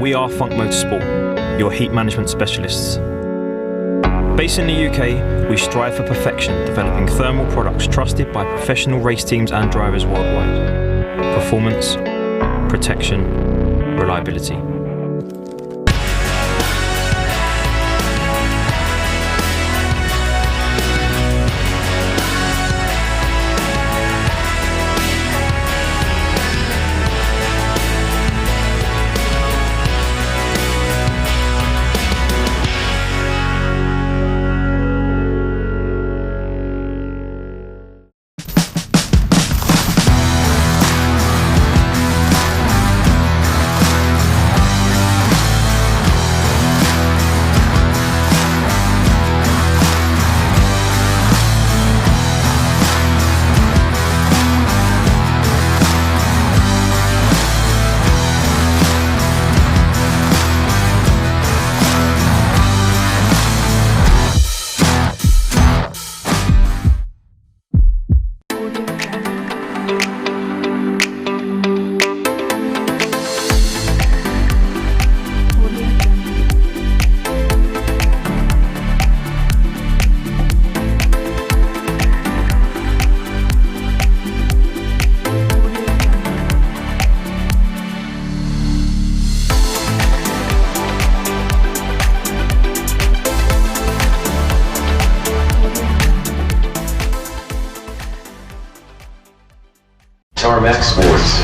We are Funk Motorsport, your heat management specialists. Based in the UK, we strive for perfection, developing thermal products trusted by professional race teams and drivers worldwide. Performance, protection, reliability. Tarmac Sports.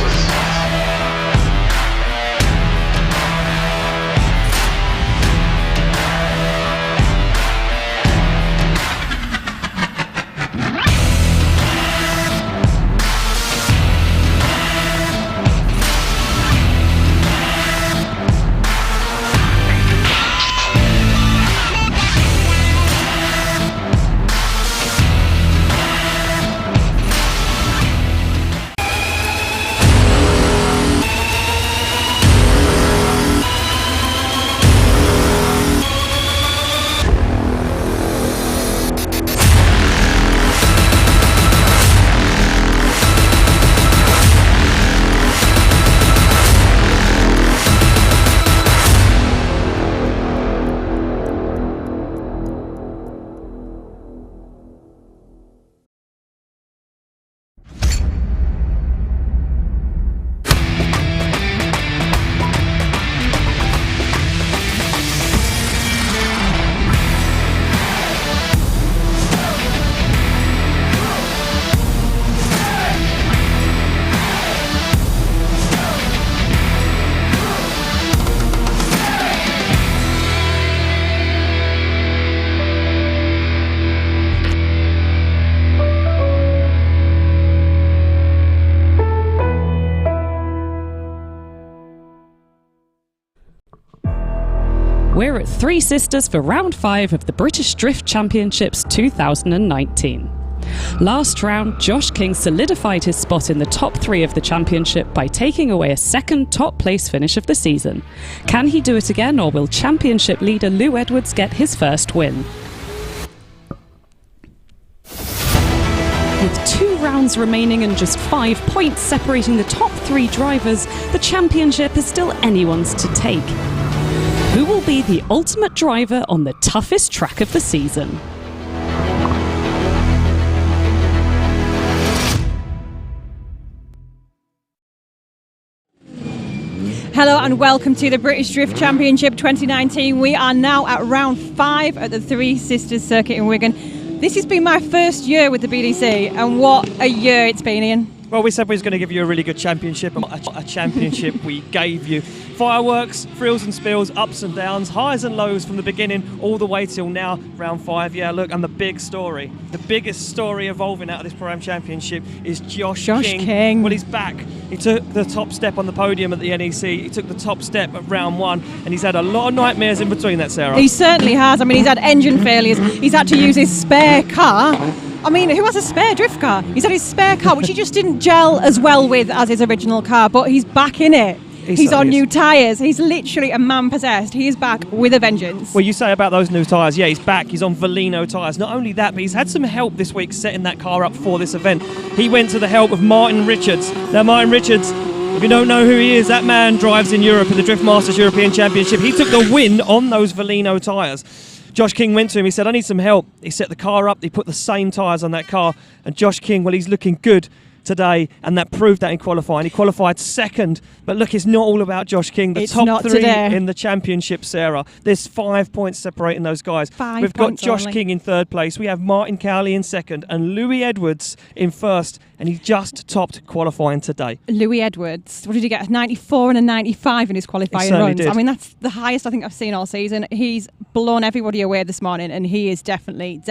We're at Three Sisters for round 5 of the British Drift Championships 2019. Last round, Josh King solidified his spot in the top 3 of the championship by taking away a second top place finish of the season. Can he do it again, or will championship leader Lew Edwards get his first win? With 2 rounds remaining and just 5 points separating the top 3 drivers, the championship is still anyone's to take. Who will be the ultimate driver on the toughest track of the season? Hello and welcome to the British Drift Championship 2019. We are now at round 5 at the Three Sisters circuit in Wigan. This has been my first year with the BDC, and what a year it's been, Ian. Well, we said we was going to give you a really good championship, and a championship we gave you. Fireworks, thrills and spills, ups and downs, highs and lows from the beginning all the way till now, round 5. Yeah, look, and the big story, the biggest story evolving out of this Pro-Am Championship is Josh King. Well, he's back. He took the top step on the podium at the NEC. He took the top step at round 1, and he's had a lot of nightmares in between that, Sarah. He certainly has. I mean, he's had engine failures. He's had to use his spare car. I mean, who has a spare drift car? He's had his spare car, which he just didn't gel as well with as his original car, but he's back in it. He's on new tyres. He's literally a man possessed. He is back with a vengeance. Well, you say about those new tyres. Yeah, he's back. He's on Valino tyres. Not only that, but he's had some help this week setting that car up for this event. He went to the help of Martin Richards. Now, Martin Richards, if you don't know who he is, that man drives in Europe in the Drift Masters European Championship. He took the win on those Velino tyres. Josh King went to him, he said, I need some help. He set the car up, he put the same tyres on that car, and Josh King, well, he's looking good today, and that proved that in qualifying. He qualified second, but look, it's not all about Josh King. The top three in the championship, Sarah. There's 5 points separating those guys. We've got Josh King in third place. We have Martin Cowley in second, and Louis Edwards in first, and he just topped qualifying today. Louis Edwards, what did he get? A 94 and a 95 in his qualifying runs. Did. I mean, that's the highest I think I've seen all season. He's blown everybody away this morning, and he is definitely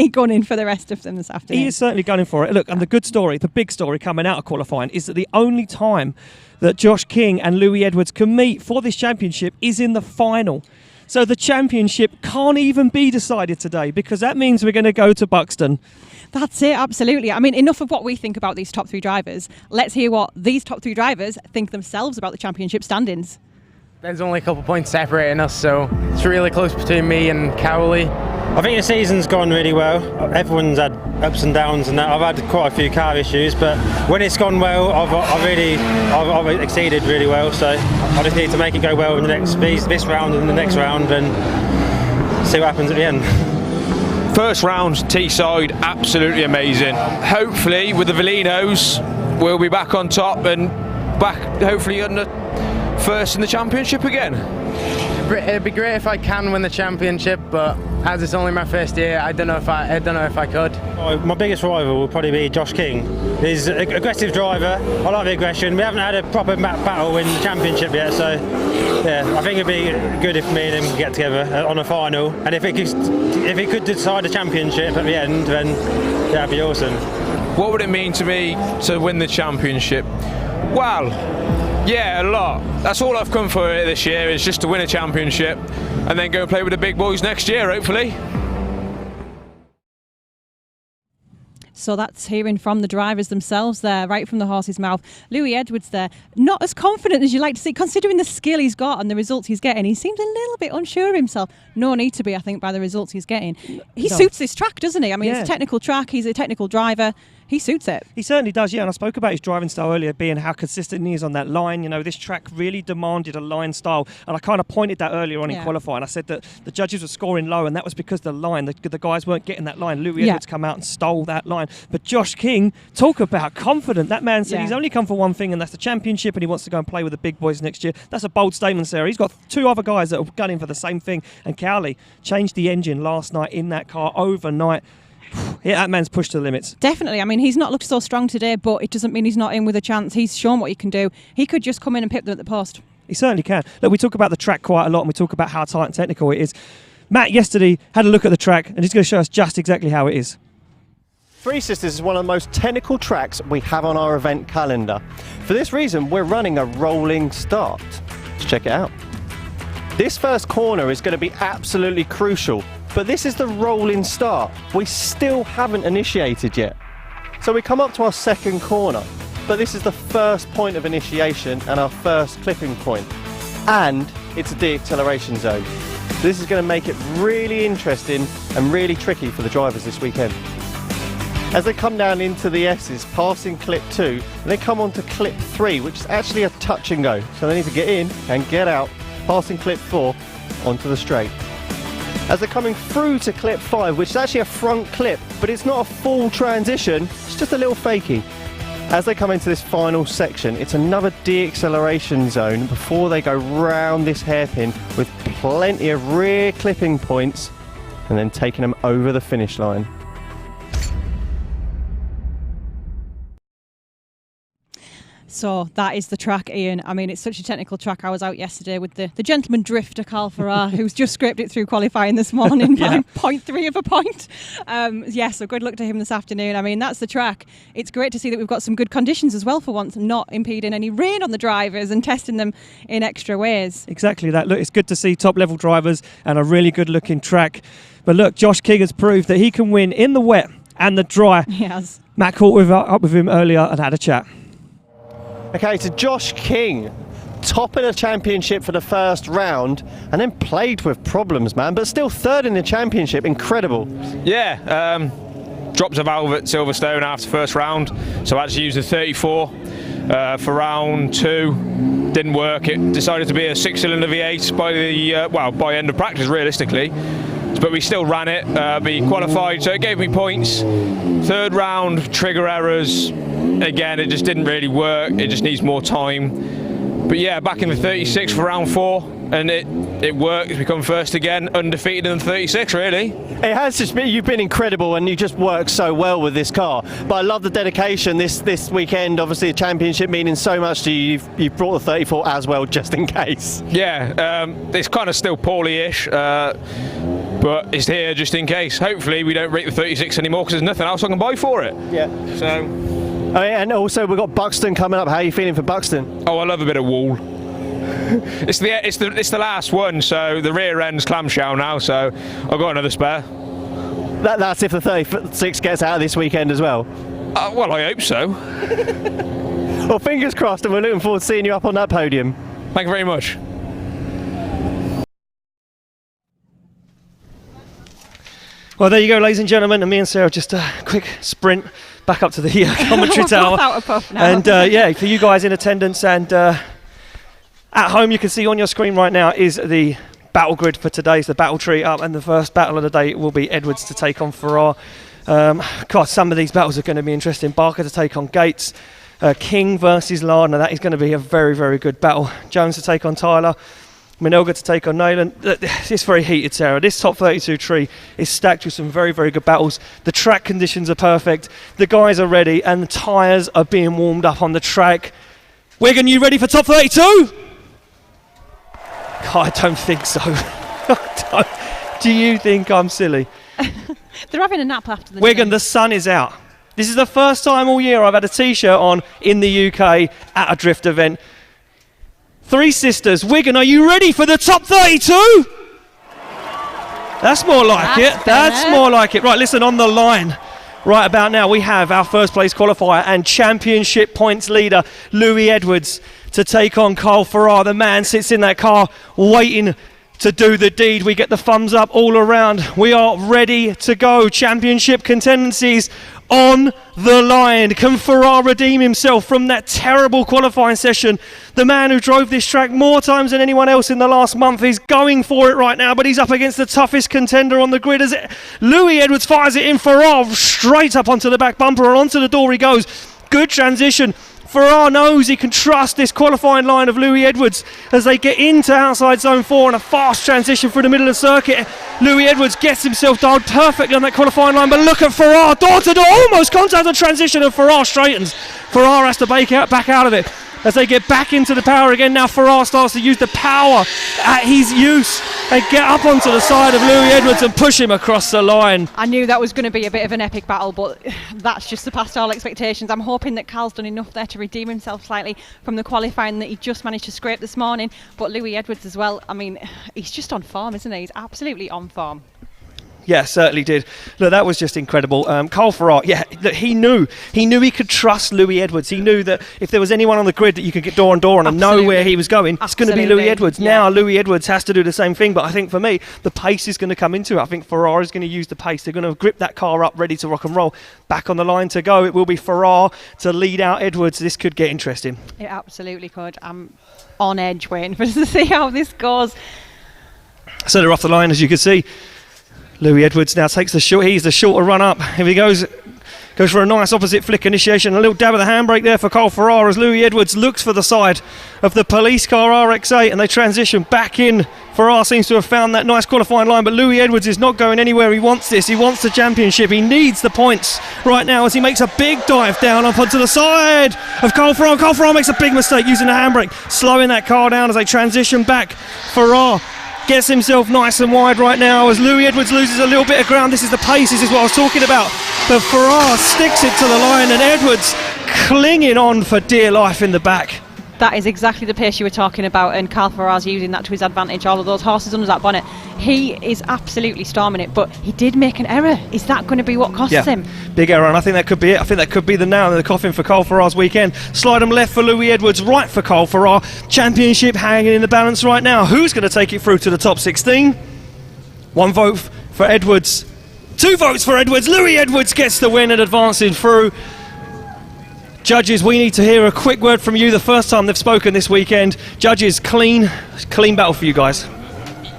gunning for the rest of them this afternoon. He is certainly gunning for it. Look, and the good story, the big story coming out of qualifying is that the only time that Josh King and Louis Edwards can meet for this championship is in the final. So the championship can't even be decided today, because that means we're going to go to Buxton. That's it, absolutely. I mean, enough of what we think about these top three drivers. Let's hear what these top three drivers think themselves about the championship standings. There's only a couple points separating us, so it's really close between me and Cowley. I think the season's gone really well. Everyone's had ups and downs, and I've had quite a few car issues, but when it's gone well, I've exceeded really well. So I just need to make it go well in the next this round and the next round, and see what happens at the end. First round, T-side, absolutely amazing. Hopefully, with the Velinos, we'll be back on top and back, hopefully, on the first in the championship again. It'd be great if I can win the championship, but as it's only my first year, I don't know if I could. My biggest rival will probably be Josh King. He's an aggressive driver. I like the aggression. We haven't had a proper battle in the championship yet, so yeah, I think it'd be good if me and him could get together on a final. And if he could decide the championship at the end, then that'd be awesome. What would it mean to me to win the championship? Well, yeah, a lot. That's all I've come for this year, is just to win a championship and then go and play with the big boys next year, hopefully. So that's hearing from the drivers themselves there, right from the horse's mouth. Louis Edwards there, not as confident as you like to see, considering the skill he's got and the results he's getting. He seems a little bit unsure of himself. No need to be, I think, by the results he's getting. He suits this track, doesn't he? I mean, It's a technical track. He's a technical driver. He suits it. He certainly does, yeah. And I spoke about his driving style earlier, being how consistent he is on that line. You know, this track really demanded a line style. And I kind of pointed that earlier on in qualifying. I said that the judges were scoring low, and that was because the line, the guys weren't getting that line. Louis Edwards come out and stole that line. But Josh King, talk about confident. That man said he's only come for one thing, and that's the championship, and he wants to go and play with the big boys next year. That's a bold statement, Sarah. He's got two other guys that are gunning for the same thing. And Cowley changed the engine last night in that car overnight. Yeah, that man's pushed to the limits. Definitely. I mean, he's not looked so strong today, but it doesn't mean he's not in with a chance. He's shown what he can do. He could just come in and pip them at the post. He certainly can. Look, we talk about the track quite a lot, and we talk about how tight and technical it is. Matt yesterday had a look at the track, and he's going to show us just exactly how it is. Three Sisters is one of the most technical tracks we have on our event calendar. For this reason, we're running a rolling start. Let's check it out. This first corner is going to be absolutely crucial, but this is the rolling start. We still haven't initiated yet. So we come up to our second corner, but this is the first point of initiation and our first clipping point. And it's a de-acceleration zone. This is going to make it really interesting and really tricky for the drivers this weekend. As they come down into the S's, passing clip 2, and they come on to clip 3, which is actually a touch and go. So they need to get in and get out, passing clip 4 onto the straight. As they're coming through to clip 5, which is actually a front clip, but it's not a full transition, it's just a little fakie. As they come into this final section, it's another de-acceleration zone before they go round this hairpin with plenty of rear clipping points and then taking them over the finish line. So that is the track, Ian. I mean, it's such a technical track. I was out yesterday with the gentleman drifter, Carl Farrar, who's just scraped it through qualifying this morning by 0.3 of a point. So good luck to him this afternoon. I mean, that's the track. It's great to see that we've got some good conditions as well for once, not impeding any rain on the drivers and testing them in extra ways. Exactly that. Look, it's good to see top-level drivers and a really good-looking track. But look, Josh King has proved that he can win in the wet and the dry. He has. Matt caught up with him earlier and had a chat. Okay, so Josh King, top in the championship for the first round, and then played with problems, man, but still third in the championship. Incredible. Yeah, dropped a valve at Silverstone after first round, so I had to use the 34. for round 2. Didn't work. It decided to be a 6-cylinder V8 by the by end of practice, realistically. But we still ran it. We qualified, so it gave me points. 3rd round, trigger errors. Again, it just didn't really work. It just needs more time. But yeah, back in the 36 for round 4, and it worked. It's become first again, undefeated in the 36, really. It has just been, you've been incredible, and you just work so well with this car. But I love the dedication this weekend. Obviously, the championship meaning so much to you. You've brought the 34 as well, just in case. Yeah, it's kind of still poorly-ish, but it's here just in case. Hopefully, we don't rate the 36 anymore because there's nothing else I can buy for it. Yeah. So. And also, we've got Buxton coming up. How are you feeling for Buxton? Oh, I love a bit of wall. It's the last one, so the rear end's clamshell now, so I've got another spare. That's if the 36 gets out this weekend as well. Well, I hope so. Well, fingers crossed, and we're looking forward to seeing you up on that podium. Thank you very much. Well, there you go, ladies and gentlemen, and me and Sarah just a quick sprint back up to the commentary tower. And yeah, for you guys in attendance and at home, you can see on your screen right now is the battle grid for today's the battle tree up, and the first battle of the day will be Edwards to take on Farrar. God, some of these battles are going to be interesting. Barker to take on Gates, King versus Lardner. That is going to be a very, very good battle. Jones to take on Tyler. Minelga to take on Nayland. It's very heated, Sarah. This top 32 tree is stacked with some very, very good battles. The track conditions are perfect. The guys are ready, and the tyres are being warmed up on the track. Wigan, you ready for top 32? God, I don't think so. Do you think I'm silly? They're having a nap after the Wigan, the sun is out. This is the first time all year I've had a T-shirt on in the UK at a drift event. Three Sisters, Wigan, are you ready for the top 32? That's more like it. That's more like it. Right, listen, on the line right about now, we have our first place qualifier and championship points leader, Louis Edwards, to take on Carl Farrar. The man sits in that car waiting to do the deed. We get the thumbs up all around. We are ready to go. Championship contendancies on the line. Can Farrar redeem himself from that terrible qualifying session? The man who drove this track more times than anyone else in the last month is going for it right now, but he's up against the toughest contender on the grid as Louis Edwards fires it in. Farrar straight up onto the back bumper and onto the door he goes. Good transition. Farrar knows he can trust this qualifying line of Louis Edwards as they get into outside zone 4 and a fast transition through the middle of the circuit. Louis Edwards gets himself dialed perfectly on that qualifying line, but look at Farrar, door to door, almost contact the transition, and Farrar straightens. Farrar has to back out of it. As they get back into the power again, now Farrar starts to use the power at his use and get up onto the side of Louis Edwards and push him across the line. I knew that was going to be a bit of an epic battle, but that's just surpassed all expectations. I'm hoping that Carl's done enough there to redeem himself slightly from the qualifying that he just managed to scrape this morning. But Louis Edwards as well, I mean, he's just on form, isn't he? He's absolutely on form. Yeah, certainly did. Look, that was just incredible. Carl Farrar, yeah, look, he knew he could trust Louis Edwards. He knew that if there was anyone on the grid that you could get door on door on and know where he was going, it's going to be Louis Edwards. Yeah. Now Louis Edwards has to do the same thing, but I think for me, the pace is going to come into it. I think Farrar is going to use the pace. They're going to grip that car up, ready to rock and roll. Back on the line to go. It will be Farrar to lead out Edwards. This could get interesting. It absolutely could. I'm on edge waiting for us to see how this goes. So they're off the line, as you can see. Louis Edwards now takes the short. He's the shorter run up. Here he goes for a nice opposite flick initiation. A little dab of the handbrake there for Carl Farrar as Louis Edwards looks for the side of the police car RX-8 and they transition back in. Farrar seems to have found that nice qualifying line, but Louis Edwards is not going anywhere. He wants this. He wants the championship. He needs the points right now as he makes a big dive down up onto the side of Carl Farrar. Carl Farrar makes a big mistake using the handbrake, slowing that car down as they transition back. Farrar gets himself nice and wide right now as Louis Edwards loses a little bit of ground. This is the pace, this is what I was talking about. But Farrar sticks it to the line and Edwards clinging on for dear life in the back. That is exactly the pace you were talking about, and Carl Farrar's using that to his advantage. All of those horses under that bonnet. He is absolutely storming it, but he did make an error. Is that going to be what costs him? Big error, and I think that could be it. I think that could be the nail in the coffin for Carl Farrar's weekend. Slide him left for Louis Edwards, right for Carl Farrar. Championship hanging in the balance right now. Who's going to take it through to the top 16? 1 vote for Edwards. 2 votes for Edwards. Louis Edwards gets the win and advancing through. Judges, we need to hear a quick word from you. The first time they've spoken this weekend. Judges, clean battle for you guys.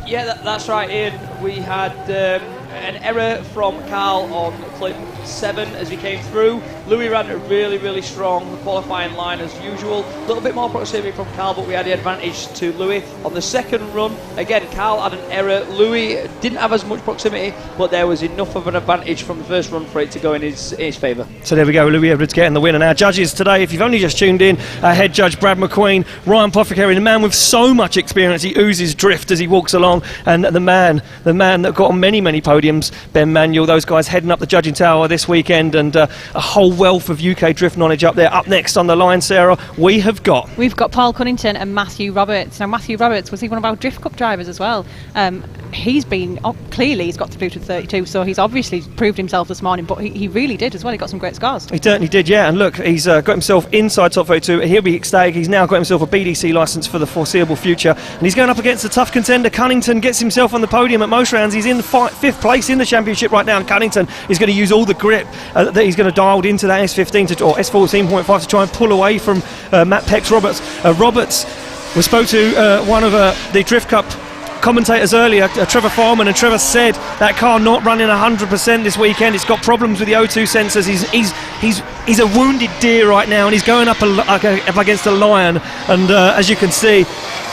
Yeah, that's right, Ian. We had an error from Carl on clip 7 as he came through. Louis ran a really, really strong qualifying line as usual. A little bit more proximity from Carl, but we had the advantage to Louis. On the second run, again, Carl had an error. Louis didn't have as much proximity, but there was enough of an advantage from the first run for it to go in his favour. So there we go, Louis Edwards getting the win. And our judges today, if you've only just tuned in, our head judge Brad McQueen, Ryan Pothecary, the man with so much experience, he oozes drift as he walks along, and the man that got on many podiums, Ben Manuel, those guys heading up the judging tower this weekend, and a whole wealth of UK drift knowledge up there. Up next on the line, Sarah, we've got Paul Cunnington and Matthew Roberts. Now, Matthew Roberts, was he one of our Drift Cup drivers as well? He's been, clearly he's got to Bluetooth 32, so he's obviously proved himself this morning, but he really did as well. He got some great scores. He certainly did, yeah. And look, he's got himself inside top 32. He'll be ecstatic. He's now got himself a BDC licence for the foreseeable future, and he's going up against a tough contender. Cunnington gets himself on the podium at most rounds. He's in 5th place in the championship right now, and Cunnington is going to use all the grip that he's going to dial into that S15 or S14.5 to try and pull away from Matt Pex Roberts. Roberts, we spoke to one of the Drift Cup commentators earlier, Trevor Foreman, and Trevor said that car not running 100% this weekend. It's got problems with the O2 sensors. He's a wounded deer right now, and he's going up against a lion. And as you can see,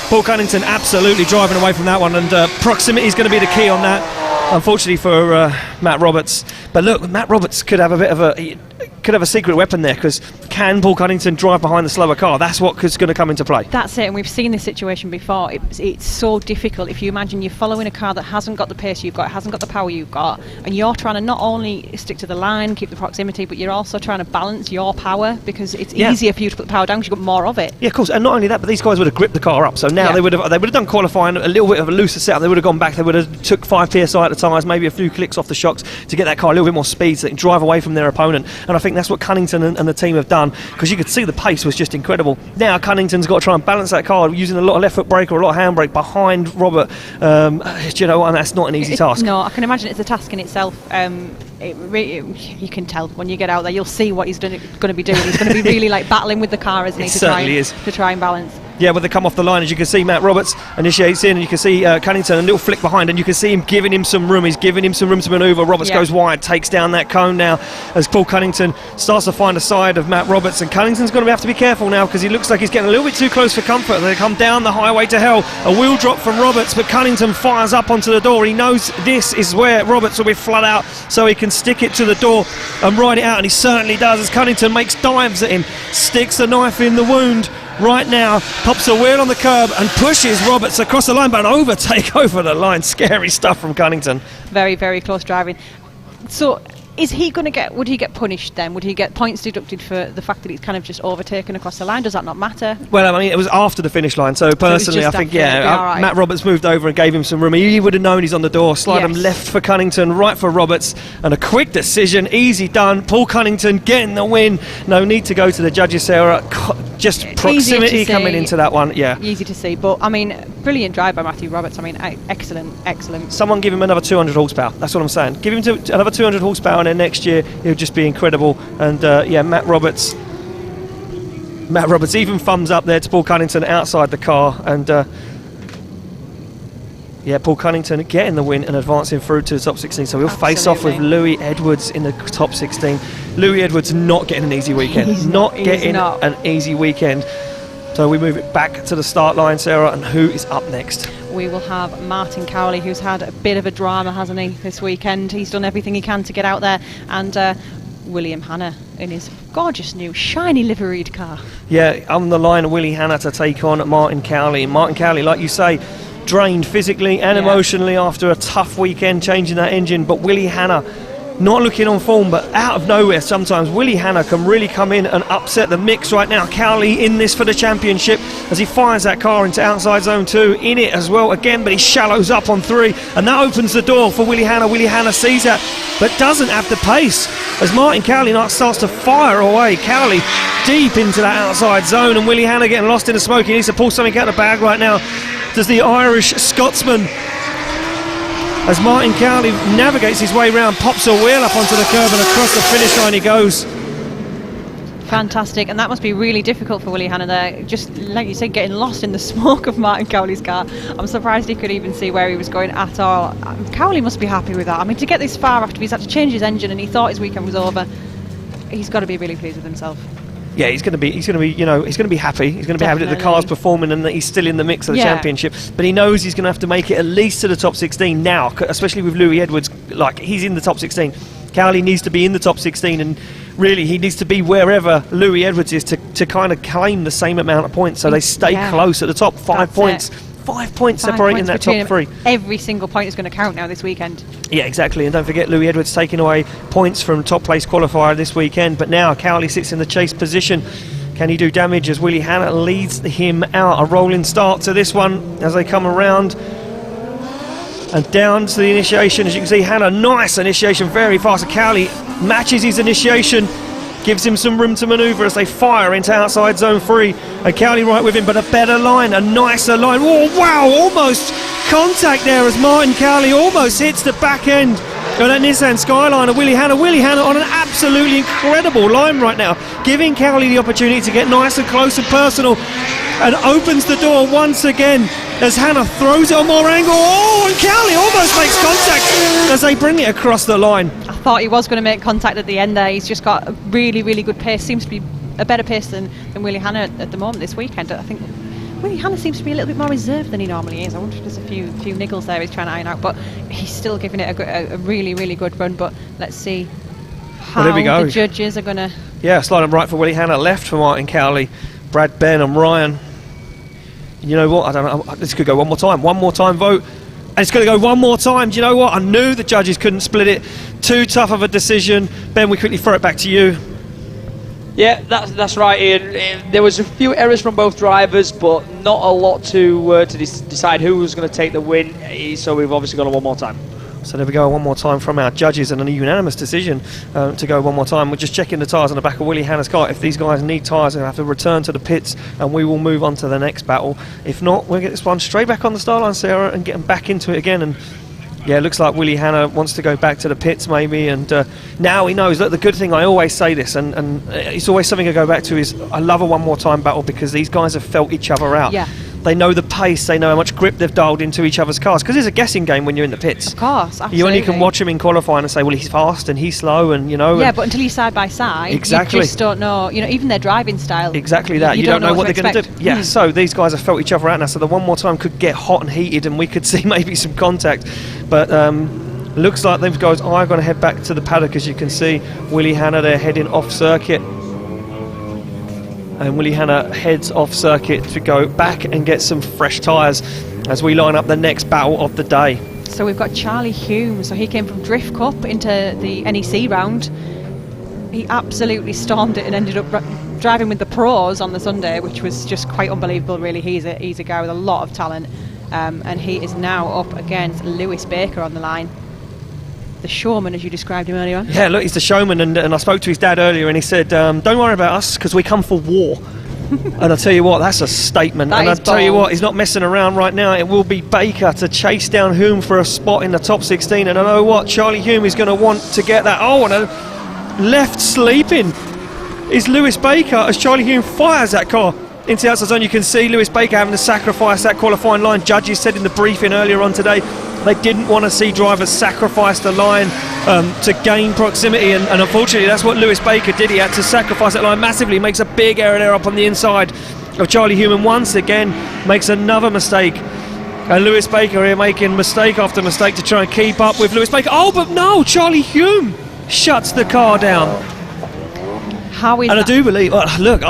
Paul Cunnington absolutely driving away from that one, and proximity is going to be the key on that, unfortunately for Matt Roberts. But look, Matt Roberts could have a bit of a secret weapon there, because can Paul Cunnington drive behind the slower car? That's what is going to come into play. That's it, and we've seen this situation before. It's so difficult. If you imagine you're following a car that hasn't got the pace you've got, hasn't got the power you've got, and you're trying to not only stick to the line, keep the proximity, but you're also trying to balance your power, because it's easier for you to put the power down because you've got more of it. Yeah, of course, and not only that, but these guys would have gripped the car up. So now they would have done qualifying a little bit of a looser setup. They would have gone back. They would have took 5 psi at the tyres, maybe a few clicks off the shocks to get that car a little bit more speed, so they can drive away from their opponent. And I think that's what Cunnington and the team have done, because you could see the pace was just incredible. Now Cunnington's got to try and balance that car using a lot of left foot brake or a lot of handbrake behind Robert. And that's not an easy task. No, I can imagine it's a task in itself. You can tell when you get out there, you'll see what he's going to be doing. He's going to be really battling with the car, isn't he, to try and balance. Yeah, when they come off the line, as you can see, Matt Roberts initiates in, and you can see Cunnington a little flick behind, and you can see him giving him some room. He's giving him some room to manoeuvre. Roberts goes wide, takes down that cone now as Paul Cunnington starts to find a side of Matt Roberts, and Cunnington's going to have to be careful now, because he looks like he's getting a little bit too close for comfort. They come down the highway to hell. A wheel drop from Roberts, but Cunnington fires up onto the door. He knows this is where Roberts will be flat out, so he can stick it to the door and ride it out, and he certainly does as Cunnington makes dives at him, sticks the knife in the wound. Right now, pops a wheel on the curb and pushes Roberts across the line, but an overtake over the line. Scary stuff from Cunnington. Very, very close driving. So, would he get punished then? Would he get points deducted for the fact that he's kind of just overtaken across the line? Does that not matter? Well, I mean, it was after the finish line, so personally, I think, right. Matt Roberts moved over and gave him some room. He would have known he's on the door. Slide him left for Cunnington, right for Roberts, and a quick decision, easy done. Paul Cunnington getting the win. No need to go to the judges, Sarah. Just proximity coming into that one, Easy to see, but I mean, brilliant drive by Matthew Roberts. I mean, excellent. Someone give him another 200 horsepower. That's what I'm saying. Give him another 200 horsepower, and then next year he'll just be incredible. And Matt Roberts even thumbs up there to Paul Cunnington outside the car, and Paul Cunnington getting the win and advancing through to the top 16. So he'll face off with Louis Edwards in the top 16. Louis Edwards not getting an easy weekend. He's not getting an easy weekend. So we move it back to the start line, Sarah, and who is up next? We will have Martin Cowley, who's had a bit of a drama, hasn't he, this weekend. He's done everything he can to get out there, and William Hanna in his gorgeous new shiny liveried car. Yeah, on the line, Willie Hanna to take on Martin Cowley. And Martin Cowley, like you say, drained physically and emotionally after a tough weekend changing that engine, but Willie Hanna not looking on form, but out of nowhere sometimes Willie Hanna can really come in and upset the mix right now. Cowley in this for the championship as he fires that car into outside zone 2, in it as well again, but he shallows up on 3, and that opens the door for Willie Hanna. Willie Hanna sees that, but doesn't have the pace as Martin Cowley starts to fire away. Cowley deep into that outside zone, and Willie Hanna getting lost in the smoke. He needs to pull something out of the bag right now. Does the Irish Scotsman, as Martin Cowley navigates his way round, pops a wheel up onto the curb, and across the finish line he goes. Fantastic, and that must be really difficult for Willie Hannah there. Just like you said, getting lost in the smoke of Martin Cowley's car. I'm surprised he could even see where he was going at all. Cowley must be happy with that. I mean, to get this far after he's had to change his engine and he thought his weekend was over, he's got to be really pleased with himself. Yeah, he's going to be happy. He's going to be happy that the car's performing and that he's still in the mix of the championship. But he knows he's going to have to make it at least to the top 16 now, especially with Louis Edwards. Like, he's in the top 16. Cowley needs to be in the top 16, and really he needs to be wherever Louis Edwards is to kind of claim the same amount of points, so they stay close at the top. 5 points. 5 points separating that top three. Every single point is going to count now this weekend. Yeah, exactly. And don't forget, Louis Edwards taking away points from top place qualifier this weekend. But now Cowley sits in the chase position. Can he do damage as Willie Hannah leads him out? A rolling start to this one as they come around. And down to the initiation. As you can see, Hannah, nice initiation, very fast. Cowley matches his initiation, gives him some room to manoeuvre as they fire into outside zone 3. And Cowley right with him, but a better line, a nicer line. Oh, wow, almost contact there as Martin Cowley almost hits the back end of that Nissan Skyline of Willie Hannah. Willie Hannah on an absolutely incredible line right now, giving Cowley the opportunity to get nice and close and personal, and opens the door once again as Hannah throws it on more angle. Oh, and Cowley almost makes contact as they bring it across the line. I thought he was going to make contact at the end there. He's just got a really, really good pace. Seems to be a better pace than Willie Hannah at the moment this weekend. I think Willie Hannah seems to be a little bit more reserved than he normally is. I wonder if there's a few niggles there he's trying to iron out, but he's still giving it a really, really good run. But let's see how the judges are going to... Yeah, sliding right for Willie Hannah, left for Martin Cowley, Brad, Ben and Ryan. You know what, I don't know, this could go one more time vote, and it's going to go one more time. Do you know what, I knew the judges couldn't split it, too tough of a decision. Ben, we quickly throw it back to you. Yeah, that's right, Ian. There was a few errors from both drivers, but not a lot to decide who was going to take the win, so we've obviously gone one more time. So there we go, one more time from our judges, and a unanimous decision to go one more time. We're just checking the tyres on the back of Willie Hannah's car. If these guys need tyres, they'll have to return to the pits, and we will move on to the next battle. If not, we'll get this one straight back on the start line, Sarah, and get them back into it again. And yeah, it looks like Willie Hannah wants to go back to the pits maybe, and now he knows. Look, the good thing, I always say this, and it's always something I go back to, is I love a one more time battle because these guys have felt each other out. Yeah. They know the pace, they know how much grip they've dialed into each other's cars, because it's a guessing game when you're in the pits. Of course, absolutely. You only can watch him in qualifying and say, well, he's fast and he's slow, and you know. Yeah, but until you're side by side, exactly. You just don't know, you know, even their driving style. Exactly that. You don't know what they're going to do. Yeah, so these guys have felt each other out now, so the one more time could get hot and heated, and we could see maybe some contact. But looks like those guys are going to head back to the paddock, as you can see. Willie Hannah, they're heading off circuit. And Willie Hannah heads off circuit to go back and get some fresh tyres as we line up the next battle of the day. So we've got Charlie Hume. So he came from Drift Cup into the NEC round. He absolutely stormed it and ended up driving with the pros on the Sunday, which was just quite unbelievable, really. He's a guy with a lot of talent. And he is now up against Lewis Baker on the line. The showman, as you described him earlier on. Yeah, look, he's the showman, and I spoke to his dad earlier, and he said, don't worry about us, because we come for war. And I'll tell you what, that's a statement. And I'll tell you what, he's not messing around right now. It will be Baker to chase down Hume for a spot in the top 16, and I know what, Charlie Hume is going to want to get that. Oh, and a left sleeping is Lewis Baker as Charlie Hume fires that car into the outside zone. You can see Lewis Baker having to sacrifice that qualifying line. Judges said in the briefing earlier on today they didn't want to see drivers sacrifice the line to gain proximity, and unfortunately that's what Lewis Baker did. He had to sacrifice that line massively. Makes a big error there up on the inside of Charlie Hume, and once again makes another mistake. And Lewis Baker here making mistake after mistake to try and keep up with Lewis Baker. Oh, but no, Charlie Hume shuts the car down. How is that? I do believe, look,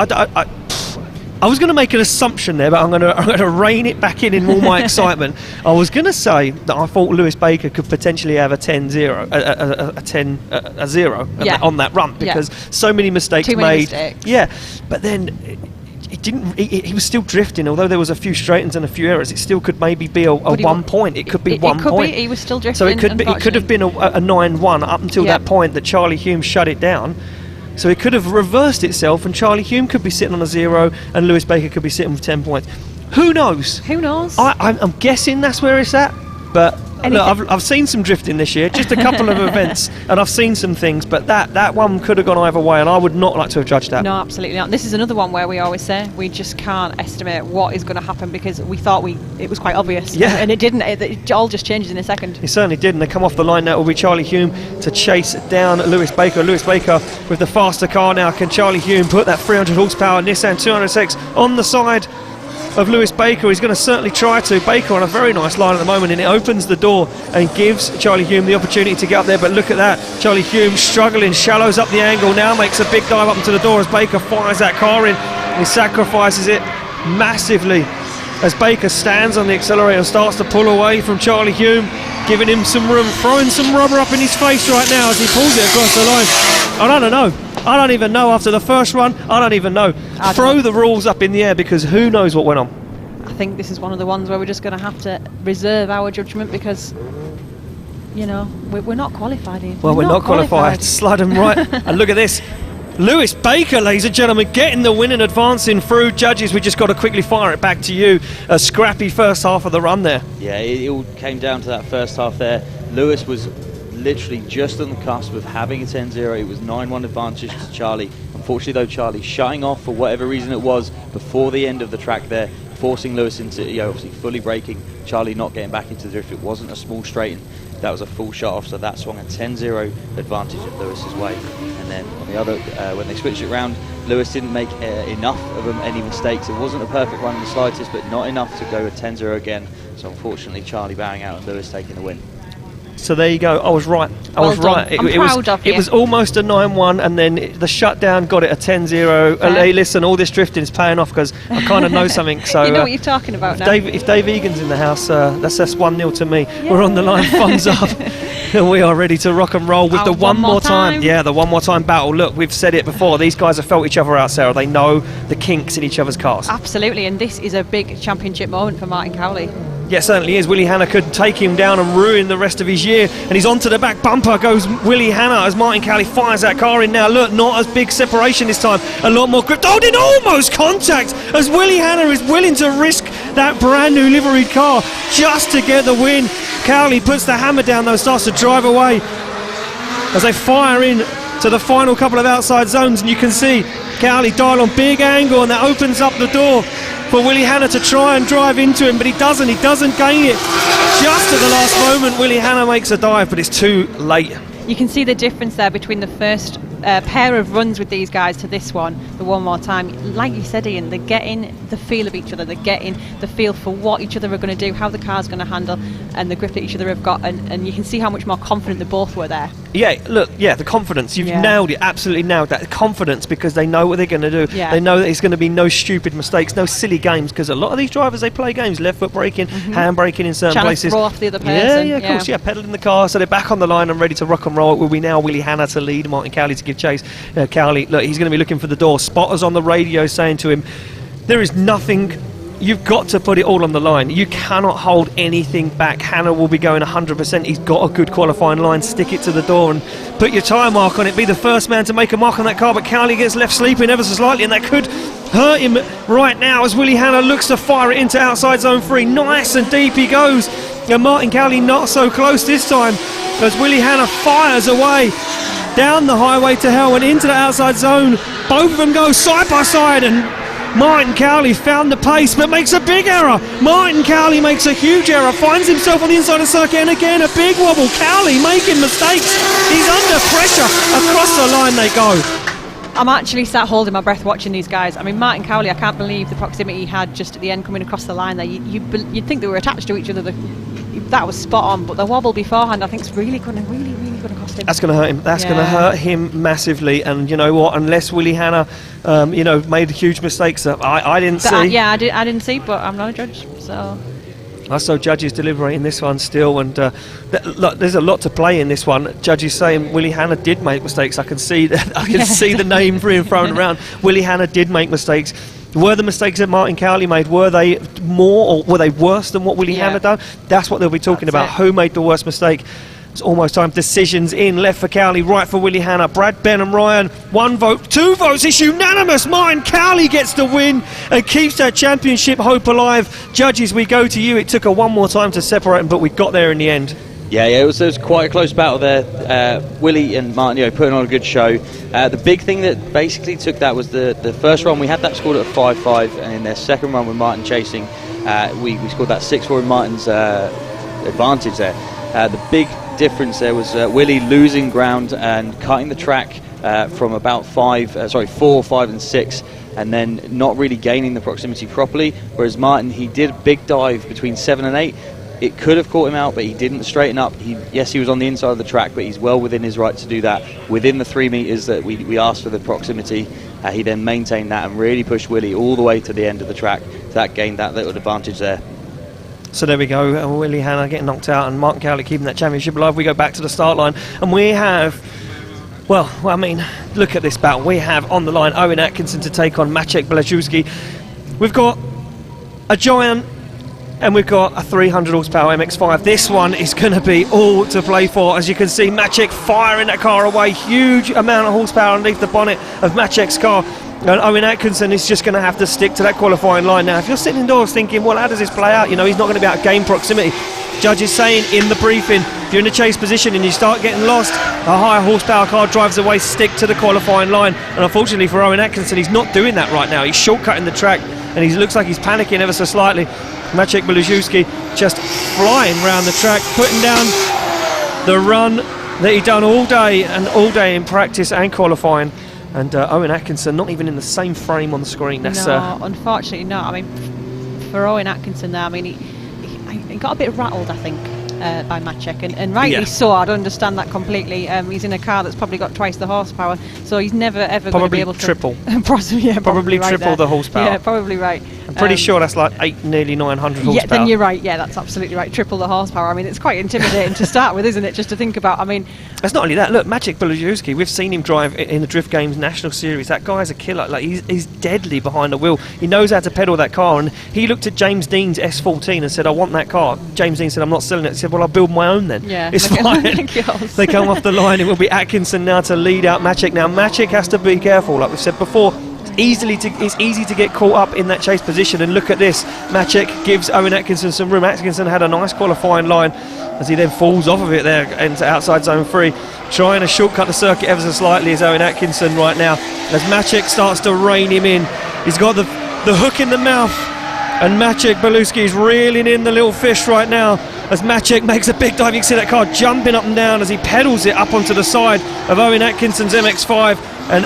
I was going to make an assumption there, but I'm going to rein it back in all my excitement. I was going to say that I thought Lewis Baker could potentially have a 10-0, a 0 on that run, because so many mistakes made. Yeah, but then it didn't. He was still drifting, although there was a few straight-ins and a few errors. It still could maybe be a 1 point. It could be 1 point. He was still drifting. So it could have been a 9-1 up until that point that Charlie Hume shut it down. So it could have reversed itself, and Charlie Hume could be sitting on a 0 and Lewis Baker could be sitting with 10 points. Who knows? Who knows? I'm guessing that's where it's at, but Look, I've seen some drifting this year, just a couple of events, and I've seen some things, but that one could have gone either way, and I would not like to have judged that. No, absolutely not. This is another one where we always say we just can't estimate what is going to happen because we thought it was quite obvious. Yeah. And it didn't. It all just changes in a second. It certainly did, and they come off the line now. It will be Charlie Hume to chase down Lewis Baker. Lewis Baker with the faster car now. Can Charlie Hume put that 300 horsepower Nissan 200SX on the side of Lewis Baker? He's going to certainly try to. Baker on a very nice line at the moment, and it opens the door and gives Charlie Hume the opportunity to get up there. But look at that, Charlie Hume struggling, shallows up the angle, now makes a big dive up into the door as Baker fires that car in. He sacrifices it massively as Baker stands on the accelerator and starts to pull away from Charlie Hume, giving him some room, throwing some rubber up in his face right now as he pulls it across the line. I don't know. I don't even know after the first run. I don't even know. Throw the rules up in the air because who knows what went on. I think this is one of the ones where we're just going to have to reserve our judgment because, you know, we're not qualified here. Well, we're not qualified. Slide them right. And look at this. Lewis Baker, ladies and gentlemen, getting the win and advancing through. Judges, we just got to quickly fire it back to you. A scrappy first half of the run there. Yeah, it all came down to that first half there. Lewis was literally just on the cusp of having a 10-0. It was 9-1 advantage to Charlie. Unfortunately, though, Charlie shutting off for whatever reason it was before the end of the track there, forcing Lewis into, obviously fully braking, Charlie not getting back into the drift. It wasn't a small straighten. That was a full shut off, so that swung a 10-0 advantage at Lewis's way. And then on the other, when they switched it round, Lewis didn't make enough of any mistakes. It wasn't a perfect run in the slightest, but not enough to go a 10-0 again. So unfortunately, Charlie bowing out and Lewis taking the win. So there you go. I was right. Well done. I'm proud of you. It was almost a 9-1, and then the shutdown got it a 10-0. Hey, listen, all this drifting is paying off because I kind of know something. So you know what you're talking about now. If Dave Egan's in the house, that's 1-0 to me. Yeah. We're on the line, thumbs up. And we are ready to rock and roll with the one more time. Yeah, the one more time battle. Look, we've said it before. These guys have felt each other out, Sarah. They know the kinks in each other's cars. Absolutely, and this is a big championship moment for Martin Cowley. Yeah, it certainly is. Willie Hanna could take him down and ruin the rest of his year. And he's onto the back bumper goes Willie Hanna as Martin Cowley fires that car in now. Look, not as big separation this time. A lot more grip. Oh, did almost contact as Willie Hanna is willing to risk that brand new liveried car just to get the win. Cowley puts the hammer down though, starts to drive away as they fire in to the final couple of outside zones. And you can see Cowley dial on big angle, and that opens up the door for Willie Hanna to try and drive into him, but he doesn't gain it. Just at the last moment, Willie Hanna makes a dive, but it's too late. You can see the difference there between the first pair of runs with these guys to this one, the one more time. Like you said, Ian, they're getting the feel of each other, they're getting the feel for what each other are going to do, how the car's going to handle, and the grip that each other have got, and you can see how much more confident they both were there. Yeah, look, the confidence, you've nailed it, absolutely nailed that. Confidence, because they know what they're going to do. Yeah. They know that it's going to be no stupid mistakes, no silly games, because a lot of these drivers, they play games, left foot braking, hand braking in certain places. Trying to throw off the other person. Yeah, of course, pedaling the car, so they're back on the line and ready to rock and roll. It will be now Willie Hanna to lead, Martin Cowley to give chase. Cowley, look, he's going to be looking for the door. Spotters on the radio saying to him, there is nothing, you've got to put it all on the line. You cannot hold anything back. Hanna will be going 100%. He's got a good qualifying line. Stick it to the door and put your tyre mark on it. Be the first man to make a mark on that car, but Cowley gets left sleeping ever so slightly, and that could hurt him right now as Willie Hanna looks to fire it into outside zone 3. Nice and deep he goes, and Martin Cowley not so close this time as Willie Hanna fires away down the highway to hell and into the outside zone. Both of them go side by side, and Martin Cowley found the pace but makes a big error. Martin Cowley makes a huge error, finds himself on the inside of the circuit, and again a big wobble. Cowley making mistakes. He's under pressure. Across the line they go. I'm actually sat holding my breath watching these guys. I mean, Martin Cowley, I can't believe the proximity he had just at the end coming across the line there. You'd think they were attached to each other. That was spot on, but the wobble beforehand I think is really going to cost him. That's going to hurt him. That's going to hurt him massively. And you know what? Unless Willie Hanna, made huge mistakes that I didn't see. I didn't see, but I'm not a judge, so. I saw judges deliberating this one still, and look, there's a lot to play in this one. Judges saying Willie Hanna did make mistakes. I can see that. I can see the name being thrown around. Willie Hanna did make mistakes. Were the mistakes that Martin Cowley made, were they more or were they worse than what Willie Hanna done? That's what they'll be talking about. Who made the worst mistake? It's almost time. Decisions in. Left for Cowley, right for Willie Hanna. Brad, Ben and Ryan. 1 vote, 2 votes. It's unanimous. Martin Cowley gets the win and keeps that championship hope alive. Judges, we go to you. It took one more time to separate them, but we got there in the end. Yeah, it was quite a close battle there. Willie and Martin, putting on a good show. The big thing that basically took that was the first run. We had that scored at 5-5, and in their second run with Martin chasing, we scored that 6-4 in Martin's advantage there. The big difference there was Willie losing ground and cutting the track from about 4, 5 and 6, and then not really gaining the proximity properly, whereas Martin, he did a big dive between 7 and 8. It could have caught him out, but he didn't straighten up. Yes, he was on the inside of the track, but he's well within his right to do that. Within the 3 metres that we asked for the proximity, he then maintained that and really pushed Willie all the way to the end of the track. That gained that little advantage there. So there we go, Willie Hanna getting knocked out and Martin Cowley keeping that championship alive. We go back to the start line and we have, look at this battle. We have on the line Owen Atkinson to take on Maciek Blazewski. We've got a giant and we've got a 300 horsepower MX-5. This one is going to be all to play for. As you can see, Maciek firing that car away. Huge amount of horsepower underneath the bonnet of Maciek's car. And Owen Atkinson is just going to have to stick to that qualifying line. Now, if you're sitting indoors thinking, well, how does this play out? He's not going to be out of game proximity. Judges saying in the briefing, if you're in a chase position and you start getting lost, a higher horsepower car drives away, stick to the qualifying line. And unfortunately for Owen Atkinson, he's not doing that right now. He's shortcutting the track and he looks like he's panicking ever so slightly. Maciek Blazewski just flying around the track, putting down the run that he'd done all day in practice and qualifying. And Owen Atkinson not even in the same frame on the screen. No, unfortunately not. I mean, for Owen Atkinson there, he got a bit rattled, I think, by Maciek, and rightly so. I'd understand that completely. He's in a car that's probably got twice the horsepower, so he's never ever going to be able to triple. probably right triple there. The horsepower. Yeah, probably right. I'm pretty sure that's like nearly 900 horsepower. Yeah, then you're right. Yeah, that's absolutely right. Triple the horsepower. It's quite intimidating to start with, isn't it? Just to think about. It's not only that. Look, Maciek Blazewski, we've seen him drive in the Drift Games National Series. That guy's a killer. Like he's deadly behind the wheel. He knows how to pedal that car. And he looked at James Dean's S14 and said, "I want that car." James Dean said, "I'm not selling it." He said, "Well, I'll build my own then." Yeah, it's fine. They come off the line. It will be Atkinson now to lead out Maciek. Now Maciek has to be careful, like we said before. It's easy to get caught up in that chase position, and look at this. Maciek gives Owen Atkinson some room. Atkinson had a nice qualifying line as he then falls off of it there into outside zone 3, trying to shortcut the circuit ever so slightly is Owen Atkinson right now as Maciek starts to rein him in. He's got the hook in the mouth, and Maciek Blazewski is reeling in the little fish right now as Maciek makes a big dive. You can see that car jumping up and down as he pedals it up onto the side of Owen Atkinson's MX-5, and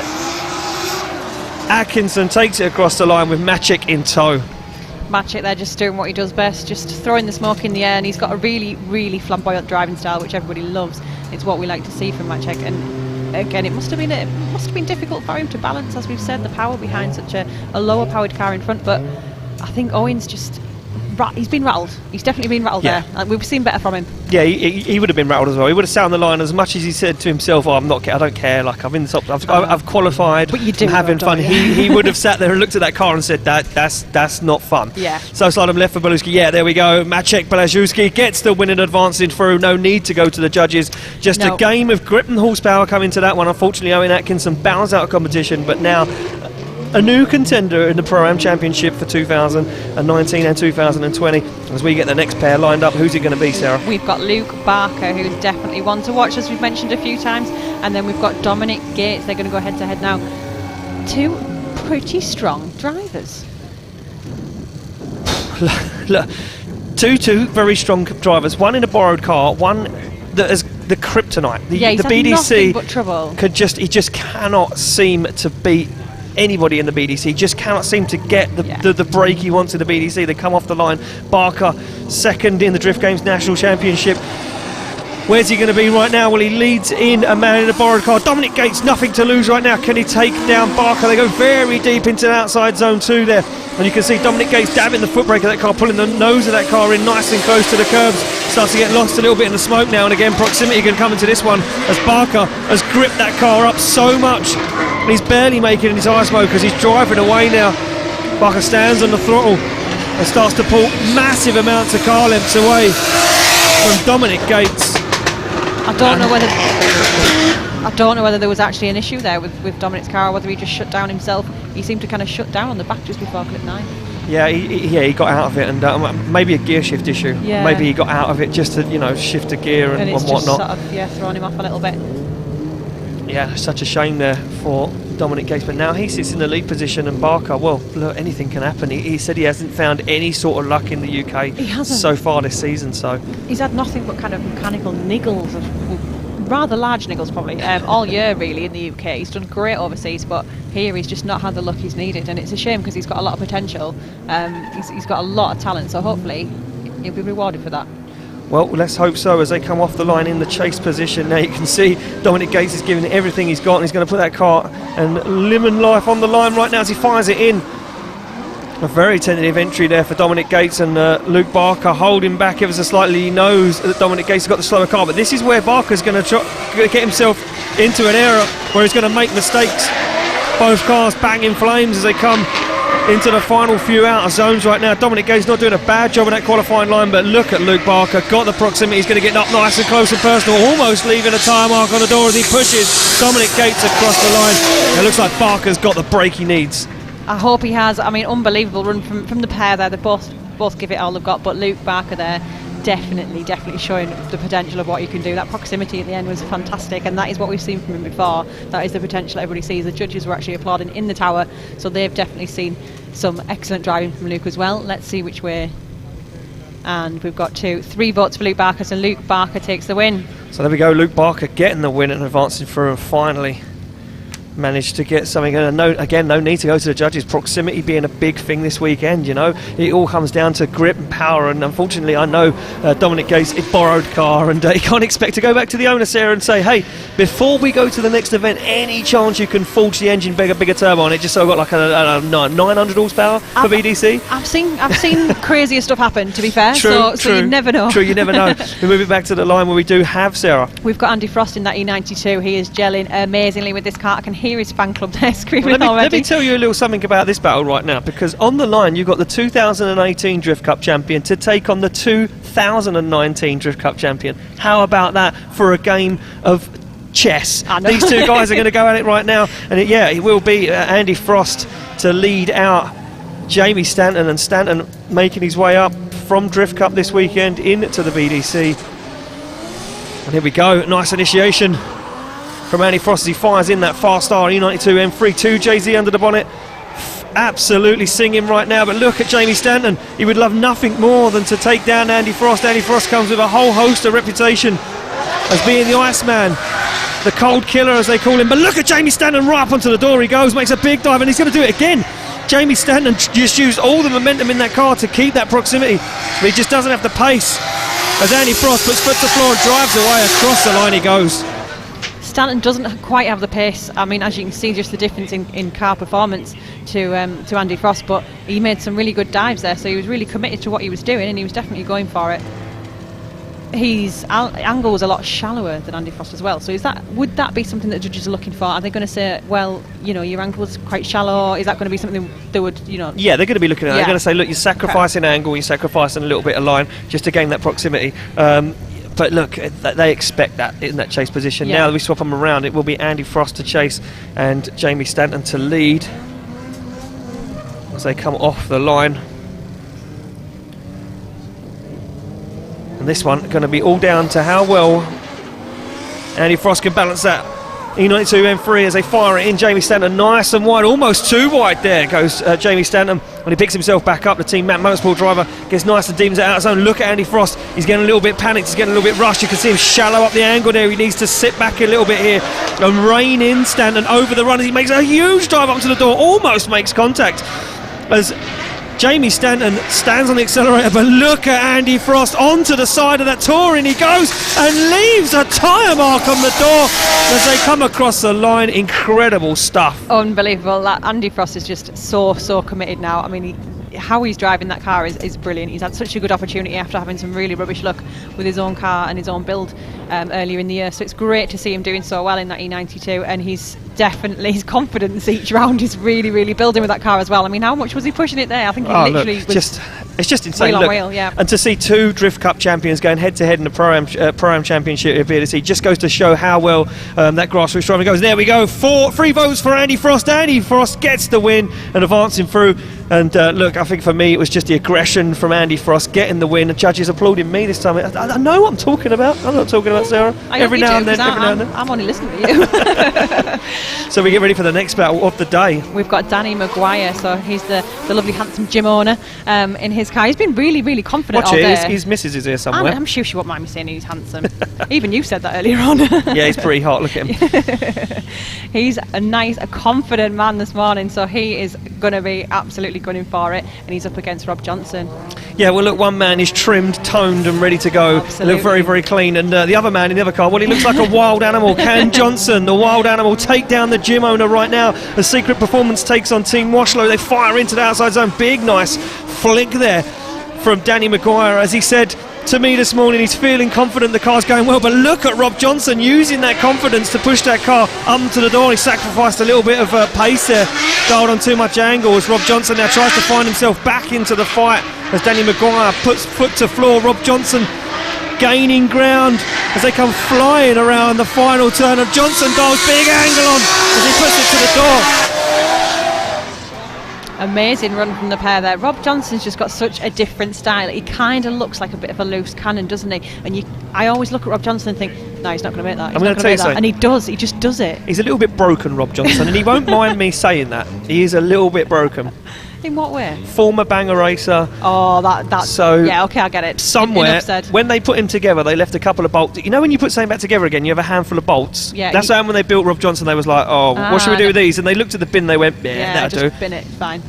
Atkinson takes it across the line with Maciek in tow. Maciek there just doing what he does best, just throwing the smoke in the air, and he's got a really, really flamboyant driving style, which everybody loves. It's what we like to see from Maciek, and again, it must have been difficult for him to balance, as we've said, the power behind such a lower powered car in front. But I think Owen's just he's been rattled. He's definitely been rattled there. We've seen better from him. Yeah, he would have been rattled as well. He would have sat on the line as much as he said to himself, I don't care, like I'm in the top, I've qualified, but you do, I'm having fun. He would have sat there and looked at that car and said that's not fun. Yeah. So slide him left for Blazewski. Yeah, there we go. Maciek Blazewski gets the win and advancing through. No need to go to the judges. Just a game of grip and horsepower coming to that one. Unfortunately, Owen Atkinson bows out of competition, but now a new contender in the Pro-Am Championship for 2019 and 2020. As we get the next pair lined up, who's it going to be, Sarah? We've got Luke Barker, who's definitely one to watch, as we've mentioned a few times, and then we've got Dominic Gates. They're going to go head to head now. Two pretty strong drivers. Look, two very strong drivers. One in a borrowed car, one that is the kryptonite. The BDC but trouble. He just cannot seem to beat anybody in the BDC. He just cannot seem to get the break he wants in the BDC. They come off the line. Barker, second in the Drift Games National Championship. Where's he going to be right now? Well, he leads in a man in a borrowed car. Dominic Gates, nothing to lose right now. Can he take down Barker? They go very deep into outside zone 2 there. And you can see Dominic Gates dabbing the foot brake of that car, pulling the nose of that car in nice and close to the curbs. Starts to get lost a little bit in the smoke now, and again, proximity can come into this one as Barker has gripped that car up so much. He's barely making it in his eye smoke as he's driving away now. Barker stands on the throttle and starts to pull massive amounts of car lengths away from Dominic Gates. I don't know whether there was actually an issue there with Dominic's car, or whether he just shut down himself. He seemed to kind of shut down on the back just before clip 9. Yeah, he got out of it, and maybe a gear shift issue. Yeah. Maybe he got out of it just to shift a gear and it's whatnot. just sort of throwing him off a little bit. Yeah, such a shame there for Dominic Gates, but now he sits in the lead position, and Barker, well, look, anything can happen. He said he hasn't found any sort of luck in the UK He hasn't. so far this season, so He's had nothing but kind of mechanical niggles, rather large niggles probably, all year really in the UK. He's done great overseas, but here he's just not had the luck he's needed, and it's a shame because he's got a lot of potential. He's got a lot of talent, so hopefully he'll be rewarded for that. well, let's hope so. As they come off the line in the chase position, now you can see Dominic Gates is giving everything he's got, and he's going to put that car and lemon life on the line right now as he fires it in. A very tentative entry there for Dominic Gates, and Luke Barker holding back ever so slightly. He knows that Dominic Gates has got the slower car, but this is where Barker's going to get himself into an area where he's going to make mistakes. Both cars bang in flames as they come into the final few outer zones right now. Dominic Gates not doing a bad job on that qualifying line, but look at Luke Barker, got the proximity. He's going to get up nice and close and personal, almost leaving a tyre mark on the door as he pushes Dominic Gates across the line. It looks like Barker's got the break he needs. I hope he has. I mean, unbelievable run from the pair there. They both give it all they've got, but Luke Barker there definitely showing the potential of what he can do. That proximity at the end was fantastic, and that is what we've seen from him before. That is the potential everybody sees. The judges were actually applauding in the tower, so they've definitely seen some excellent driving from Luke as well. Let's see which way. And we've got 3 votes for Luke Barker, so Luke Barker takes the win. So there we go, Luke Barker getting the win and advancing through, and finally managed to get something. And no need to go to the judges. Proximity being a big thing this weekend, it all comes down to grip and power, and unfortunately I know Dominic Gates, a borrowed car, and he can't expect to go back to the owner Sarah and say, hey, before we go to the next event, any chance you can forge the engine bigger turbo on it, just so I've got like a 900 horsepower for BDC. I've seen crazier stuff happen, to be fair. True, so you never know. True, you never know. We move it back to the line where we do have Sarah. We've got Andy Frost in that E92. He is gelling amazingly with this car. I can hear his fan club there screaming Well, already. let me tell you a little something about this battle right now, because on the line you've got the 2018 Drift Cup champion to take on the 2019 Drift Cup champion. How about that for a game of chess? These two guys are going to go at it right now, and it will be Andy Frost to lead out Jamie Stanton, and Stanton making his way up from Drift Cup this weekend into the BDC. And here we go, nice initiation from Andy Frost as he fires in that fast R E92 M3, 2 JZ under the bonnet. Absolutely singing right now, but look at Jamie Stanton. He would love nothing more than to take down Andy Frost. Andy Frost comes with a whole host of reputation as being the Iceman, the cold killer as they call him. But look at Jamie Stanton, right up onto the door he goes, makes a big dive, and he's going to do it again. Jamie Stanton just used all the momentum in that car to keep that proximity, but he just doesn't have the pace as Andy Frost puts foot to floor and drives away. Across the line he goes. Stanton doesn't quite have the pace. I mean, as you can see, just the difference in car performance to Andy Frost, but he made some really good dives there, so he was really committed to what he was doing, and he was definitely going for it. His angle was a lot shallower than Andy Frost as well, so would that be something that judges are looking for? Are they going to say, well, your angle was quite shallow? Is that going to be something they would, Yeah, they're going to be looking at it. They're going to say, look, you're sacrificing angle, you're sacrificing a little bit of line just to gain that proximity. But look, they expect that in that chase position. Yeah. Now that we swap them around, it will be Andy Frost to chase and Jamie Stanton to lead as they come off the line. And this one going to be all down to how well Andy Frost can balance that E92 M3 as they fire it in. Jamie Stanton nice and wide, almost too wide there goes Jamie Stanton. When he picks himself back up, the Team Matt Motorsport driver gets nice and deep into out of zone. Look at Andy Frost, he's getting a little bit panicked, he's getting a little bit rushed. You can see him shallow up the angle there. He needs to sit back a little bit here and rein in Stanton over the run as he makes a huge dive up to the door, almost makes contact as Jamie Stanton stands on the accelerator, but look at Andy Frost onto the side of that Touring he goes and leaves a tyre mark on the door as they come across the line. Incredible stuff. Unbelievable. That Andy Frost is just so committed now. I mean, how he's driving that car is brilliant. He's had such a good opportunity after having some really rubbish luck with his own car and his own build earlier in the year, so it's great to see him doing so well in that E92, and he's definitely, his confidence each round is really, really building with that car as well. I mean, how much was he pushing it there? I think he literally was it's just insane. wheel on Look, wheel, yeah. And to see 2 Drift Cup champions going head-to-head in the Pro-Am Championship ability just goes to show how well that grassroots driving goes. There we go, 3 votes for Andy Frost. Andy Frost gets the win and advancing through. And look, I think for me it was just the aggression from Andy Frost getting the win. The judges applauding me this time. I know what I'm talking about. I'm not talking about Sarah. Every now and then. I'm only listening to you. So we get ready for the next battle of the day. We've got Danny Maguire, so he's the lovely, handsome gym owner in his car. He's been really, really confident all day. His missus is here somewhere. I'm sure she won't mind me saying he's handsome. Even you said that earlier on. Yeah, he's pretty hot. Look at him. He's a confident man this morning, so he is going to be absolutely gunning for it, and he's up against Rob Johnson. Yeah, well, look, one man is trimmed, toned and ready to go. Absolutely. Look very, very clean. And the other man in the other car, well, he looks like a wild animal. Can Johnson, the wild animal, take down the gym owner right now? The Secret Performance takes on Team Washlow. They fire into the outside zone. Big, nice flick there from Danny Maguire. As he said to me this morning, he's feeling confident the car's going well, but look at Rob Johnson using that confidence to push that car up to the door. He sacrificed a little bit of pace there, dialed on too much angle as Rob Johnson now tries to find himself back into the fight as Danny Maguire puts foot to floor. Rob Johnson gaining ground as they come flying around the final turn of Johnson. Dials big angle on as he puts it to the door. Amazing run from the pair there. Rob Johnson's just got such a different style. He kind of looks like a bit of a loose cannon, doesn't he? And I always look at Rob Johnson and think, no, he's not going to make that. I'm going to tell you something. And he does. He just does it. He's a little bit broken, Rob Johnson, and he won't mind me saying that. He is a little bit broken. In what way? Former banger racer. Oh, that's... So yeah, okay, I get it. Somewhere, when they put him together, they left a couple of bolts. You know when you put something back together again, you have a handful of bolts? Yeah. That's how when they built Rob Johnson, they was like, oh, what should we do with these? And they looked at the bin, they went, yeah, that'll just bin it, fine.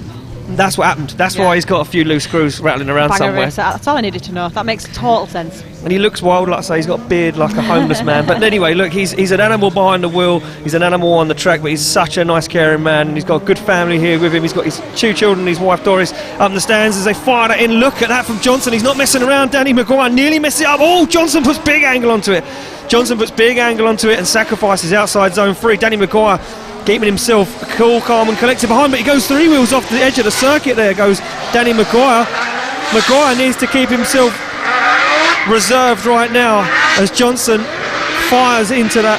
That's what happened. That's why he's got a few loose screws rattling around Banger somewhere. racer. That's all I needed to know. That makes total sense. And he looks wild, like I say, he's got a beard like a homeless man. But anyway, look, he's an animal behind the wheel, he's an animal on the track, but he's such a nice, caring man, and he's got a good family here with him. He's got his 2 children, his wife Doris, up in the stands as they fire that in. Look at that from Johnson. He's not messing around. Danny Maguire nearly messes it up. Oh, Johnson puts big angle onto it. Johnson puts big angle onto it and sacrifices outside zone 3. Danny Maguire keeping himself cool, calm and collected behind, but he goes 3 wheels off the edge of the circuit. There goes Danny Maguire. Maguire needs to keep himself reserved right now as Johnson fires into that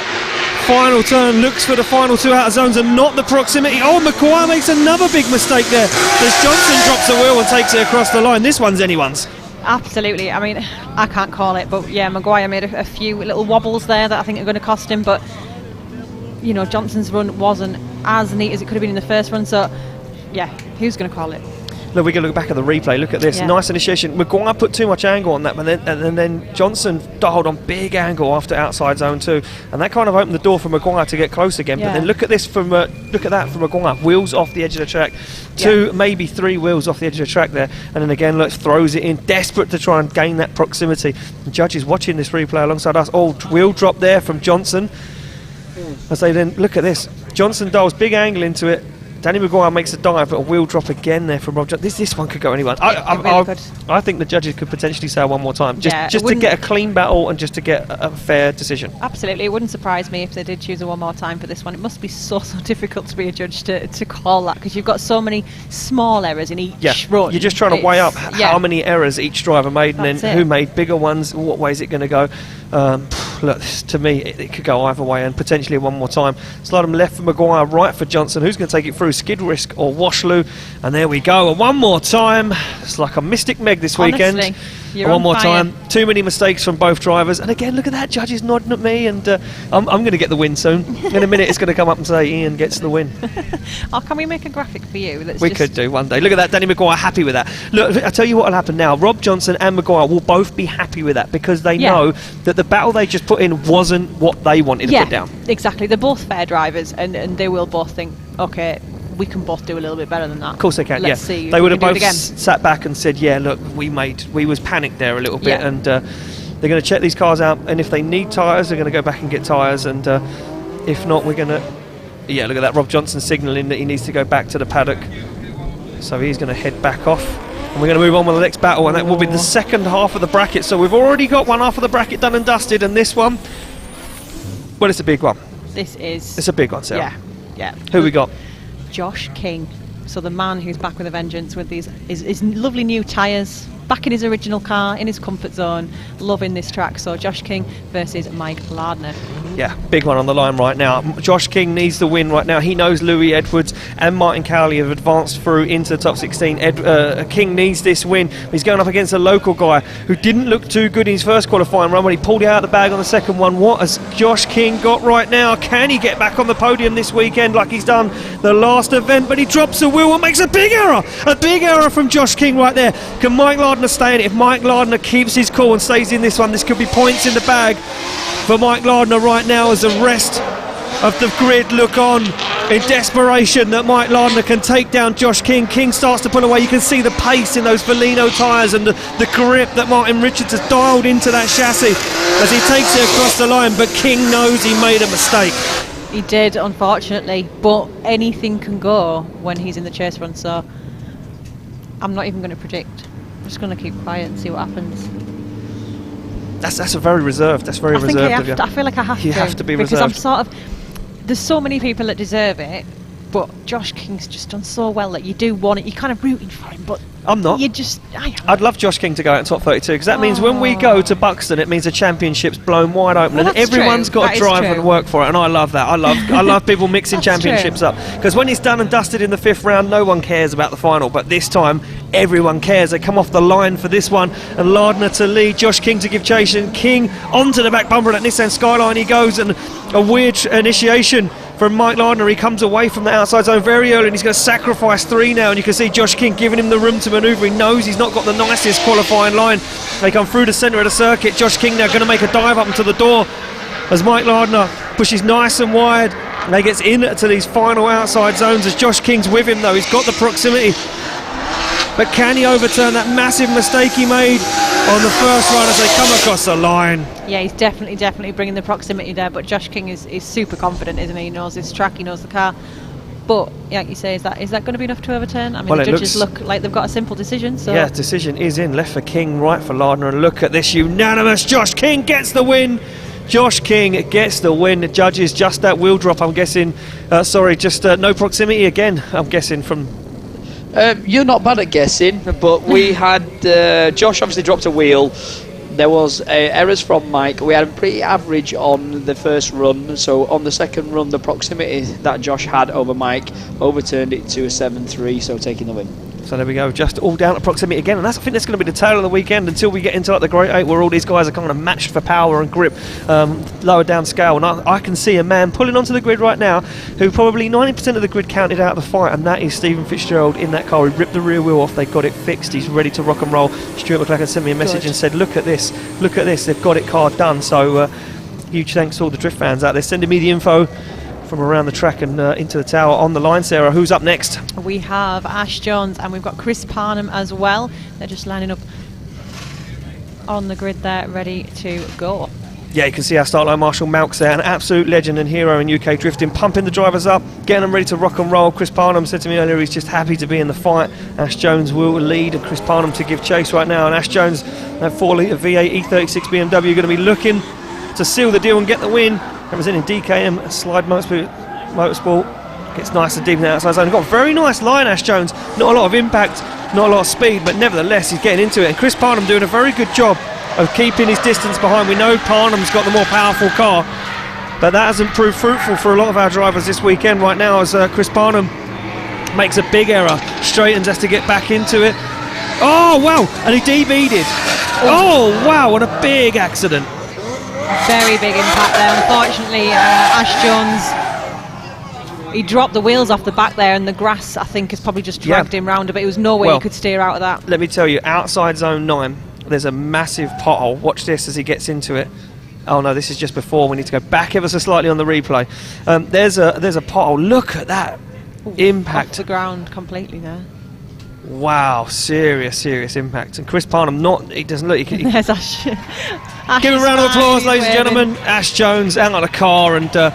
final turn, looks for the final 2 outer zones and not the proximity. Oh, Maguire makes another big mistake there as Johnson drops the wheel and takes it across the line. This one's anyone's. Absolutely. I mean, I can't call it, but yeah, Maguire made a few little wobbles there that I think are going to cost him, but you know, Johnson's run wasn't as neat as it could have been in the first run, so yeah, who's going to call it? Look, we're going to look back at the replay. Look at this. Yeah. Nice initiation. Maguire put too much angle on that, and then Johnson dialed on big angle after outside zone 2, and that kind of opened the door for Maguire to get close again. Yeah. But then look at this from look at that from Maguire. Wheels off the edge of the track. 2, maybe 3 wheels off the edge of the track there, and then again, look, throws it in, desperate to try and gain that proximity. The judge is watching this replay alongside us. Oh, wheel drop there from Johnson. As they then look at this, Johnson dials big angle into it. Danny Maguire makes a dive, but a wheel drop again there from Rob Johnson. This one could go anywhere. I think the judges could potentially say one more time, just to get a clean battle and just to get a fair decision. Absolutely, it wouldn't surprise me if they did choose one more time for this one. It must be so difficult to be a judge to call that, because you've got so many small errors in each run. You're just trying to weigh up how many errors each driver made, and then who made bigger ones, what way is it going to go. Look, to me, it could go either way, and potentially one more time. Slide them left for Maguire, right for Johnson. Who's going to take it through? Skid Risk or Washlow? And there we go. And one more time. It's like a Mystic Meg this weekend. Honestly, you're one more fire. time. Too many mistakes from both drivers. And again, look at that. Judge is nodding at me, and I'm going to get the win soon. In a minute, it's going to come up and say Ian gets the win. Oh, can we make a graphic for you? We could do one day. Look at that. Danny Maguire happy with that. Look, I'll tell you what will happen now. Rob Johnson and Maguire will both be happy with that, because they know that the battle they just put in wasn't what they wanted to put down. Exactly. They're both fair drivers, and they will both think, okay, we can both do a little bit better than that. Of course they can. Let's see. They would have both again. sat back and said, yeah, look, we was panicked there a little bit, Yeah. and they're going to check these cars out, and if they need tyres, they're going to go back and get tyres, and if not, we're going to... Yeah, look at that. Rob Johnson signalling that he needs to go back to the paddock, so he's going to head back off, and we're going to move on with the next battle, and that will be the second half of the bracket. So we've already got one half of the bracket done and dusted, and this one, well, it's a big one. This is... It's a big one, Sarah. Yeah. Yeah. Who we got? Josh King. So the man who's back with a vengeance with his lovely new tyres, back in his original car, in his comfort zone, loving this track. So Josh King versus Mike Lardner. Yeah, big one on the line right now. Josh King needs the win right now. He knows Louis Edwards and Martin Cowley have advanced through into the top 16. King needs this win. He's going up against a local guy who didn't look too good in his first qualifying run when he pulled it out of the bag on the second one. What has Josh King got right now? Can he get back on the podium this weekend like he's done the last event? But he drops the wheel and makes a big error. A big error from Josh King right there. Can Mike Lardner stay in it? If Mike Lardner keeps his cool and stays in this one, this could be points in the bag for Mike Lardner right now, as the rest of the grid look on in desperation that Mike Lardner can take down Josh King. King starts to pull away. You can see the pace in those Velino tyres and the grip that Martin Richards has dialed into that chassis as he takes it across the line, but King knows he made a mistake. He did, unfortunately, but anything can go when he's in the chase run, so I'm not even going to predict. I'm just going to keep quiet and see what happens. That's a very reserved. That's very reserved of you. I feel like I have to. You have to be because reserved. I'm sort of. There's so many people that deserve it, but Josh King's just done so well that you do want it. You're kind of rooting for him, but I'm not. You just. I'd love Josh King to go out in top 32 because that means when we go to Buxton, it means the championship's blown wide open, Well, and that's everyone's true. got That to is drive true. and work for it. And I love that. I love people mixing That's championships true. up, because when it's done and dusted in the 5th round, no one cares about the final. But this time, everyone cares. They come off the line for this one, and Lardner to lead, Josh King to give chase, and King onto the back bumper of that Nissan Skyline he goes, and a weird initiation from Mike Lardner. He comes away from the outside zone very early, and he's going to sacrifice 3 now, and you can see Josh King giving him the room to manoeuvre. He knows he's not got the nicest qualifying line. They come through the centre of the circuit. Josh King now going to make a dive up into the door as Mike Lardner pushes nice and wide, and he gets into these final outside zones as Josh King's with him though. He's got the proximity, but can he overturn that massive mistake he made on the first run as they come across the line? Yeah, he's definitely bringing the proximity there, but Josh King is super confident, isn't he? He knows his track, he knows the car. But, like you say, is that going to be enough to overturn? I mean, Well, the it judges look like they've got a simple decision. So Yeah, decision is in. Left for King, right for Lardner. And look at this unanimous. Josh King gets the win. Josh King gets the win. The judges just that wheel drop, I'm guessing. Just no proximity again, I'm guessing, from... You're not bad at guessing, but we had Josh obviously dropped a wheel. There was errors from Mike. We had a pretty average on the first run, so on the second run the proximity that Josh had over Mike overturned it to a 7-3, so taking the win. So there we go, just all down to proximity again, and I think that's going to be the tail of the weekend until we get into like the Great 8, where all these guys are kind of matched for power and grip, lower down scale. And I can see a man pulling onto the grid right now who probably 90% of the grid counted out of the fight, and that is Stephen Fitzgerald in that car. He ripped the rear wheel off, they got it fixed, he's ready to rock and roll. Stuart McLachlan sent me a message and said, look at this, they've got it, car done. So huge thanks to all the drift fans out there sending me the info from around the track and into the tower on the line. Sarah, who's up next? we have Ash Jones and we've got Chris Parnham as well. They're just lining up on the grid there, ready to go. Yeah, you can see our start line Marshall Malks there, an absolute legend and hero in UK drifting, pumping the drivers up, getting them ready to rock and roll. Chris Parnham said to me earlier he's just happy to be in the fight. Ash Jones will lead and Chris Parnham to give chase right now, and Ash Jones, that 4-litre V8 E36 BMW, going to be looking to seal the deal and get the win. Representing DKM Slide Motorsport, gets nice and deep in the outside zone. Got a very nice line, Ash Jones. Not a lot of impact, not a lot of speed, but nevertheless he's getting into it. And Chris Parnham doing a very good job of keeping his distance behind. We know Parnham's got the more powerful car, but that hasn't proved fruitful for a lot of our drivers this weekend right now, as Chris Parnham makes a big error, straightens, has to get back into it. Oh wow, and he DB'd. Oh wow, what a big accident. Very big impact there. Unfortunately, Ash Jones, he dropped the wheels off the back there, and the grass, I think, has probably just dragged him round a bit. It was no way he could steer out of that. Let me tell you, outside zone 9, there's a massive pothole. Watch this as he gets into it. Oh no, this is just before. We need to go back ever so slightly on the replay. There's a pothole. Look at that impact. Off the ground completely there. Wow, serious impact. And Chris Parnham, he doesn't look. There's Ash. Give him a round of applause, ladies and gentlemen. Ash Jones out of the car, and do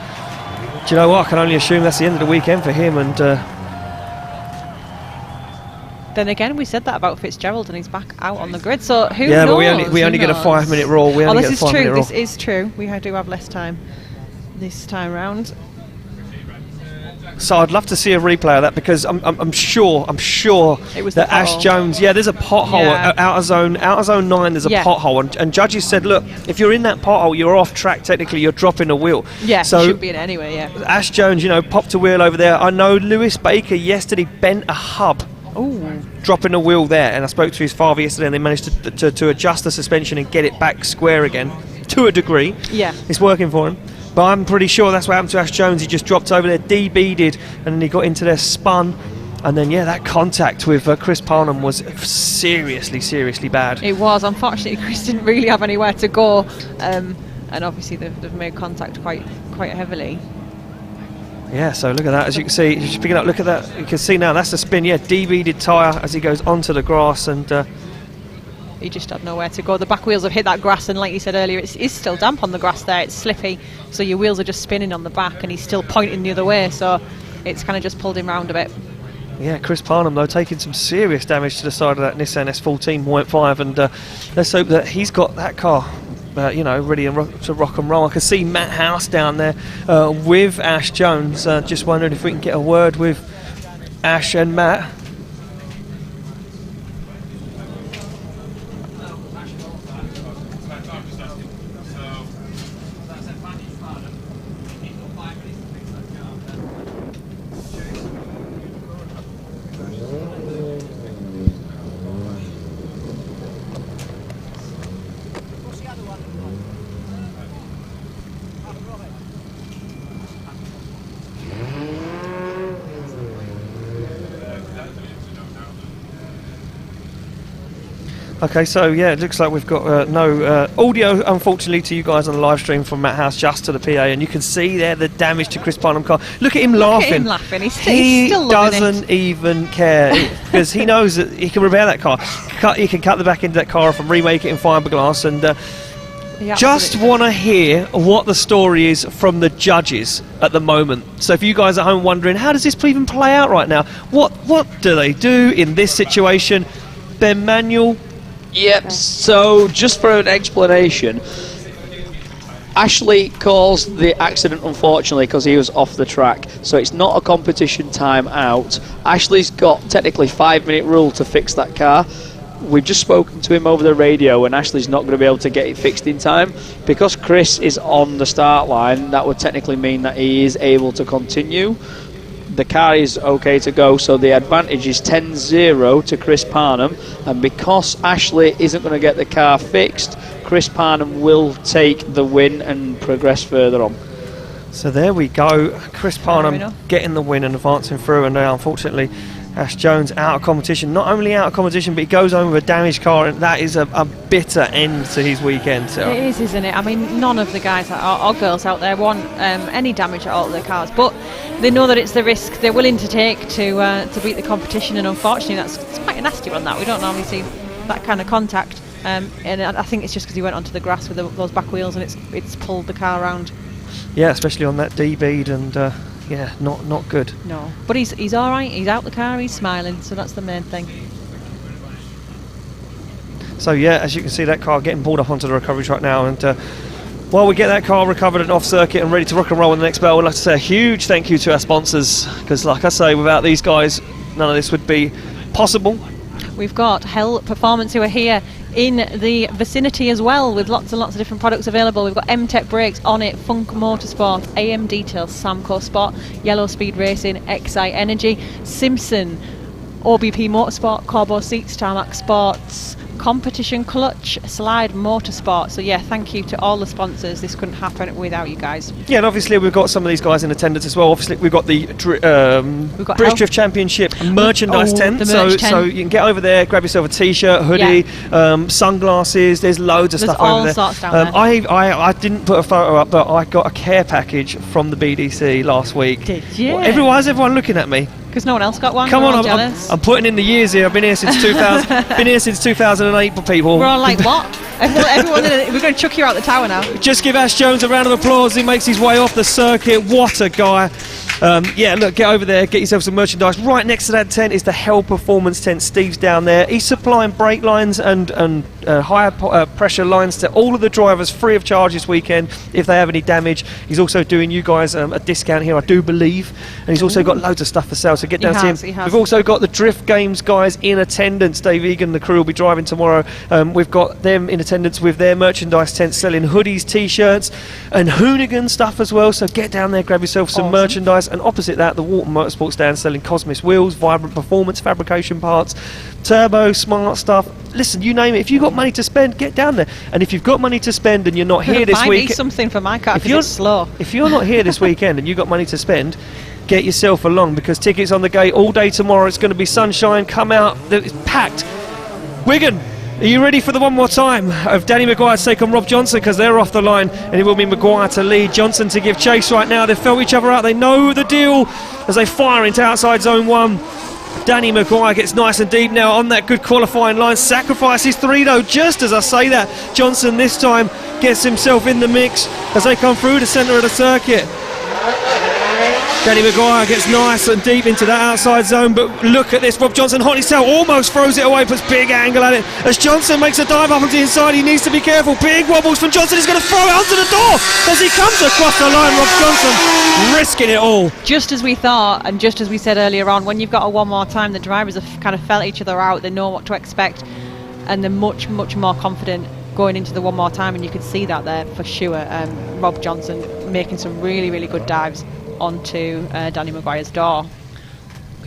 you know what? I can only assume that's the end of the weekend for him. And then again, we said that about Fitzgerald, and he's back out on the grid. So who knows? Yeah, but we only get a 5-minute rule. This is true. We do have less time this time round. So I'd love to see a replay of that, because I'm sure It was that the Ash pothole. Jones, there's a pothole Yeah. out of zone 9. There's a Yeah. pothole, and judges said, look, if you're in that pothole, you're off track. Technically, you're dropping a wheel. Yeah, so he should be in it anyway, yeah. Ash Jones, popped a wheel over there. I know Lewis Baker yesterday bent a hub, dropping a wheel there, and I spoke to his father yesterday, and they managed to adjust the suspension and get it back square again to a degree. Yeah. It's working for him. But I'm pretty sure that's what happened to Ash Jones. He just dropped over there, DB'd, and then he got into there, spun, and then that contact with Chris Parnham was seriously bad. It was. Unfortunately, Chris didn't really have anywhere to go, and obviously they've made contact quite heavily. Yeah, so look at that. As you can see, he's picking up. Look at that. You can see now that's the spin. Yeah, DB'd tyre as he goes onto the grass, and He just had nowhere to go. The back wheels have hit that grass, and like you said earlier, it's still damp on the grass there. It's slippy, so your wheels are just spinning on the back, and he's still pointing the other way, so it's kind of just pulled him round a bit. yeah, Chris Parnham though taking some serious damage to the side of that Nissan S14.5, and let's hope that he's got that car ready to rock and roll. I can see Matt House down there with Ash Jones. Just wondering if we can get a word with Ash and Matt. Okay, so it looks like we've got no audio, unfortunately, to you guys on the live stream from Matt House, just to the PA, and you can see there the damage to Chris Parnham car. Look at him laughing. He's He still loving doesn't it. even care, because he knows that he can repair that car. He can cut the back end of that car off and remake it in fiberglass, and just want to hear what the story is from the judges at the moment. So if you guys at home wondering, how does this even play out right now? What do they do in this situation? Ben Manuel. Yep, so just for an explanation, Ashley caused the accident, unfortunately, because he was off the track, so it's not a competition time out. Ashley's got technically 5-minute rule to fix that car. We've just spoken to him over the radio, and Ashley's not going to be able to get it fixed in time. Because Chris is on the start line, that would technically mean that he is able to continue. The car is okay to go, so the advantage is 10-0 to Chris Parnham, and because Ashley isn't going to get the car fixed, Chris Parnham will take the win and progress further on. So there we go, Chris Parnham getting the win and advancing through, and now unfortunately Ash Jones out of competition. Not only out of competition, but he goes home with a damaged car, and that is a bitter end to his weekend. So. It is, isn't it? I mean, none of the guys or girls out there want any damage at all to their cars, but they know that it's the risk they're willing to take to beat the competition, and unfortunately it's quite a nasty one. That we don't normally see that kind of contact, and I think it's just because he went onto the grass with those back wheels, and it's pulled the car around. Yeah, especially on that D-bead, and not good. No, but he's all right. He's out the car. He's smiling, so that's the main thing. So as you can see, that car getting pulled up onto the recovery track now, and while we get that car recovered and off circuit and ready to rock and roll in the next bell, we'd like to say a huge thank you to our sponsors, because like I say, without these guys, none of this would be possible. We've got Hell Performance, who are here in the vicinity as well, with lots and lots of different products available. We've got M-Tech Brakes, On It, Funk Motorsport, AM Details, Samco Sport, Yellow Speed Racing, XI Energy, Simpson, OBP Motorsport, Corbo Seats, Tarmac Sports, Competition Clutch, Slide Motorsport. So thank you to all the sponsors. This couldn't happen without you guys. Yeah, and obviously we've got some of these guys in attendance as well. Obviously we've got the British Drift Championship merchandise tent. So you can get over there, grab yourself a t-shirt, hoodie, sunglasses. There's loads of stuff over there. Sorts down there. I didn't put a photo up, but I got a care package from the BDC last week. Did you? Why is everyone looking at me? Because no one else got one. Come on, jealous. I'm putting in the years here. I've been here since 2000. Been here since 2008 for people. We're all like, what? Everyone we're going to chuck you out the tower now. Just give Ash Jones a round of applause. He makes his way off the circuit. What a guy. Yeah, look, get over there, get yourself some merchandise. Right next to that tent is the Hell Performance tent. Steve's down there. He's supplying brake lines and higher pressure lines to all of the drivers free of charge this weekend if they have any damage. He's also doing you guys a discount here, I do believe, and he's also got loads of stuff for sale, so get down to him. We've also got the Drift Games guys in attendance. Dave Egan, the crew, will be driving tomorrow. We've got them in attendance with their merchandise tent selling hoodies, t-shirts and Hoonigan stuff as well, so get down there, grab yourself some merchandise. And opposite that, the Walton Motorsports stand selling Cosmos wheels, Vibrant Performance fabrication parts, turbo, smart stuff. Listen, you name it. If you've got money to spend, get down there. And if you've got money to spend and you're not here this week, buy me something for my car because it's slow. If you're not here this weekend and you've got money to spend, get yourself along, because tickets on the gate all day tomorrow. It's going to be sunshine. Come out. It's packed. Wigan, are you ready for the one more time of Danny Maguire's take on Rob Johnson? Because they're off the line and it will be Maguire to lead, Johnson to give chase right now. They've felt each other out. They know the deal as they fire into outside zone 1. Danny Maguire gets nice and deep now on that good qualifying line. Sacrifices 3 though, just as I say that. Johnson this time gets himself in the mix as they come through the centre of the circuit. Danny Maguire gets nice and deep into that outside zone, but look at this, Rob Johnson, hot his tail, almost throws it away, puts big angle at it. As Johnson makes a dive up onto the inside, he needs to be careful. Big wobbles from Johnson, he's going to throw it onto the door as he comes across the line. Rob Johnson risking it all. Just as we thought, and just as we said earlier on, when you've got a one more time, the drivers have kind of felt each other out, they know what to expect, and they're much, much more confident going into the one more time, and you could see that there for sure. Rob Johnson making some really, really good dives onto Danny Maguire's door.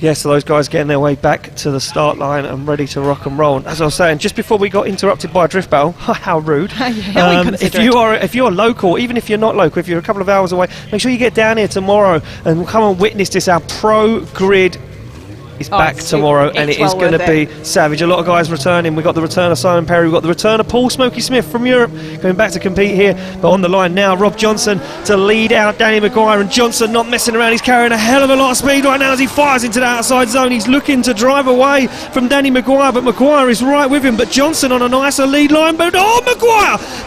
Yeah, so those guys getting their way back to the start line and ready to rock and roll. And as I was saying, just before we got interrupted by a drift battle, how rude. If you're local, even if you're not local, if you're a couple of hours away, make sure you get down here tomorrow and come and witness this. Our Pro Grid is back tomorrow, and it is going to be savage. A lot of guys returning. We've got the return of Simon Perry, we've got the return of Paul Smokey Smith from Europe going back to compete here. But on the line now, Rob Johnson to lead out Danny Maguire, and Johnson not messing around. He's carrying a hell of a lot of speed right now as he fires into the outside zone. He's looking to drive away from Danny Maguire, but Maguire is right with him. But Johnson on a nicer lead line, but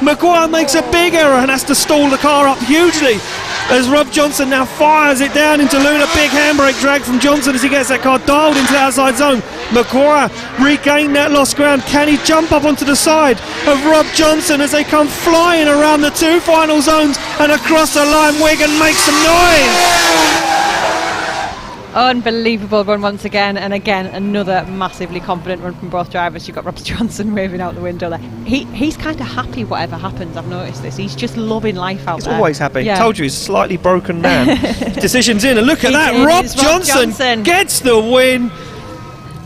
Maguire makes a big error and has to stall the car up hugely as Rob Johnson now fires it down into Luna. Big handbrake drag from Johnson as he gets that car dialed into the outside zone. Maguire regained that lost ground. Can he jump up onto the side of Rob Johnson as they come flying around the 2 final zones and across the line? Wigan makes some noise. Unbelievable run once again, and again another massively confident run from both drivers. You've got Rob Johnson waving out the window there. He's kind of happy whatever happens. I've noticed this. He's just loving life out there. He's always happy. Yeah. Told you, he's a slightly broken man. Decision's in, and look at that. Rob Johnson gets the win.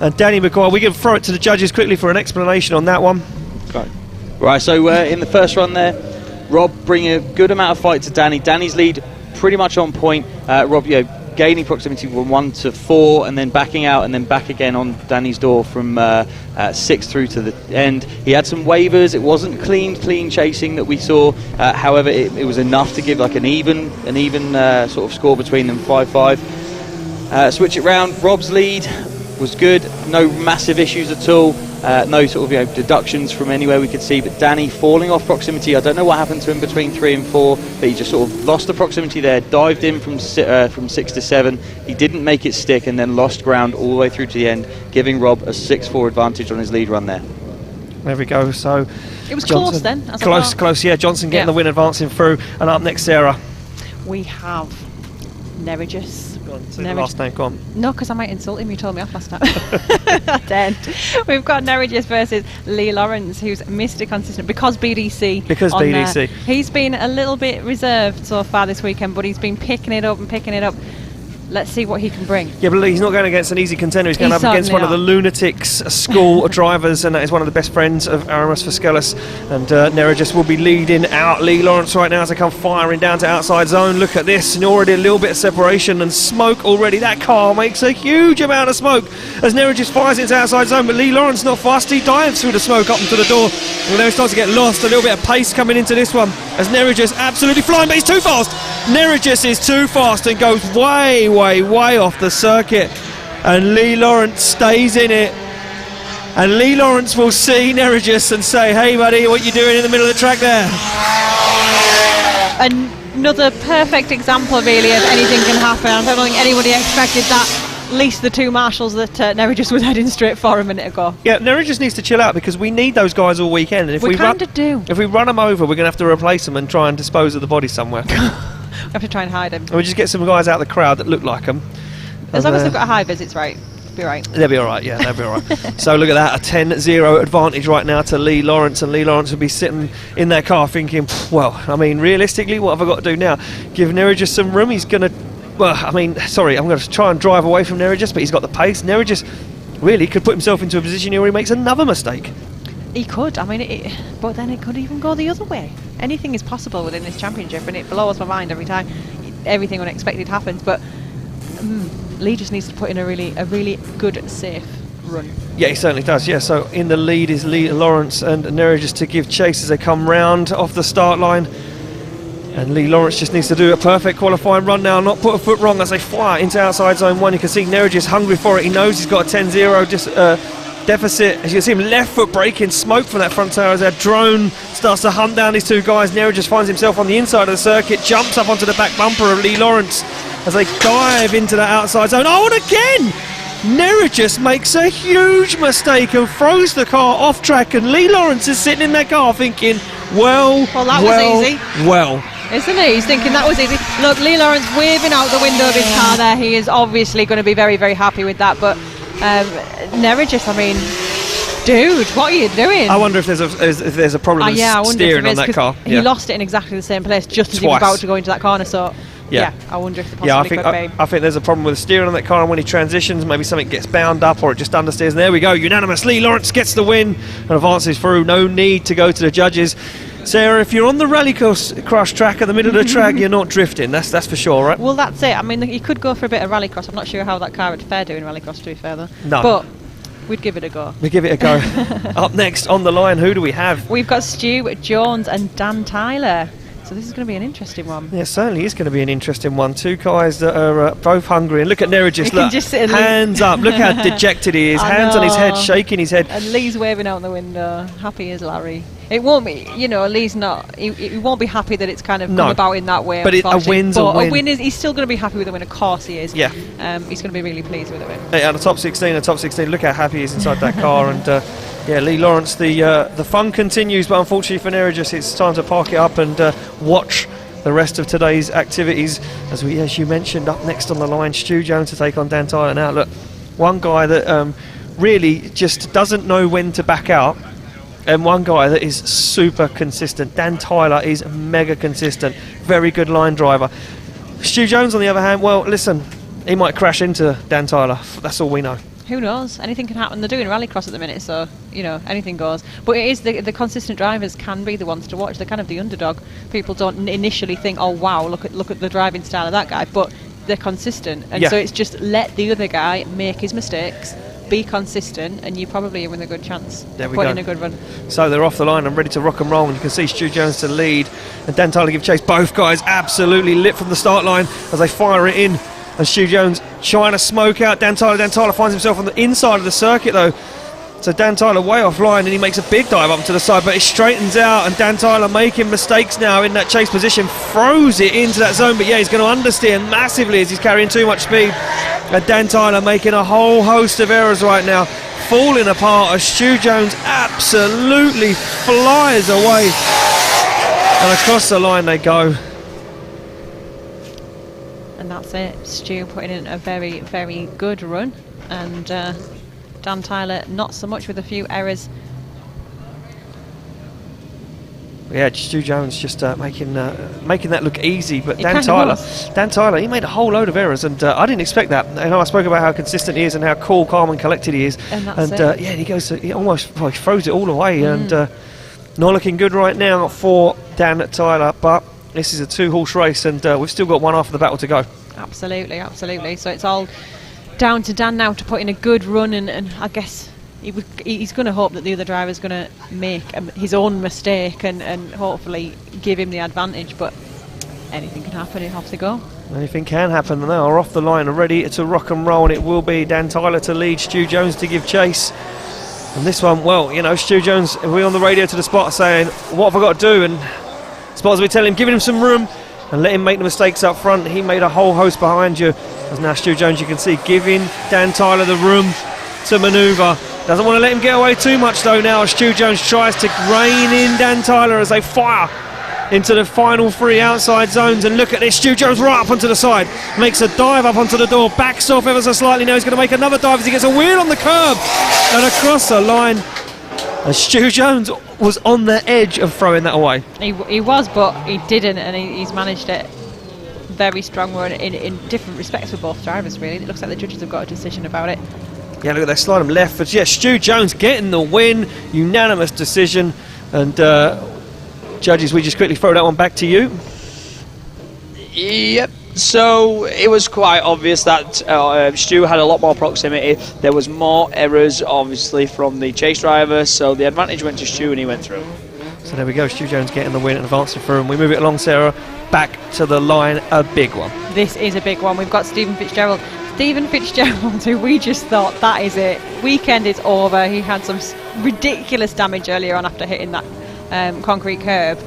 And Danny Maguire, we can throw it to the judges quickly for an explanation on that one. Right, so in the first run there, Rob bringing a good amount of fight to Danny. Danny's lead pretty much on point. Rob, gaining proximity from 1 to 4 and then backing out and then back again on Danny's door from 6 through to the end. He had some waivers. It wasn't clean chasing that we saw. However, it was enough to give like an even sort of score between them, 5-5. Switch it round. Rob's lead was good. No massive issues at all. No sort of deductions from anywhere we could see, but Danny falling off proximity. I don't know what happened to him between 3 and 4, but he just sort of lost the proximity there, dived in from 6 to 7. He didn't make it stick and then lost ground all the way through to the end, giving Rob a 6-4 advantage on his lead run there. There we go. So it was Johnson, close then. Close. Yeah, Johnson getting the win, advancing through. And up next, Sarah. We have Neregus. Last name, go on. No, because I might insult him. You told me off last time. I daren't. We've got Neregus versus Lee Lawrence, who's Mr. Consistent because BDC. He's been a little bit reserved so far this weekend, but he's been picking it up. Let's see what he can bring. Yeah, but he's not going against an easy contender. He's going up against one of the Lunatics school drivers, and that is one of the best friends of Aramis Vaskelis. And Neregus will be leading out Lee Lawrence right now as they come firing down to outside zone. Look at this, and already a little bit of separation and smoke already. That car makes a huge amount of smoke as Neregus fires into outside zone, but Lee Lawrence not fast. He dives through the smoke up into the door. And then he starts to get lost. A little bit of pace coming into this one as Neregus absolutely flying, but he's too fast. Neregus is too fast and goes way off the circuit, and Lee Lawrence stays in it, and Lee Lawrence will see Neregus and say, hey buddy, what you doing in the middle of the track there? And another perfect example, really, of anything can happen. I don't think anybody expected that. At least the two marshals that Nerigis was heading straight for a minute ago. Yeah, Nerigis needs to chill out because we need those guys all weekend. And if We we kind of do. If we run them over, we're going to have to replace them and try and dispose of the body somewhere. We have to try and hide him. And we just get some guys out of the crowd that look like them. As long as they've got a high vis, it's right. Be right. They'll be all right, yeah, they'll be all right. So look at that, a 10-0 advantage right now to Lee Lawrence, and Lee Lawrence will be sitting in their car thinking, well, I mean, realistically, what have I got to do now? Give Nerigis some room. He's going to, well, I mean, sorry, I'm going to try and drive away from Nerigis, but he's got the pace. Nerigis really could put himself into a position here where he makes another mistake. He could. I mean, but then it could even go the other way. Anything is possible within this championship, and it blows my mind every time. Everything unexpected happens, but Lee just needs to put in a really good, safe run. Yeah, he certainly does. Yeah, so in the lead is Lee Lawrence and Nerigis to give chase as they come round off the start line. And Lee Lawrence just needs to do a perfect qualifying run now, not put a foot wrong as they fly into outside zone 1. You can see Nerigis hungry for it. He knows he's got a 10-0 deficit. As you can see him left foot braking, smoke from that front tire as their drone starts to hunt down these two guys. Nerigis finds himself on the inside of the circuit, jumps up onto the back bumper of Lee Lawrence as they dive into that outside zone. Oh, and again! Nerigis makes a huge mistake and throws the car off track, and Lee Lawrence is sitting in their car thinking, well, that was easy. Well. Isn't he? He's thinking that was easy. Look, Lee Lawrence waving out the window of his car there. He is obviously going to be very, very happy with that. But Nerigis, I mean, dude, what are you doing? I wonder if there's a problem with steering on that car. He lost it in exactly the same place just as he was about to go into that corner. So yeah, I wonder if it possibly could be. I think there's a problem with the steering on that car, and when he transitions, maybe something gets bound up or it just understeers. And there we go, unanimous. Lee Lawrence gets the win and advances through. No need to go to the judges. Sarah, if you're on the rallycross track at the middle of the track, you're not drifting. That's for sure, right? Well, that's it. I mean, he could go for a bit of rallycross. I'm not sure how that car would fare doing rallycross, to be fair, though. No. But we'd give it a go. We give it a go. Up next on the line, who do we have? We've got Stu Jones and Dan Tyler. So this is going to be an interesting one. Yeah, it certainly is going to be an interesting one. Two guys that are both hungry. And look at Nerigis, look, hands up. Look how dejected he is. Hands on his head, shaking his head. And Lee's waving out the window. Happy as Larry. It won't be, Lee's not. He won't be happy that it's kind of come about in that way. But a win's a win. A win is, he's still going to be happy with the win. Of course he is. Yeah. He's going to be really pleased with the win. Hey, out of the top 16, look how happy he is inside that car. And Lee Lawrence, the fun continues, but unfortunately for Nerigis, it's time to park it up and watch the rest of today's activities. As you mentioned, up next on the line, Stu Jones to take on Dan Tyler. Now, look, one guy that really just doesn't know when to back out, and one guy that is super consistent. Dan Tyler is mega consistent, very good line driver. Stu Jones, on the other hand, well, listen, he might crash into Dan Tyler. That's all we know. Who knows? Anything can happen. They're doing rallycross at the minute, so anything goes. But it is the consistent drivers can be the ones to watch. They're kind of the underdog. People don't initially think, oh wow, look at the driving style of that guy, but they're consistent, and so it's just let the other guy make his mistakes, be consistent, and you probably are in a good chance of putting in a good run. So they're off the line and ready to rock and roll, and you can see Stu Jones to lead and Dan Tyler give chase. Both guys absolutely lit from the start line as they fire it in. And Stu Jones trying to smoke out Dan Tyler. Dan Tyler finds himself on the inside of the circuit though. So Dan Tyler way offline, and he makes a big dive up to the side, but it straightens out, and Dan Tyler making mistakes now in that chase position, throws it into that zone, but he's going to understeer massively as he's carrying too much speed. And Dan Tyler making a whole host of errors right now, falling apart as Stu Jones absolutely flies away. And across the line they go. And that's it. Stu putting in a very, very good run, and Dan Tyler not so much, with a few errors. Yeah, Stu Jones just making that look easy, but Dan Tyler, he made a whole load of errors, and I didn't expect that. I spoke about how consistent he is and how cool, calm, and collected he is, and he almost throws it all away, and not looking good right now for Dan Tyler. But this is a two-horse race, and we've still got one half of the battle to go. Absolutely. So it's all down to Dan now to put in a good run, and I guess he's going to hope that the other driver's going to make his own mistake and hopefully give him the advantage, but anything can happen. Off they go. Anything can happen. Now we're off the line, ready to rock and roll, and it will be Dan Tyler to lead, Stu Jones to give chase. And this one, well, Stu Jones, we're on the radio to the spot saying, what have I got to do? And spotters will be telling him, giving him some room. and let him make the mistakes up front. He made a whole host behind you. As now Stu Jones, you can see, giving Dan Tyler the room to manoeuvre. Doesn't want to let him get away too much though now. Stu Jones tries to rein in Dan Tyler as they fire into the final 3 outside zones. And look at this, Stu Jones right up onto the side, makes a dive up onto the door, backs off ever so slightly. Now he's going to make another dive as he gets a wheel on the curb and across the line. And Stu Jones was on the edge of throwing that away. He was, but he didn't, and he's managed it very strong in different respects for both drivers, really. It looks like the judges have got a decision about it. Yeah, look at that, slide him left. But yeah, Stu Jones getting the win, unanimous decision. And judges, we just quickly throw that one back to you. Yep. So it was quite obvious that Stu had a lot more proximity. There was more errors, obviously, from the chase driver. So the advantage went to Stu, and he went through. So there we go, Stu Jones getting the win and advancing through. And we move it along, Sarah, back to the line, a big one. This is a big one. We've got Stephen Fitzgerald. Stephen Fitzgerald, who we just thought, that is it. Weekend is over. He had some ridiculous damage earlier on after hitting that concrete curb.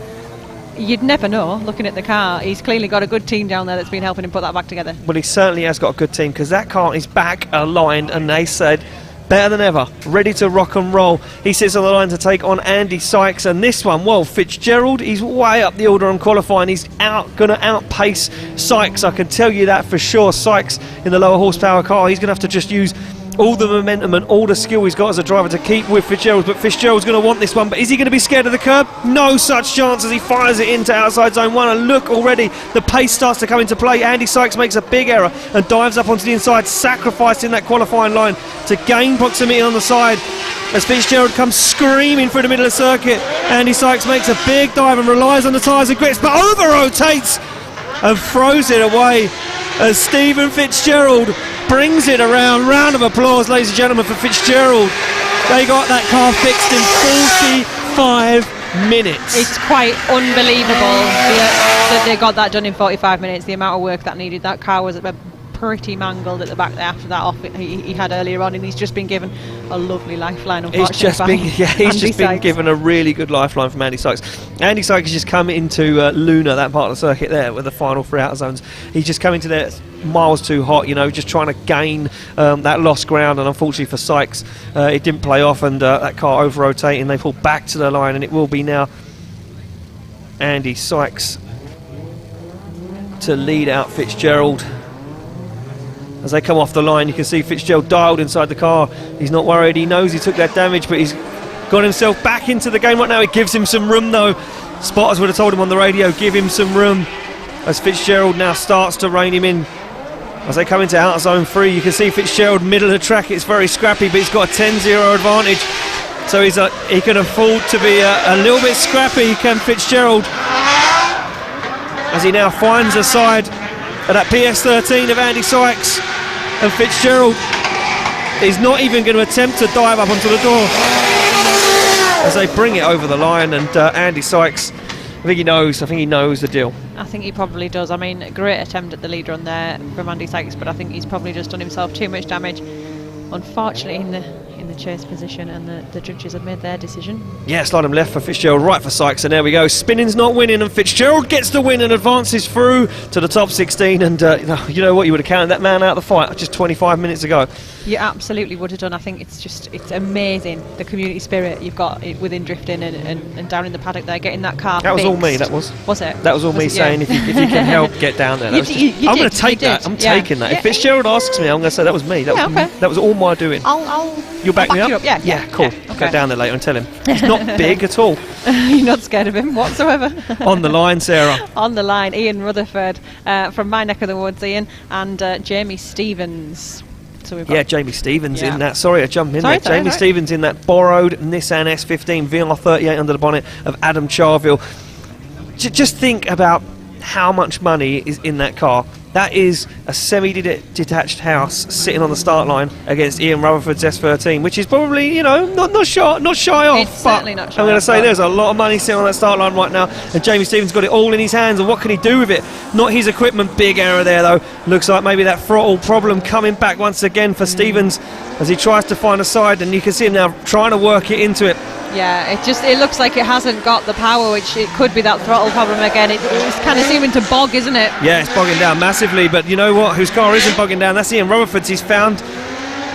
You'd never know, looking at the car. He's clearly got a good team down there that's been helping him put that back together. Well, he certainly has got a good team, because that car is back aligned, and they said, better than ever, ready to rock and roll. He sits on the line to take on Andy Sykes, and this one, well, Fitzgerald, he's way up the order on qualifying. He's going to outpace Sykes, I can tell you that for sure. Sykes in the lower horsepower car, he's going to have to just use all the momentum and all the skill he's got as a driver to keep with Fitzgerald, but Fitzgerald's going to want this one. But is he going to be scared of the curb? No such chance as he fires it into outside zone 1. And look, already the pace starts to come into play. Andy Sykes makes a big error and dives up onto the inside, sacrificing that qualifying line to gain proximity on the side. As Fitzgerald comes screaming through the middle of the circuit, Andy Sykes makes a big dive and relies on the tyres and grips, but over-rotates and throws it away as Stephen Fitzgerald brings it around. Round of applause, ladies and gentlemen, for Fitzgerald. They got that car fixed in 45 minutes. It's quite unbelievable that they got that done in 45 minutes, the amount of work that needed. That car was pretty mangled at the back there after that off he had earlier on, and he's just been given a lovely lifeline. He's just been given a really good lifeline from Andy Sykes. Andy Sykes has just come into Luna, that part of the circuit there, with the final 3 outer zones. He's just come into there miles too hot, you know, just trying to gain that lost ground, and unfortunately for Sykes, it didn't play off, and that car over-rotating. They pull back to the line, and it will be now Andy Sykes to lead out Fitzgerald. As they come off the line, you can see Fitzgerald dialed inside the car. He's not worried. He knows he took that damage, but he's got himself back into the game right now. It gives him some room, though. Spotters would have told him on the radio, give him some room. As Fitzgerald now starts to rein him in. As they come into outer zone 3, you can see Fitzgerald middle of the track. It's very scrappy, but he's got a 10-0 advantage. So he can afford to be a little bit scrappy, can Fitzgerald. As he now finds the side of that PS13 of Andy Sykes. And Fitzgerald is not even going to attempt to dive up onto the door as they bring it over the line. And Andy Sykes, I think he knows the deal. I think he probably does. I mean, great attempt at the lead run there from Andy Sykes, but I think he's probably just done himself too much damage, unfortunately, in the chase position, and the judges have made their decision. Yeah, slide him left for Fitzgerald, right for Sykes, and there we go. Spinning's not winning, and Fitzgerald gets the win and advances through to the top 16. And you know what, you would have counted that man out of the fight just 25 minutes ago. You absolutely would have done. I think it's amazing, the community spirit you've got within drifting and down in the paddock there, getting that car That was fixed. all me, that was. Was it? That was all me saying, if you can help, get down there. I'm going to take that. I'm taking that. If Fitzgerald asks me, I'm going to say that was me. That was all my doing. You'll back me up? Yeah, cool. Okay. Go down there later and tell him. It's not big at all. You're not scared of him whatsoever. On the line, Sarah. On the line, Ian Rutherford from my neck of the woods, Ian, and Jamie Stevens. So we've got Jamie Stevens in that. Sorry, I jumped in Sorry. there. Jamie Stevens in that borrowed Nissan S15 VR38 under the bonnet of Adam Charville. Just think about how much money is in that car. That is a semi-detached house sitting on the start line against Ian Rutherford's S13, which is probably, not shy off. It's certainly not shy I'm going to off, say there's a lot of money sitting on that start line right now, and Jamie Stevens got it all in his hands, and what can he do with it? Not his equipment. Big error there, though. Looks like maybe that throttle problem coming back once again for Stevens as he tries to find a side, and you can see him now trying to work it into it. Yeah, it looks like it hasn't got the power, which it could be that throttle problem again. It's kind of seeming to bog, isn't it? Yeah, it's bogging down massively, but you know what? Whose car isn't bogging down? That's Ian Rutherford's. He's found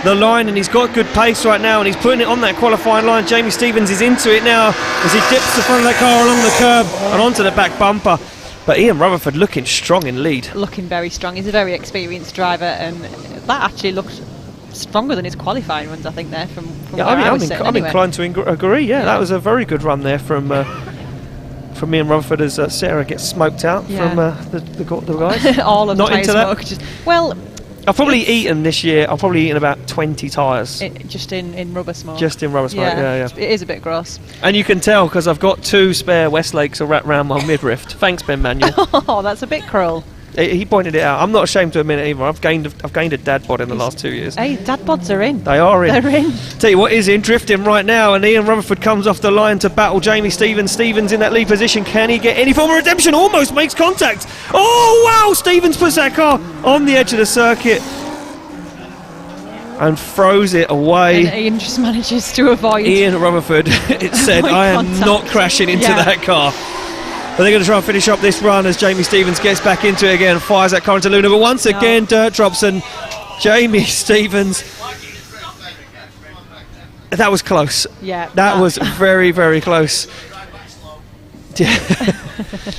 the line and he's got good pace right now, and he's putting it on that qualifying line. Jamie Stevens is into it now as he dips the front of that car along the curb and onto the back bumper. But Ian Rutherford looking strong in lead. Looking very strong. He's a very experienced driver, and that actually looked stronger than his qualifying runs, I think, there from where I was sitting. I'm inclined to agree. Yeah, that was a very good run there from Ian Rutherford as Sarah gets smoked out from the guys. All of Not the into tyre that. smoke. I've probably eaten this year. I've probably eaten about 20 tyres. Just in rubber smoke. Just in rubber smoke. Yeah. It is a bit gross. And you can tell because I've got 2 spare Westlakes wrapped around my midriff. Thanks, Ben Manuel. Oh, that's a bit cruel. He pointed it out. I'm not ashamed to admit it either. I've gained a dad bod in the last 2 years. Hey, dad bods are in. They are in. They're in. Tell you what is in, drifting right now, and Ian Rutherford comes off the line to battle Jamie Stevens. Stevens in that lead position. Can he get any form of redemption? Almost makes contact. Oh wow! Stevens puts that car on the edge of the circuit and throws it away. And Ian just manages to avoid. Ian Rutherford, it said, I am not crashing into that car. But they're going to try and finish up this run as Jamie Stevens gets back into it again, fires that car into Luna. But once again, dirt drops, and Jamie Stevens. That was close. Yeah. That was very, very close.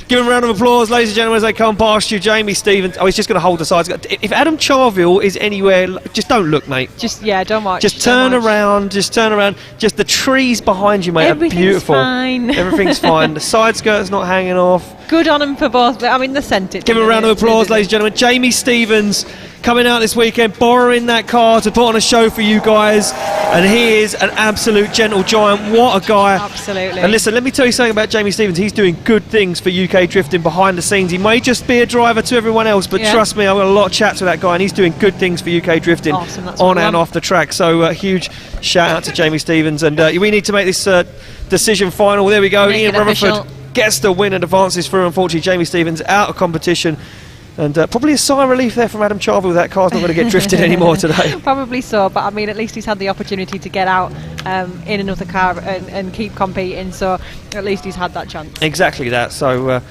Give him a round of applause, ladies and gentlemen, as they come past you. Jamie Stevens. Oh, he's just going to hold the sides. If Adam Charville is anywhere, just don't look, mate. Don't watch. Just turn around. Just turn around. Just the trees behind you, mate, are beautiful. Fine. Everything's fine. The side skirt's not hanging off. Good on him for both. I mean, they sent it. Give him a round of applause, ladies and gentlemen. Jamie Stevens coming out this weekend, borrowing that car to put on a show for you guys. And he is an absolute gentle giant. What a guy. Absolutely. And listen, let me tell you something about Jamie Stevens. He's doing good things for UK drifting behind the scenes. He may just be a driver to everyone else, but trust me, I've got a lot of chats with that guy, and he's doing good things for UK drifting on and off the track. So huge shout out to Jamie Stevens. And we need to make this decision final. There we go. Ian Rutherford gets the win and advances through. Unfortunately, Jamie Stevens out of competition. And probably a sigh of relief there from Adam Charville. That car's not going to get drifted anymore today. Probably so, but I mean, at least he's had the opportunity to get out in another car and keep competing, so at least he's had that chance. Exactly that. So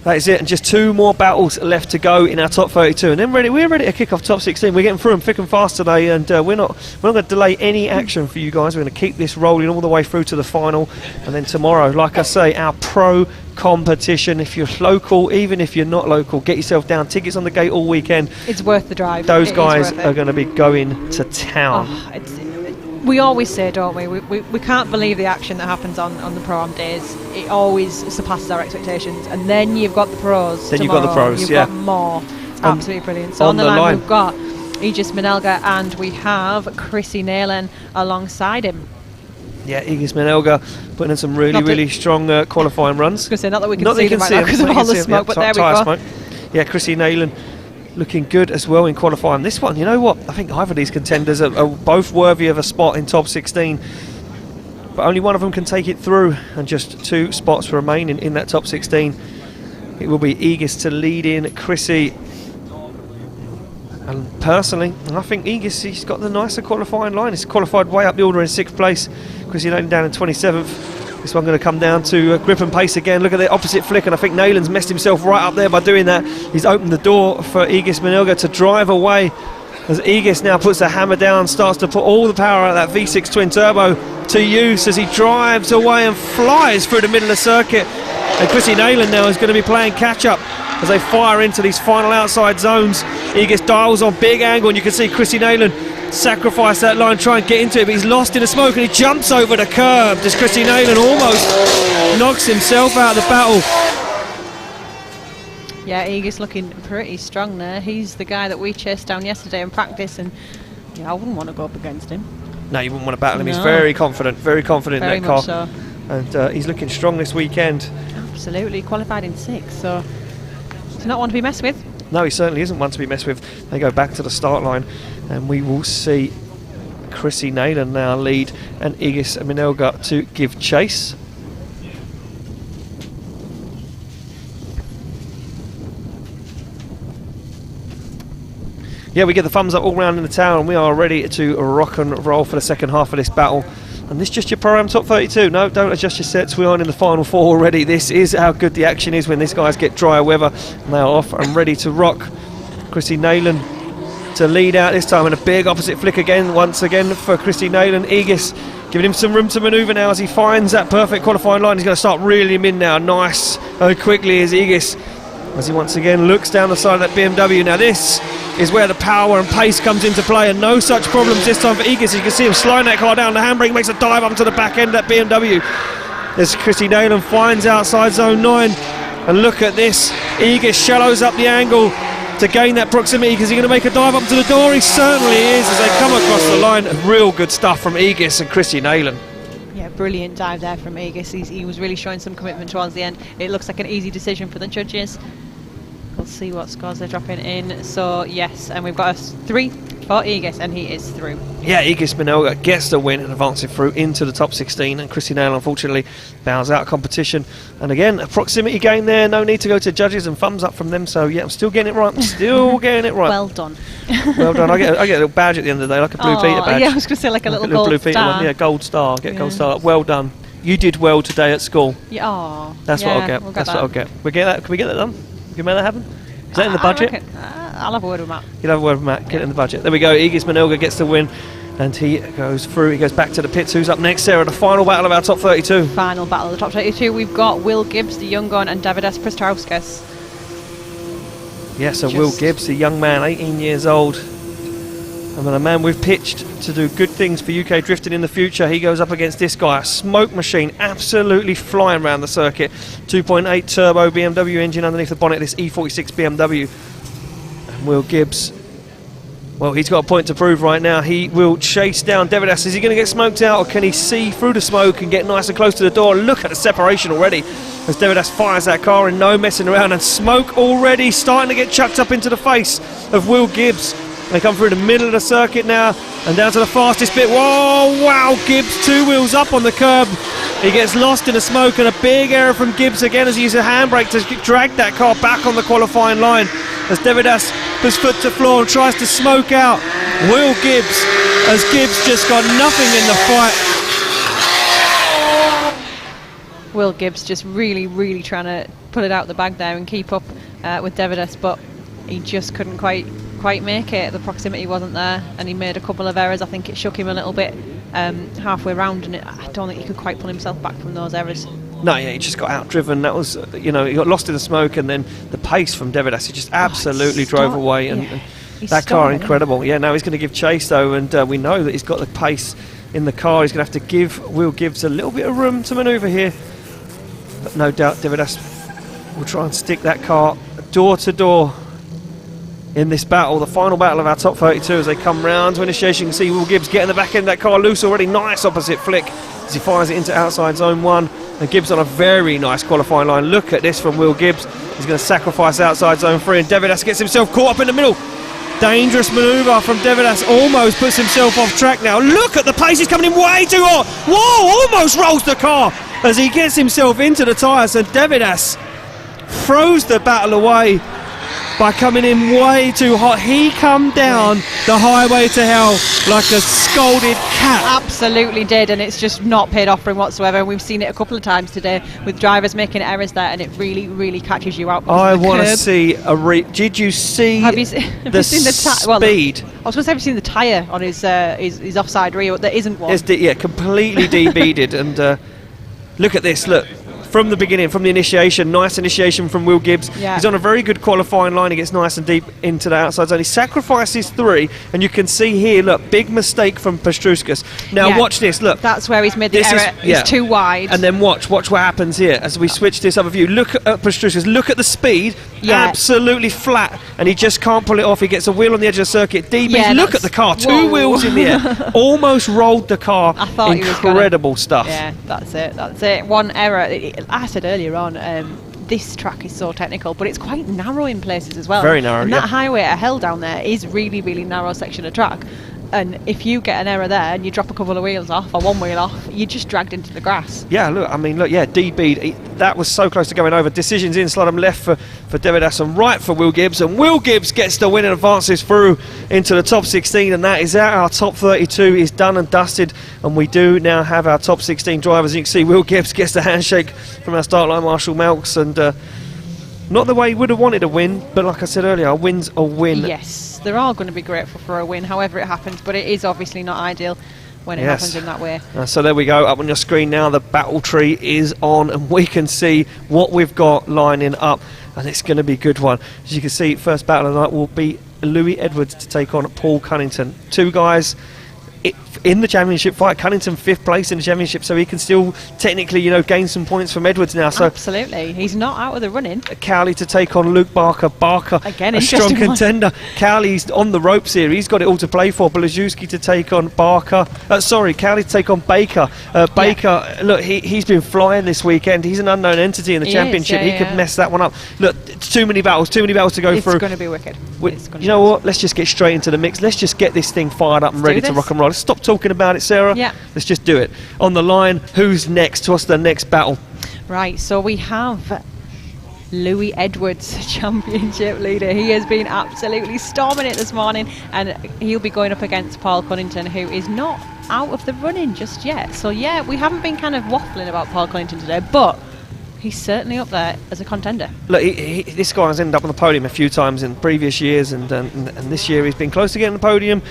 that is it, and just 2 more battles left to go in our top 32, and then we're ready to kick off top 16. We're getting through them thick and fast today, and we're not going to delay any action for you guys. We're going to keep this rolling all the way through to the final, and then tomorrow, like I say, our pro competition. If you're local, even if you're not local, get yourself down. Tickets on the gate all weekend. It's worth the drive. Those guys are going to be going to town. We always say, don't we? We can't believe the action that happens on the Pro-Am days. It always surpasses our expectations. And then you've got the pros. Then tomorrow. you've got the pros, You've got more. It's absolutely brilliant. So on the line we've got Aegis Minelga, and we have Chrissy Nalen alongside him. Yeah, Aegis Minelga putting in some really strong qualifying runs. I was going to say, not that we can see them right now because of all the smoke, but there we go. Smoke. Yeah, Chrissy Nalen looking good as well in qualifying. This one, you know what? I think either of these contenders are both worthy of a spot in top 16. But only one of them can take it through, and just 2 spots remain in that top 16. It will be Aegis to lead in Chrissy. And personally, I think Aegis, he's got the nicer qualifying line. He's qualified way up the order in 6th place. Chrissy Nalen down in 27th. This one going to come down to grip and pace again. Look at the opposite flick, and I think Nalen's messed himself right up there by doing that. He's opened the door for Aegis Minelga to drive away, as Aegis now puts the hammer down, starts to put all the power out of that V6 twin turbo to use as he drives away and flies through the middle of the circuit. And Chrissy Nalen now is going to be playing catch up as they fire into these final outside zones. Aegis dials on big angle, and you can see Chrissy Nalen sacrifice that line, try and get into it, but he's lost in the smoke, and he jumps over the curb. Does Chrissy Nalen almost knocks himself out of the battle. Yeah, Aegis looking pretty strong there. He's the guy that we chased down yesterday in practice, and I wouldn't want to go up against him. No, you wouldn't want to battle him. He's very confident in that car. So. And he's looking strong this weekend. Absolutely, qualified in 6th, so he's not one to be messed with. No, he certainly isn't one to be messed with. They go back to the start line, and we will see Chrissy Nalen now lead and Aegis Minelga to give chase. Yeah, we get the thumbs up all round in the town, and we are ready to rock and roll for the second half of this battle. And this just your Pro-Am Top 32. No, don't adjust your sets. We aren't in the final 4 already. This is how good the action is when these guys get drier weather. And they are off and ready to rock. Chrissy Nayland to lead out this time, and a big opposite flick again, once again for Chrissy Nayland. Aegis giving him some room to manoeuvre now as he finds that perfect qualifying line. He's going to start reeling him in now. Nice. Quickly as Aegis, as he once again looks down the side of that BMW. Now this is where the power and pace comes into play, and no such problems this time for Aegis. You can see him slowing that car down. The handbrake makes a dive up to the back end of that BMW. As Chrissy Nayland finds outside zone 9, and look at this. Aegis shallows up the angle to gain that proximity. Is he going to make a dive up to the door? He certainly is, as they come across the line. Real good stuff from Aegis and Chrissy Nayland. Yeah, brilliant dive there from Aegis. He was really showing some commitment towards the end. It looks like an easy decision for the judges. We'll see what scores they're dropping in. So yes, and we've got a 3 for Aegis, and he is through. Yeah, Aegis Minolga gets the win and advancing through into the top 16, and Chrissy Nayland unfortunately bows out of competition. And again, a proximity game there, no need to go to judges, and thumbs up from them. So yeah, I'm still getting it right. I'm still getting it right. Well done. Well done. I get a little badge at the end of the day, like a Blue Peter badge. Yeah, I was going to say like a little gold Blue Peter star. one. Yeah, gold star. Get a gold star. Well done. You did well today at school. Yeah. That's what I'll get. We'll That's what I'll get. We get that. Can we get that done? Can we make that happen? Is that in the budget? I'll have a word with Matt. You'll have a word with Matt. Get it in the budget. There we go. Aegis Minolga gets the win, and he goes through. He goes back to the pits. Who's up next, Sarah? The final battle of our top 32. Final battle of the top 32. We've got Will Gibbs, the young gun, and Davidas Prestauskas. Yeah, so Will Gibbs, the young man, 18 years old. And then a man we've pitched to do good things for UK drifting in the future. He goes up against this guy, a smoke machine, absolutely flying around the circuit. 2.8 turbo BMW engine underneath the bonnet of this E46 BMW. And Will Gibbs, well, he's got a point to prove right now. He will chase down Davidas. Is he going to get smoked out, or can he see through the smoke and get nice and close to the door? Look at the separation already as Davidas fires that car and no messing around, and smoke already starting to get chucked up into the face of Will Gibbs. They come through the middle of the circuit now and down to the fastest bit. Whoa, wow, Gibbs 2 wheels up on the curb. He gets lost in the smoke, and a big error from Gibbs again as he uses a handbrake to drag that car back on the qualifying line. As Davidas puts foot to floor and tries to smoke out Will Gibbs, as Gibbs just got nothing in the fight. Will Gibbs just really, really trying to pull it out the bag there and keep up with Davidas, but he just couldn't quite make it. The proximity wasn't there, and he made a couple of errors. I think it shook him a little bit halfway round, and I don't think he could quite pull himself back from those errors. No, yeah, he just got outdriven. That was, he got lost in the smoke, and then the pace from Davidas, he just absolutely drove away. And that car, incredible. Yeah, now he's going to give chase though, and we know that he's got the pace in the car. He's going to have to give Will Gibbs a little bit of room to manoeuvre here. But no doubt Davidas will try and stick that car door to door in this battle, the final battle of our top 32, as they come round to initiation. You can see Will Gibbs getting the back end of that car loose already. Nice opposite flick as he fires it into outside zone 1. And Gibbs on a very nice qualifying line. Look at this from Will Gibbs. He's going to sacrifice outside zone 3, and Davidas gets himself caught up in the middle. Dangerous manoeuvre from Davidas, almost puts himself off track now. Look at the pace, he's coming in way too hot. Whoa, almost rolls the car as he gets himself into the tyres, and Davidas throws the battle away by coming in way too hot. He come down the highway to hell like a scolded cat. Absolutely did, and it's just not paid off for him whatsoever. We've seen it a couple of times today with drivers making errors there, and it really, really catches you out. I want to see a did you see have you seen the speed? Well, I was going to say, have you seen the tyre on his offside rear? There isn't one. Yeah, completely debeaded. And look at this, look. From the beginning, from the initiation, nice initiation from Will Gibbs. Yeah. He's on a very good qualifying line. He gets nice and deep into the outside zone. He sacrifices 3, and you can see here, look, big mistake from Prestauskas. Now watch this, look. That's where he's made the error. He's too wide. And then watch what happens here as we switch this other view. Look at Prestauskas, look at the speed. Absolutely flat, and he just can't pull it off. He gets a wheel on the edge of the circuit. Look at the car, 2 wheels in the air. Almost rolled the car. I thought incredible stuff. Yeah, that's it. One error. I said earlier on, this track is so technical, but it's quite narrow in places as well. Very narrow, and that highway at Hell down there is really, really narrow section of track. And if you get an error there and you drop a couple of wheels off or one wheel off, you're just dragged into the grass. Yeah, look, DB, that was so close to going over. Decisions in, Slotham left for Devidas and right for Will Gibbs. And Will Gibbs gets the win and advances through into the top 16. And that is out. Our top 32 is done and dusted. And we do now have our top 16 drivers. You can see Will Gibbs gets the handshake from our start line, Marshall Melks. And not the way he would have wanted a win, but like I said earlier, a win's a win. Yes, they're all going to be grateful for a win, however it happens, but it is obviously not ideal when it happens in that way. So there we go, up on your screen now, the battle tree is on, and we can see what we've got lining up, and it's going to be a good one. As you can see, first battle of the night will be Louis Edwards to take on Paul Cunnington. Two guys in the championship fight. Cunnington 5th place in the championship, so he can still technically, gain some points from Edwards now. So absolutely, he's not out of the running. Cowley to take on Luke Barker. Barker, again, a strong contender. Cowley's on the ropes here. He's got it all to play for. Blazewski to take on Barker. Cowley to take on Baker. Baker, look, he's been flying this weekend. He's an unknown entity in the championship. He could mess that one up. Look, it's too many battles to go through. It's going to be wicked. You know what? Let's just get straight into the mix. Let's just get this thing fired up and ready to rock and roll. Let's stop talking about it, Sarah. Yeah. Let's just do it. On the line, who's next? What's the next battle? Right, so we have Louis Edwards, championship leader. He has been absolutely storming it this morning, and he'll be going up against Paul Cunnington, who is not out of the running just yet. So yeah, we haven't been kind of waffling about Paul Cunnington today, but he's certainly up there as a contender. Look, this guy has ended up on the podium a few times in previous years, and this year he's been close to getting the podium.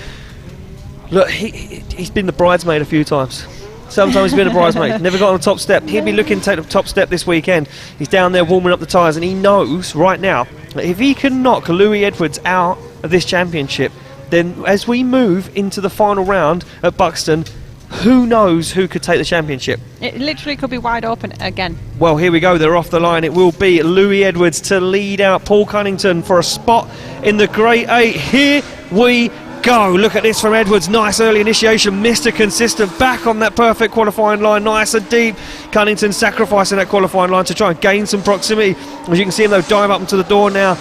Look, he's been the bridesmaid a few times. Sometimes he's been a bridesmaid, never got on the top step. He'll be looking to take the top step this weekend. He's down there warming up the tyres, and he knows right now that if he can knock Louis Edwards out of this championship, then as we move into the final round at Buxton, who knows who could take the championship? It literally could be wide open again. Well, here we go. They're off the line. It will be Louis Edwards to lead out Paul Cunnington for a spot in the Grade 8. Here we go. Look at this from Edwards. Nice early initiation. Mr. Consistent. Back on that perfect qualifying line. Nice and deep. Cunnington sacrificing that qualifying line to try and gain some proximity. As you can see him, though, dive up into the door now.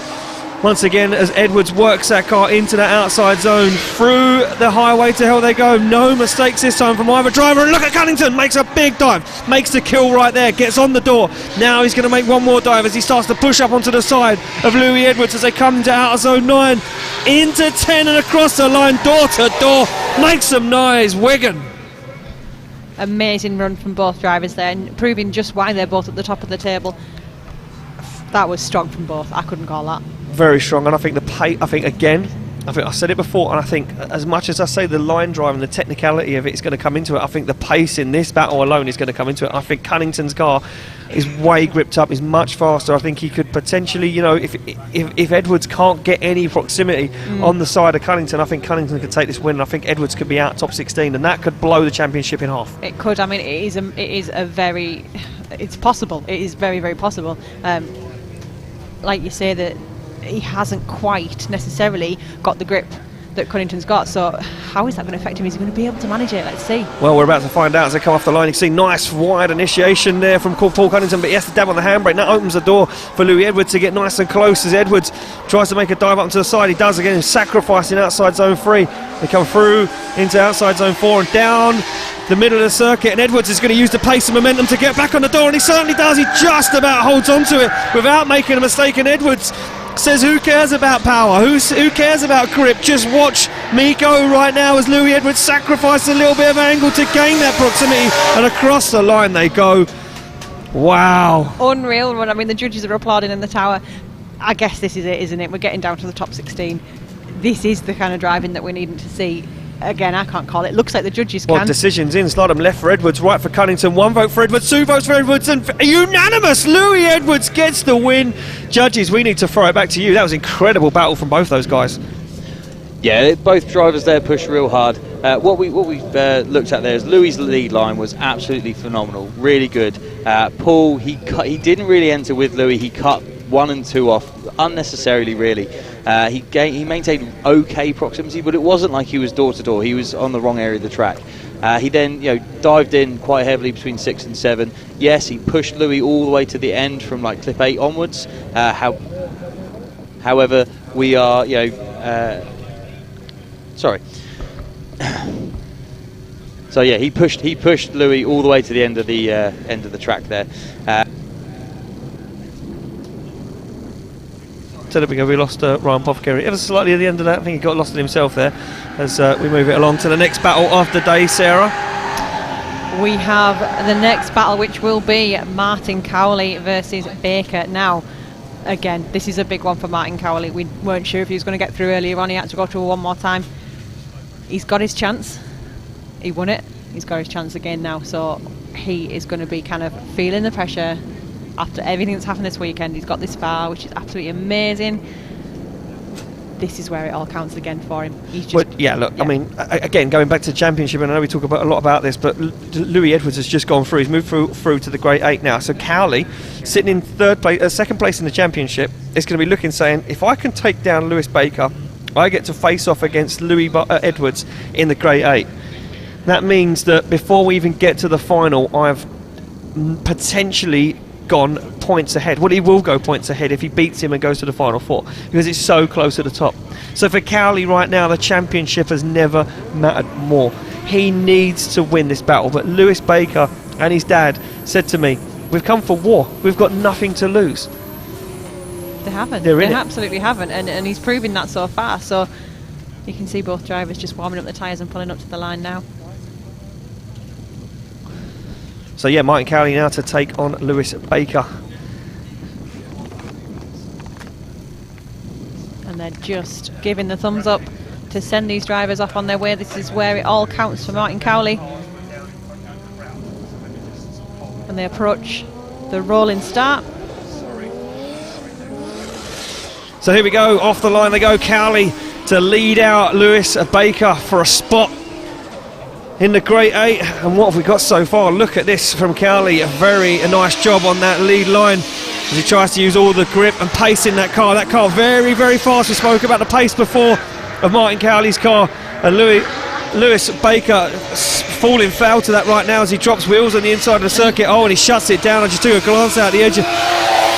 Once again, as Edwards works that car into that outside zone, through the highway to hell they go. No mistakes this time from either driver. And look at Cunnington, makes a big dive, makes the kill right there, gets on the door. Now he's going to make one more dive as he starts to push up onto the side of Louis Edwards as they come to outer zone 9, into 10 and across the line, door to door. Make some noise, Wigan. Amazing run from both drivers there, and proving just why they're both at the top of the table. That was strong from both. I couldn't call that. Very strong, and I think the pace, I think I said it before, and I think as much as I say the line drive and the technicality of it is going to come into it, I think the pace in this battle alone is going to come into it. I think Cunnington's car is way gripped up, is much faster. I think he could potentially, if Edwards can't get any proximity on the side of Cunnington, I think Cunnington could take this win, and I think Edwards could be out top 16, and that could blow the championship in half. It could. I mean, it's possible. It is very, very possible. Like you say, that he hasn't quite necessarily got the grip that Cunnington's got, so how is that going to affect him? Is he going to be able to manage it? Let's see. Well, we're about to find out as they come off the line. You can see nice wide initiation there from Paul Cunnington, but he has to dab on the handbrake, and that opens the door for Louis Edwards to get nice and close as Edwards tries to make a dive up to the side. He does again, sacrificing outside zone 3. They come through into outside zone 4 and down the middle of the circuit, and Edwards is going to use the pace and momentum to get back on the door, and he certainly does. He just about holds on to it without making a mistake, and Edwards says, who cares about power? Who cares about grip? Just watch me go right now as Louis Edwards sacrifices a little bit of angle to gain that proximity, and across the line they go. Wow. Unreal run. I mean, the judges are applauding in the tower. I guess this is it, isn't it? We're getting down to the top 16. This is the kind of driving that we're needing to see. Again, I can't call it. Looks like the judges can. Well, decisions in. Slotham left for Edwards, right for Cunnington. 1 vote for Edwards, 2 votes for Edwards, and unanimous. Louis Edwards gets the win. Judges, we need to throw it back to you. That was an incredible battle from both those guys. Yeah, both drivers there pushed real hard. What we looked at there is Louis' lead line was absolutely phenomenal, really good. Paul, he didn't really enter with Louis. He cut 1 and 2 off unnecessarily, really. He maintained okay proximity, but it wasn't like he was door to door. He was on the wrong area of the track. He then dived in quite heavily between 6 and 7. Yes, he pushed Louis all the way to the end from like clip 8 onwards. However, we are So yeah, he pushed Louis all the way to the end of the track there. We lost Ryan Pothecary ever so slightly at the end of that. I think he got lost in himself there as we move it along to the next battle of the day, Sarah. We have the next battle, which will be Martin Cowley versus Baker. Now, again, this is a big one for Martin Cowley. We weren't sure if he was going to get through earlier on. He had to go through one more time. He's got his chance. He won it. He's got his chance again now. So he is going to be kind of feeling the pressure after everything that's happened this weekend. He's got this far, which is absolutely amazing. This is where it all counts again for him. He's just, I mean, again, going back to the championship, and I know we talk a lot about this, but Louis Edwards has just gone through. He's moved through to the Grade 8 now. So Cowley, sitting in second place in the championship, is going to be looking, saying, if I can take down Lewis Baker, I get to face off against Louis Edwards in the Grade 8. That means that before we even get to the final, I've potentially gone points ahead. Well, he will go points ahead if he beats him and goes to the final four, because it's so close at the top. So for Cowley right now, the championship has never mattered more. He needs to win this battle. But Lewis Baker and his dad said to me, we've come for war. We've got nothing to lose. They haven't. They absolutely haven't. And he's proving that so far. So you can see both drivers just warming up the tyres and pulling up to the line now. So yeah, Martin Cowley now to take on Lewis Baker. And they're just giving the thumbs up to send these drivers off on their way. This is where it all counts for Martin Cowley. And they approach the rolling start. So here we go, off the line they go. Cowley to lead out Lewis Baker for a spot in the Grade 8. And what have we got so far? Look at this from Cowley. A nice job on that lead line as he tries to use all the grip and pace in that car. That car very, very fast. We spoke about the pace before of Martin Cowley's car. And Lewis Baker falling foul to that right now as he drops wheels on the inside of the circuit. Oh, and he shuts it down. I just took a glance out the edge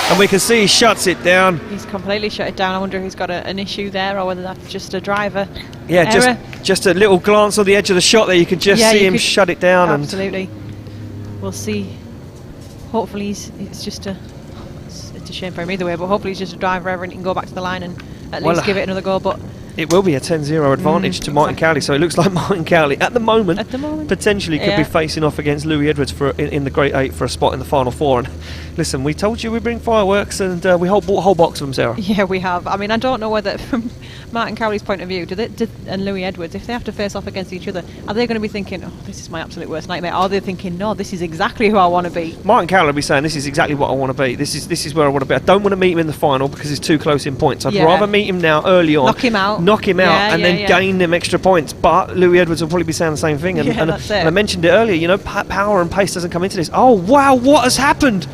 and we can see he shuts it down. He's completely shut it down. I wonder if he's got an issue there or whether that's just a driver error. Just a little glance on the edge of the shot there. You could just see him shut it down. Absolutely. We'll see. Hopefully it's just it's a shame for him either way, but hopefully he's just a driver error and he can go back to the line and at least give it another go. But it will be a 10-0 advantage to Martin Cowley, so it looks like Martin Cowley at the moment potentially could be facing off against Louis Edwards in the Grade 8 for a spot in the final four. And listen, we told you we bring fireworks, and we bought a whole box of them, Sarah. Yeah, we have. I mean, I don't know whether from Martin Cowley's point of view, and Louis Edwards, if they have to face off against each other, are they going to be thinking, oh, this is my absolute worst nightmare? Or are they thinking, no, this is exactly who I want to be? Martin Cowley will be saying, this is exactly what I want to be. This is where I want to be. I don't want to meet him in the final because it's too close in points. I'd rather meet him now early on. Knock him out. And then gain them extra points. But Louis Edwards will probably be saying the same thing. And I mentioned it earlier, you know, power and pace doesn't come into this. Oh, wow, what has happened?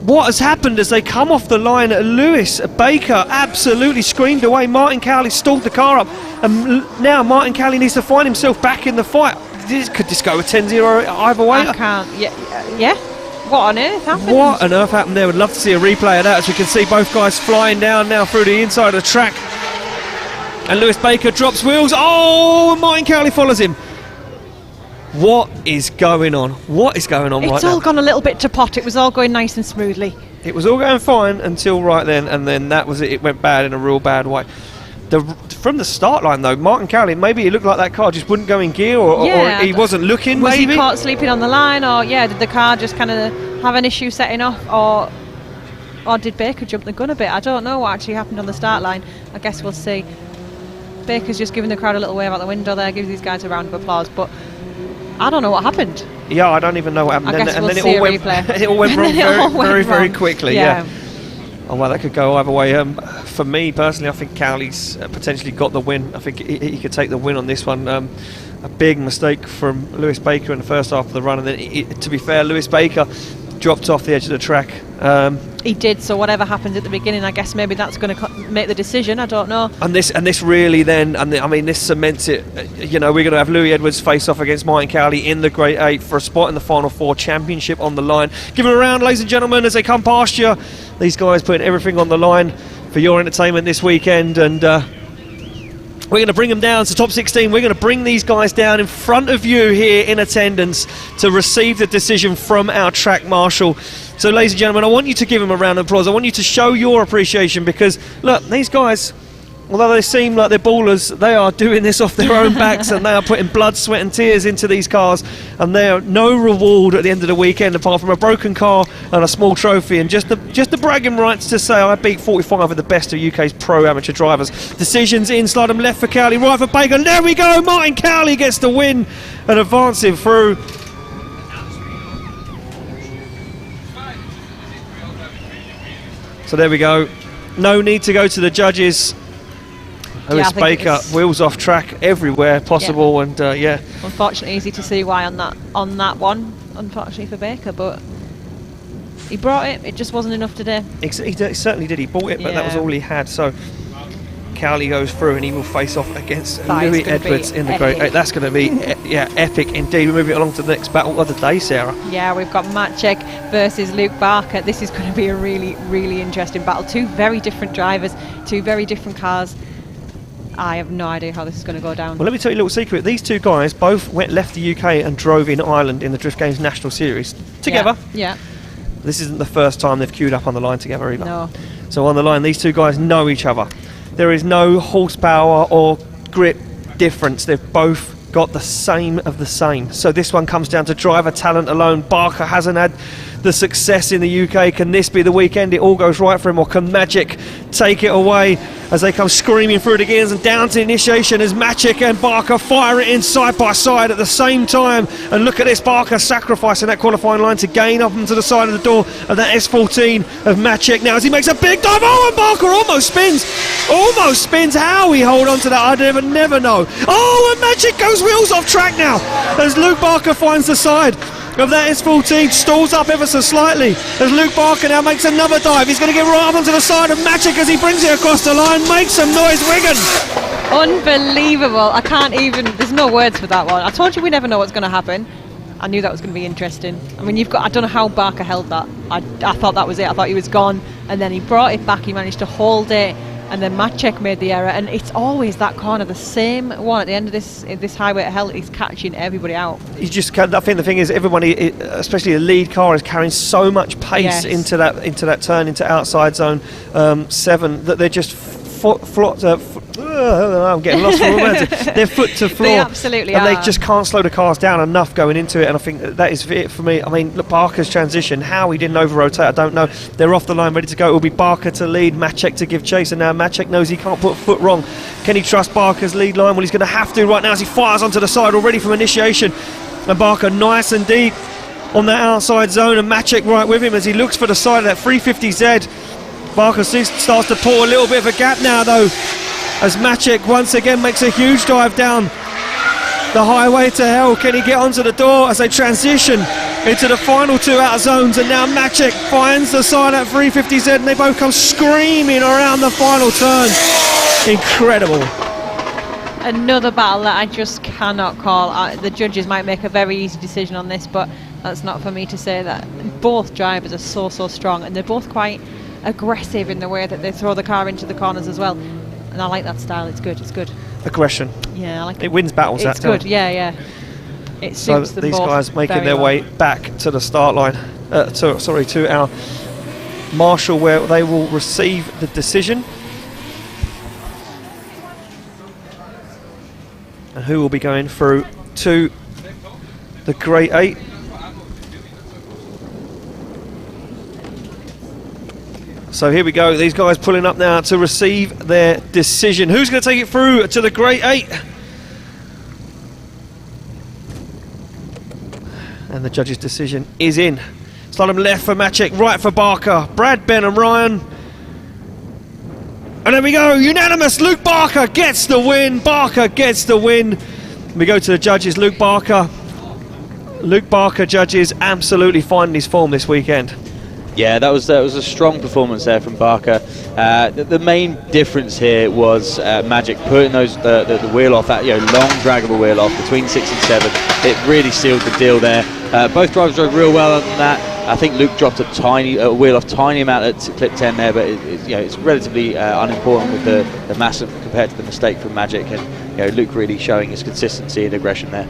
What has happened as they come off the line? Lewis Baker absolutely screamed away. Martin Cowley stalled the car up. And now Martin Cowley needs to find himself back in the fight. Could this go a 10-0 either way? I can't. Yeah. What on earth happened? What on earth happened there? Would love to see a replay of that, as we can see both guys flying down now through the inside of the track. And Lewis Baker drops wheels. Oh, Martin Cowley follows him. What is going on? What is going on right now? It's all gone a little bit to pot. It was all going nice and smoothly. It was all going fine until right then, and then that was it. It went bad in a real bad way. From the start line, though, Martin Cowley, maybe it looked like that car just wouldn't go in gear, or he wasn't looking, was maybe? Was he caught sleeping on the line, or, did the car just kind of have an issue setting off, or did Baker jump the gun a bit? I don't know what actually happened on the start line. I guess we'll see. Baker's just giving the crowd a little wave out the window there, gives these guys a round of applause, but I don't know what happened. Yeah, I don't even know what happened. I guess we'll see a replay. It all went wrong very quickly. Yeah. Oh well, that could go either way. For me personally, I think Cowley's potentially got the win. I think he could take the win on this one. A big mistake from Lewis Baker in the first half of the run, and then to be fair, Lewis Baker dropped off the edge of the track. He did, so whatever happened at the beginning, I guess maybe that's going to make the decision. I don't know. And this really then, this cements it. We're going to have Louis Edwards face off against Martin Cowley in the Grade 8 for a spot in the Final Four, championship on the line. Give them a round, ladies and gentlemen, as they come past you. These guys putting everything on the line for your entertainment this weekend, and We're going to bring them down to top 16. We're going to bring these guys down in front of you here in attendance to receive the decision from our track marshal. So, ladies and gentlemen, I want you to give them a round of applause. I want you to show your appreciation because, look, these guys, although they seem like they're ballers, they are doing this off their own backs and they are putting blood, sweat and tears into these cars, and there are no reward at the end of the weekend apart from a broken car and a small trophy and just the bragging rights to say I beat 45 of the best of UK's pro amateur drivers. Decisions in, slide them left for Cowley, right for Baker. There we go, Martin Cowley gets the win and advancing through. So there we go. No need to go to the judges. Lewis Baker, wheels off track everywhere possible, and unfortunately easy to see why on that one, unfortunately for Baker, but he brought it just wasn't enough today. He certainly did, he bought it, but that was all he had. So Cowley goes through and he will face off against Louis Edwards in the Grade 8. That's going to be epic indeed. We're moving along to the next battle of the day, Sarah. Yeah, we've got Maciek versus Luke Barker. This is going to be a really, really interesting battle. Two very different drivers, two very different cars. I have no idea how this is going to go down. Well, let me tell you a little secret. These two guys both left the UK and drove in Ireland in the Drift Games National Series together. Yeah. This isn't the first time they've queued up on the line together either. No. So on the line, these two guys know each other. There is no horsepower or grip difference. They've both got the same of the same. So this one comes down to driver talent alone. Barker hasn't had the success in the UK. Can this be the weekend it all goes right for him, or can Maciek take it away as they come screaming through the gears and down to initiation as Maciek and Barker fire it in side by side at the same time? And look at this, Barker sacrificing that qualifying line to gain up onto the side of the door of that S14 of Maciek now as he makes a big dive. Oh, and Barker almost spins. How he hold on to that, I never know. Oh, and Maciek goes wheels off track now as Luke Barker finds the side of that S14, stalls up ever so slightly as Luke Barker now makes another dive. He's going to get right up onto the side of Maciek as he brings it across the line. Make some noise, Wigan. Unbelievable. I can't even, there's no words for that one. I told you we never know what's going to happen. I knew that was going to be interesting. I mean, I don't know how Barker held that. I thought that was it. I thought he was gone, and then he brought it back. He managed to hold it, and then Maciek made the error. And it's always that corner, the same one at the end of this highway at hell. He's catching everybody out. You just can't. I think the thing is, everybody, especially the lead car, is carrying so much pace into that turn into outside zone 7 that they're just I'm getting lost for words. They're foot to floor. They absolutely and are. They just can't slow the cars down enough going into it, and I think that is it for me. I mean, look, Barker's transition, how he didn't over-rotate, I don't know. They're off the line, ready to go. It will be Barker to lead, Maciek to give chase, and now Maciek knows he can't put a foot wrong. Can he trust Barker's lead line? Well, he's going to have to right now as he fires onto the side already from initiation. And Barker nice and deep on that outside zone, and Maciek right with him as he looks for the side of that 350Z. Barker starts to pull a little bit of a gap now though, as Maciek once again makes a huge dive down the highway to hell. Can he get onto the door as they transition into the final two outer zones? And now Maciek finds the side at 350Z and they both come screaming around the final turn. Incredible. Another battle that I just cannot call. The judges might make a very easy decision on this, but that's not for me to say. That both drivers are so strong, and they're both quite aggressive in the way that they throw the car into the corners as well, and I like that style. It's good. Aggression. Yeah, I like it. Wins battles. It's good. Yeah. It so suits them these both guys making very their well. way back to the start line. To our marshal, where they will receive the decision. And who will be going through to the Grade 8. So here we go, these guys pulling up now to receive their decision. Who's going to take it through to the Grade 8? And the judge's decision is in. Slide them left for Maciek, right for Barker. Brad, Ben and Ryan. And there we go, unanimous. Luke Barker gets the win. Barker gets the win. We go to the judges. Luke Barker judges absolutely finding his form this weekend. Yeah, that was a strong performance there from Barker. The main difference here was Maciek putting the wheel off, that long drag of a wheel off between 6 and 7. It really sealed the deal there. Both drivers drove real well on that. I think Luke dropped a wheel off tiny amount at clip 10 there, but it's relatively unimportant with the massive compared to the mistake from Magic, and Luke really showing his consistency and aggression there.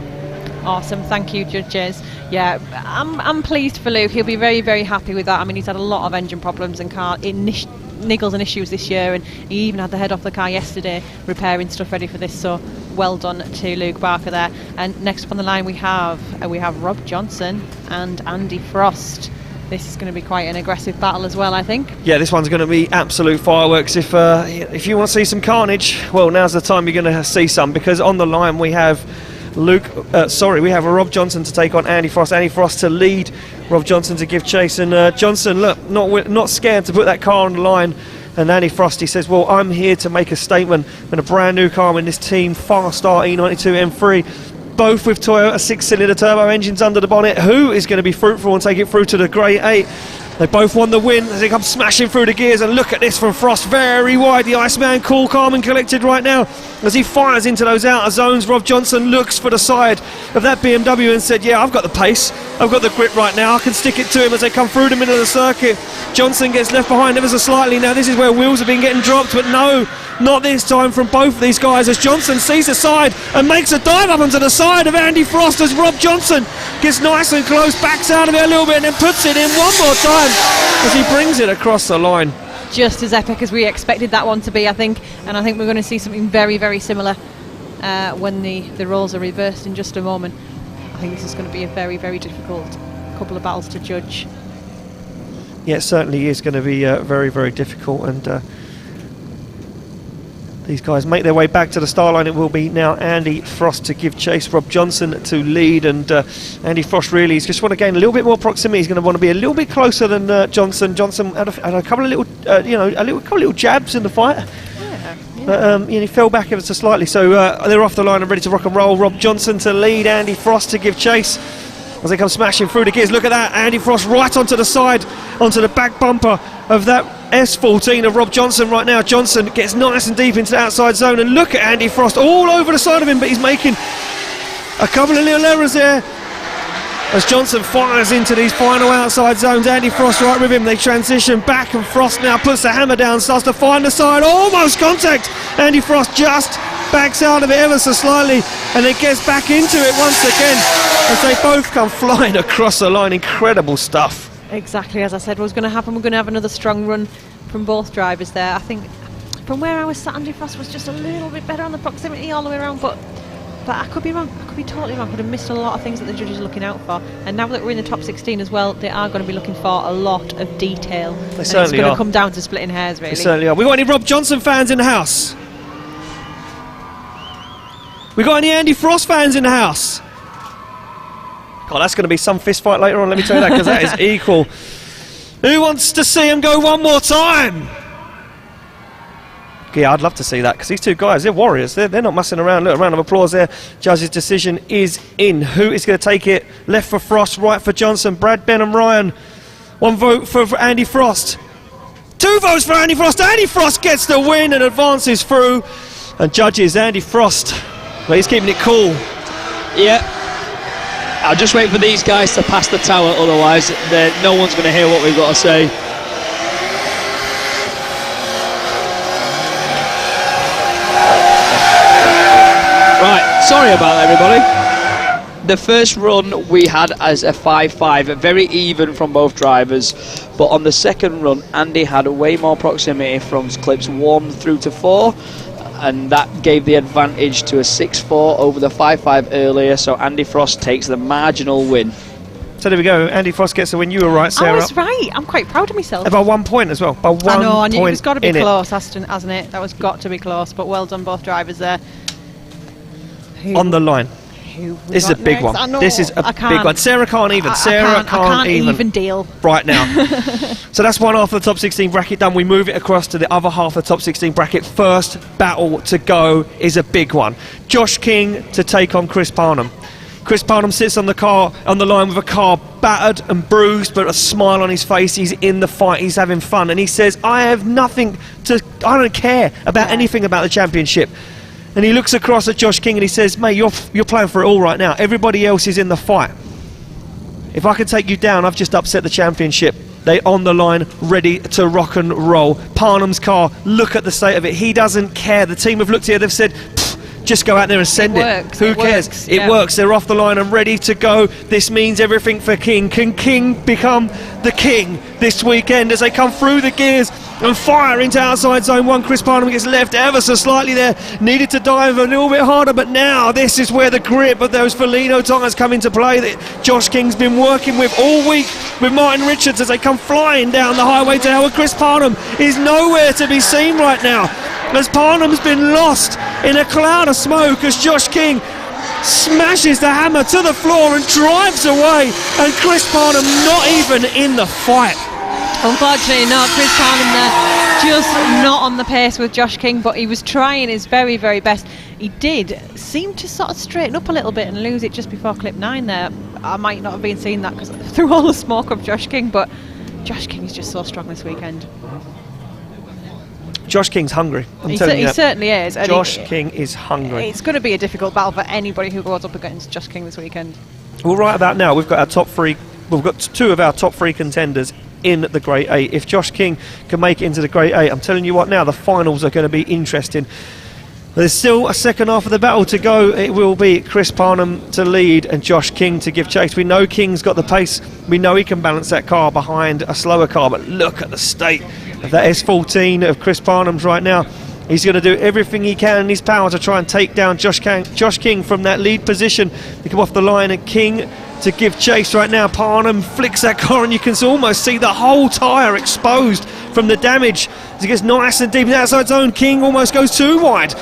Awesome, thank you, judges. Yeah, I'm pleased for Luke. He'll be very, very happy with that. I mean, he's had a lot of engine problems and car niggles and issues this year, and he even had the head off the car yesterday repairing stuff ready for this, so well done to Luke Barker there. And next up on the line we have Rob Johnson and Andy Frost. This is going to be quite an aggressive battle as well, I think. Yeah, this one's going to be absolute fireworks. If you want to see some carnage, well, now's the time you're going to see some, because on the line we have we have a Rob Johnson to take on Andy Frost. Andy Frost to lead, Rob Johnson to give chase, and Johnson, look, not scared to put that car on the line. And Andy Frost, he says, well, I'm here to make a statement in a brand new car in this team, Farstar E92 M3, both with Toyota 6-cylinder turbo engines under the bonnet. Who is going to be fruitful and take it through to the Grade 8? They both won the win as they come smashing through the gears, and look at this from Frost, very wide. The Iceman cool, calm and collected right now as he fires into those outer zones. Rob Johnson looks for the side of that BMW and said, yeah, I've got the pace, I've got the grip right now, I can stick it to him as they come through the middle of the circuit. Johnson gets left behind ever so slightly. Now this is where wheels have been getting dropped, but no, not this time from both of these guys, as Johnson sees the side and makes a dive up onto the side of Andy Frost as Rob Johnson gets nice and close, backs out of it a little bit and then puts it in one more time as he brings it across the line. Just as epic as we expected that one to be, I think, and I think we're going to see something very, very similar when the roles are reversed in just a moment. I think this is going to be a very, very difficult couple of battles to judge. Yeah, it certainly is going to be very, very difficult, and these guys make their way back to the start line. It will be now Andy Frost to give chase, Rob Johnson to lead, and Andy Frost really is just want to gain a little bit more proximity. He's going to want to be a little bit closer than Johnson. Johnson had a couple of little, couple of little jabs in the fight. But he fell back ever so slightly, so they're off the line and ready to rock and roll. Rob Johnson to lead, Andy Frost to give chase as they come smashing through the gears. Look at that, Andy Frost right onto the side, onto the back bumper of that S14 of Rob Johnson right now. Johnson gets nice and deep into the outside zone, and look at Andy Frost all over the side of him, but he's making a couple of little errors there as Johnson fires into these final outside zones. Andy Frost right with him. They transition back, and Frost now puts the hammer down, starts to find the side, almost contact. Andy Frost just backs out of it ever so slightly and then gets back into it once again as they both come flying across the line. Incredible stuff. Exactly as I said was going to happen. We're going to have another strong run from both drivers there. I think from where I was sat, Andy Frost was just a little bit better on the proximity all the way around, but I could be wrong. I could be totally wrong. I could have missed a lot of things that the judges are looking out for. And now that we're in the top 16 as well, they are going to be looking for a lot of detail. They certainly it's going to come down to splitting hairs, really. They certainly are. We got any Rob Johnson fans in the house? We got any Andy Frost fans in the house? God, that's going to be some fist fight later on, let me tell you that, because that is equal. Who wants to see him go one more time? Yeah, I'd love to see that, because these two guys, they're warriors. They're not messing around. Look, a round of applause there. Judge's decision is in. Who is going to take it? Left for Frost, right for Johnson. Brad, Ben and Ryan. One vote for Andy Frost. 2 votes for Andy Frost. Andy Frost gets the win and advances through. And judges, Andy Frost. Well, he's keeping it cool. Yeah. I'll just wait for these guys to pass the tower, otherwise no one's going to hear what we've got to say. Right, sorry about that, everybody. The first run we had as a 5-5, very even from both drivers, but on the second run Andy had way more proximity from clips 1 through to 4, and that gave the advantage to a 6-4 over the 5-5 earlier, so Andy Frost takes the marginal win. So there we go, Andy Frost gets the win. You were right, Sarah. I was right. I'm quite proud of myself. By 1 point as well. By 1 point. I know, and it's got to be close, hasn't it? That was got to be close, but well done both drivers there. On the line. This is a big one. This is a big one. Sarah can't even. Sarah can't even deal right now. So that's one half of the top 16 bracket done. We move it across to the other half of the top 16 bracket. First battle to go is a big one. Josh King to take on Chris Parnham. Chris Parnham sits on the line with a car battered and bruised, but a smile on his face. He's in the fight. He's having fun, and he says, I don't care about anything about the championship. And he looks across at Josh King and he says, mate, you're playing for it all right now. Everybody else is in the fight. if I can take you down, I've just upset the championship. They on the line, ready to rock and roll. Parnham's car, look at the state of it. He doesn't care. The team have looked here, they've said, just go out there and send it. Who cares? It works. They're off the line and ready to go. This means everything for King. Can King become the king this weekend as they come through the gears and fire into outside zone 1? Chris Parnham gets left ever so slightly there. Needed to dive a little bit harder, but now this is where the grip of those Foligno tyres come into play that Josh King's been working with all week with Martin Richards as they come flying down the highway to hell. Chris Parnham is nowhere to be seen right now, as Parnham's been lost in a cloud of smoke as Josh King smashes the hammer to the floor and drives away, and Chris Parnham not even in the fight. Unfortunately not. Chris Parnham there, just not on the pace with Josh King, but he was trying his very, very best. He did seem to sort of straighten up a little bit and lose it just before clip 9 there. I might not have been seeing that because through all the smoke of Josh King, but Josh King is just so strong this weekend. Josh King's hungry. I'm telling you He certainly is. And Josh King is hungry. It's going to be a difficult battle for anybody who goes up against Josh King this weekend. Well, right about now, we've got our top 3. We've got 2 of our top 3 contenders in the Grade 8. If Josh King can make it into the Grade 8, I'm telling you what now, the finals are going to be interesting. There's still a second half of the battle to go. It will be Chris Parnham to lead and Josh King to give chase. We know King's got the pace. We know he can balance that car behind a slower car, but look at the state of that S14 of Chris Parnham's right now. He's going to do everything he can in his power to try and take down Josh King from that lead position. They come off the line, and King to give chase right now. Parnham flicks that car, and you can almost see the whole tyre exposed from the damage as he gets nice and deep in the outside zone. King almost goes too wide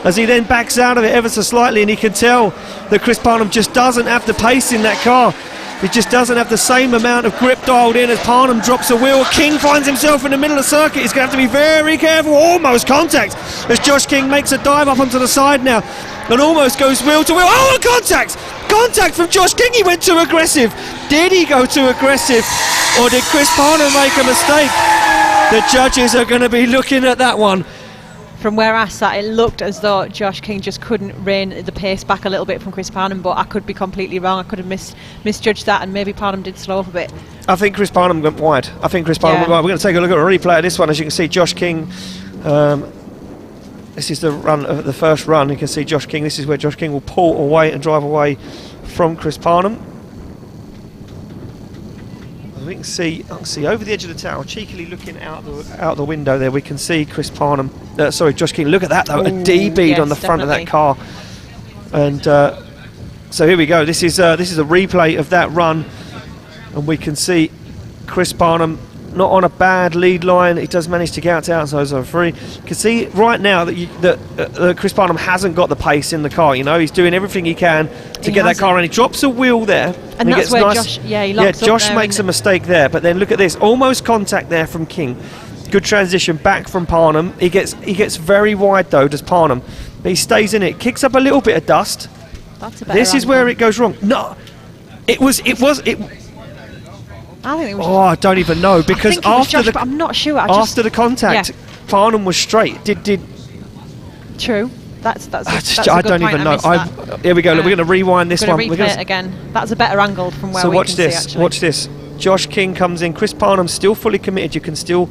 as he then backs out of it ever so slightly, and he can tell that Chris Parnham just doesn't have the pace in that car. He just doesn't have the same amount of grip dialed in as Parnham drops a wheel. King finds himself in the middle of the circuit. He's going to have to be very careful. Almost contact as Josh King makes a dive up onto the side now and almost goes wheel to wheel. Oh, contact! Contact from Josh King. He went too aggressive. Did he go too aggressive, or did Chris Parnham make a mistake? The judges are going to be looking at that one. From where I sat, it looked as though Josh King just couldn't rein the pace back a little bit from Chris Parnham, but I could be completely wrong. I could have misjudged that, and maybe Parnham did slow up a bit. I think Chris Parnham went wide. Went wide. We're going to take a look at a replay of this one. As you can see, Josh King, this is the run of the first run. You can see Josh King. This is where Josh King will pull away and drive away from Chris Parnham. We can see over the edge of the tower, cheekily looking out the window there, we can see Chris Parnham, Josh King. Look at that though, a D bead yes, on the front definitely. of that car. And so here we go. This is a replay of that run, and we can see Chris Parnham not on a bad lead line. He does manage to get out to outside zone 3. You can see right now that Chris Parnham hasn't got the pace in the car. You know, he's doing everything he can to get that car, and he drops a wheel there. And that's where Josh, he locks up Josh there, makes a mistake there, but then look at this, almost contact there from King. Good transition back from Parnham. He gets very wide though, does Parnham, but he stays in it. Kicks up a little bit of dust. That's a better This is where it goes wrong. No, it was. I think it was. Oh, I don't even know, because after Josh, but I'm not sure. After the contact, Parnham was straight. True. That's a I good don't point. even know. Here we go. Look, we're going to rewind this one. We're going to replay it again. That's a better angle from where so we watch can this. see, actually. Watch this. Josh King comes in. Chris Parnham still fully committed. You can still.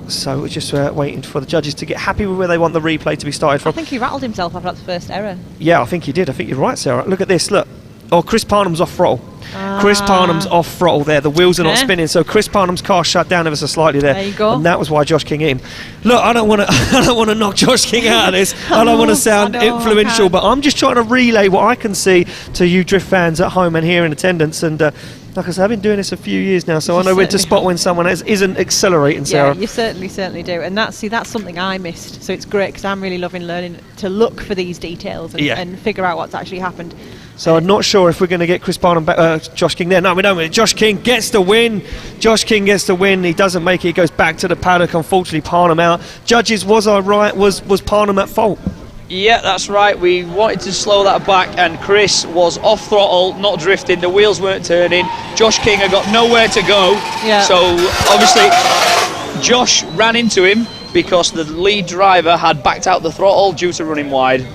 So we're just waiting for the judges to get happy with where they want the replay to be started from. I think he rattled himself after that first error. Yeah, I think he did. I think you're right, Sarah. Look at this. Look. Oh, Chris Parnham's off throttle. Chris Parnham's off throttle there. The wheels are not spinning, so Chris Parnham's car shut down ever so slightly there. There you go. And that was why Josh King hit him. Look, I don't want to knock Josh King out of this. I don't want to sound influential, but I'm just trying to relay what I can see to you drift fans at home and here in attendance. And like I said, I've been doing this a few years now, so I know when to spot when someone isn't accelerating, Sarah. Yeah, you certainly do. And that's something I missed. So it's great because I'm really loving learning to look for these details and figure out what's actually happened. So I'm not sure if we're going to get Chris Parnham back, Josh King there. No, we don't. Josh King gets the win. Josh King gets the win. He doesn't make it. He goes back to the paddock. Unfortunately, Parnham out. Judges, was I right? Was Parnham at fault? Yeah, that's right. We wanted to slow that back, and Chris was off throttle, not drifting. The wheels weren't turning. Josh King had got nowhere to go. Yeah. So obviously, Josh ran into him because the lead driver had backed out the throttle due to running wide.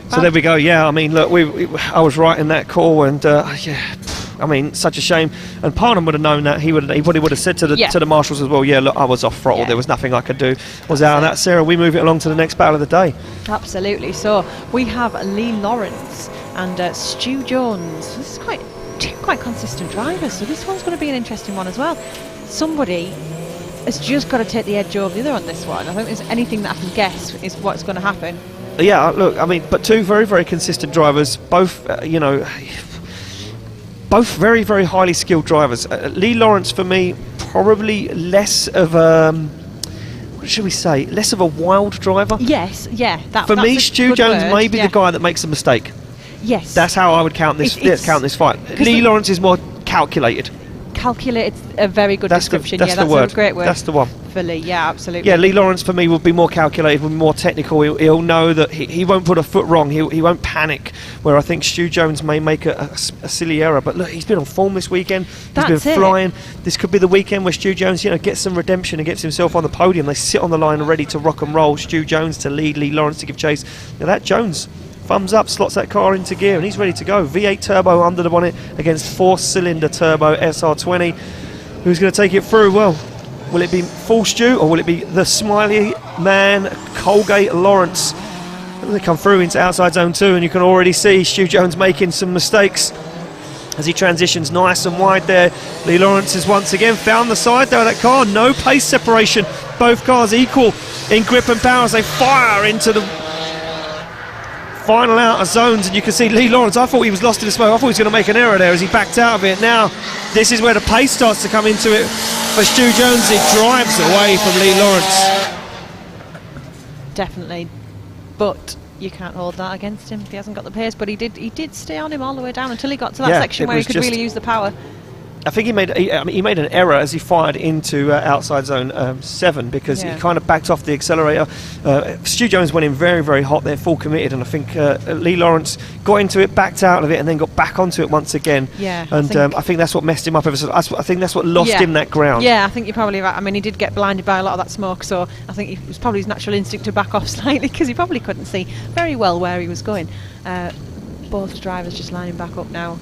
So there we go. Yeah, I mean, look, I was right in that call, and yeah, I mean, such a shame. And Parnham would have known that. He probably would have said to the marshals as well. Yeah, look, I was off throttle. Yeah. There was nothing I could do. Was out on that. Sarah, we move it along to the next battle of the day. Absolutely. So we have Lee Lawrence and Stu Jones. This is two quite consistent drivers, so this one's going to be an interesting one as well. Somebody has just got to take the edge over the other on this one. I think there's anything that I can guess is what's going to happen. Yeah, look, I mean, but two very, very consistent drivers, both, both very, very highly skilled drivers. Lee Lawrence, for me, probably less of what should we say, less of a wild driver. Yes, yeah. For me, Stu Jones may be the guy that makes a mistake. Yes. That's how I would count this fight. Lee Lawrence is more calculated. Calculated, a very good description. That's that's the word. A great word. That's the one. For Lee, yeah, absolutely. Yeah, Lee Lawrence for me will be more calculated, will be more technical. He'll know that he won't put a foot wrong. He won't panic. Where I think Stu Jones may make a silly error. But look, he's been on form this weekend. He's been flying. This could be the weekend where Stu Jones, gets some redemption and gets himself on the podium. They sit on the line ready to rock and roll. Stu Jones to lead, Lee Lawrence to give chase. Now that Jones, thumbs up, slots that car into gear, and he's ready to go. V8 turbo under the bonnet against 4-cylinder turbo SR20. Who's going to take it through? Well, will it be full Stu, or will it be the smiley man, Colgate Lawrence? They come through into outside zone 2, and you can already see Stu Jones making some mistakes as he transitions nice and wide there. Lee Lawrence has once again found the side there of that car. No pace separation. Both cars equal in grip and power as they fire into the final outer zones, and you can see Lee Lawrence, I thought he was lost in the smoke. I thought he was going to make an error there as he backed out of it. Now this is where the pace starts to come into it for Stu Jones. He drives away from Lee Lawrence. Definitely, but you can't hold that against him if he hasn't got the pace. But he did stay on him all the way down until he got to that section where he could really use the power. I think he made an error as he fired into outside zone 7 because he kind of backed off the accelerator. Stu Jones went in very, very hot there, full committed, and I think Lee Lawrence got into it, backed out of it, and then got back onto it once again. Yeah, and I think that's what messed him up. I think that's what lost him that ground. Yeah, I think you're probably right. I mean, he did get blinded by a lot of that smoke, so I think it was probably his natural instinct to back off slightly because he probably couldn't see very well where he was going. Both drivers just lining back up now.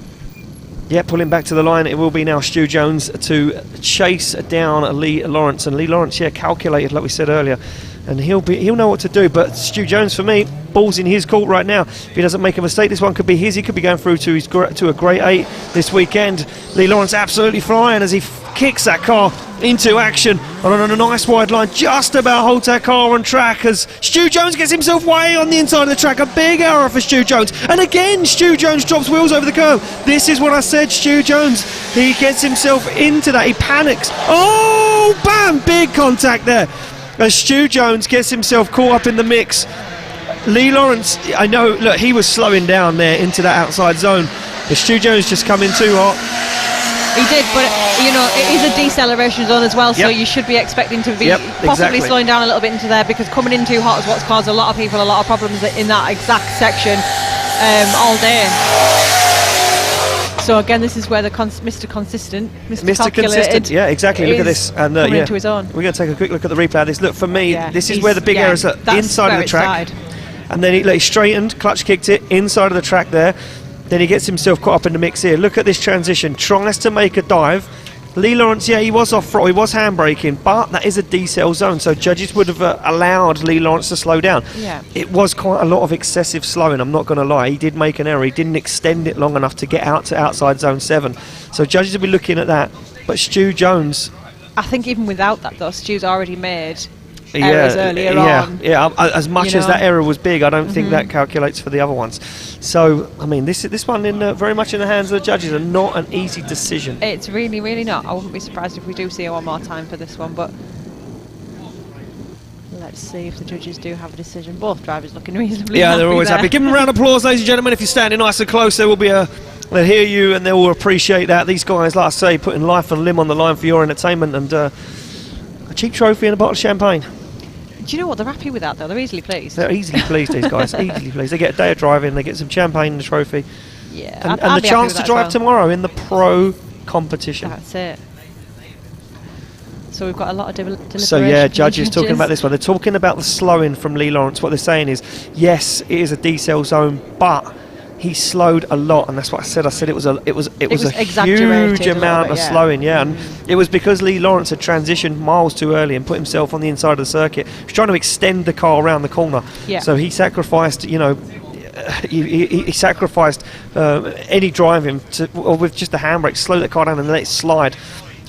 Yeah, pulling back to the line, it will be now Stu Jones to chase down Lee Lawrence. And Lee Lawrence, calculated, like we said earlier, and he'll know what to do. But Stu Jones, for me, ball's in his court right now. If he doesn't make a mistake, this one could be his. He could be going through to a Grade 8 this weekend. Lee Lawrence absolutely flying as he kicks that car into action on a nice wide line, just about holds that car on track as Stu Jones gets himself way on the inside of the track. A big error for Stu Jones, and again Stu Jones drops wheels over the curb. This is what I said. Stu Jones, he gets himself into that, he panics. Oh, bam, big contact there as Stu Jones gets himself caught up in the mix. Lee Lawrence, I know, look, he was slowing down there into that outside zone, but Stu Jones just come in too hot. He did, but it is a deceleration zone as well, so you should be expecting to be possibly slowing down a little bit into there, because coming in too hot is what's caused a lot of people a lot of problems in that exact section all day. So again, this is where the Mr. Consistent, Mr. Consistent, yeah, exactly. Look at this, and into his own. We're going to take a quick look at the replay of this. Look, for me, this is where the big errors are inside of the track, and then he straightened, clutch kicked it inside of the track there. Then he gets himself caught up in the mix here. Look at this transition. Tries to make a dive. Lee Lawrence, he was off throttle, he was handbraking, but that is a decel zone, so judges would have allowed Lee Lawrence to slow down. Yeah. It was quite a lot of excessive slowing, I'm not going to lie. He did make an error. He didn't extend it long enough to get out to outside zone 7. So judges will be looking at that. But Stu Jones... I think even without that, though, Stu's already made errors earlier on. Yeah, as much as that error was big, I don't think that calculates for the other ones. So, I mean, this one very much in the hands of the judges, and not an easy decision. It's really, really not. I wouldn't be surprised if we do see it one more time for this one, but let's see if the judges do have a decision. Both drivers looking reasonably happy. Yeah, they're always happy. Give them a round of applause, ladies and gentlemen. If you're standing nice and close, there will be they'll hear you and they will appreciate that. These guys, like I say, putting life and limb on the line for your entertainment, and a cheap trophy and a bottle of champagne. Do you know what? They're happy with that, though. They're easily pleased. They're easily pleased, these guys. Easily pleased. They get a day of driving, they get some champagne and a trophy. Yeah. And the chance to drive tomorrow in the pro competition. That's it. So we've got a lot of deliberation. So yeah, judges talking about this one. They're talking about the slowing from Lee Lawrence. What they're saying is, yes, it is a decel zone, but he slowed a lot, and that's what I said. I said it was a huge amount of slowing, and it was because Lee Lawrence had transitioned miles too early and put himself on the inside of the circuit. He was trying to extend the car around the corner, so he sacrificed, he sacrificed any driving with just the handbrake, slow the car down and let it slide.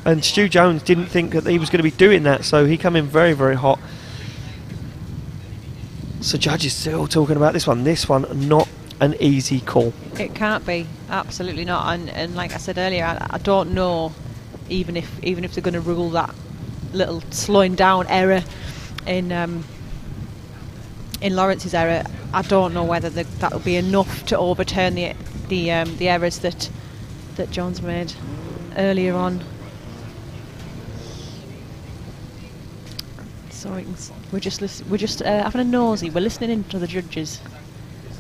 And Stu Jones didn't think that he was going to be doing that, so he came in very, very hot. So judges still talking about this one. This one, not an easy call. It can't be, absolutely not. And like I said earlier, I don't know, even if they're going to rule that little slowing down error in Lawrence's error, I don't know whether that will be enough to overturn the errors that Jones made earlier on. So we're just having a nosy. We're listening in to the judges.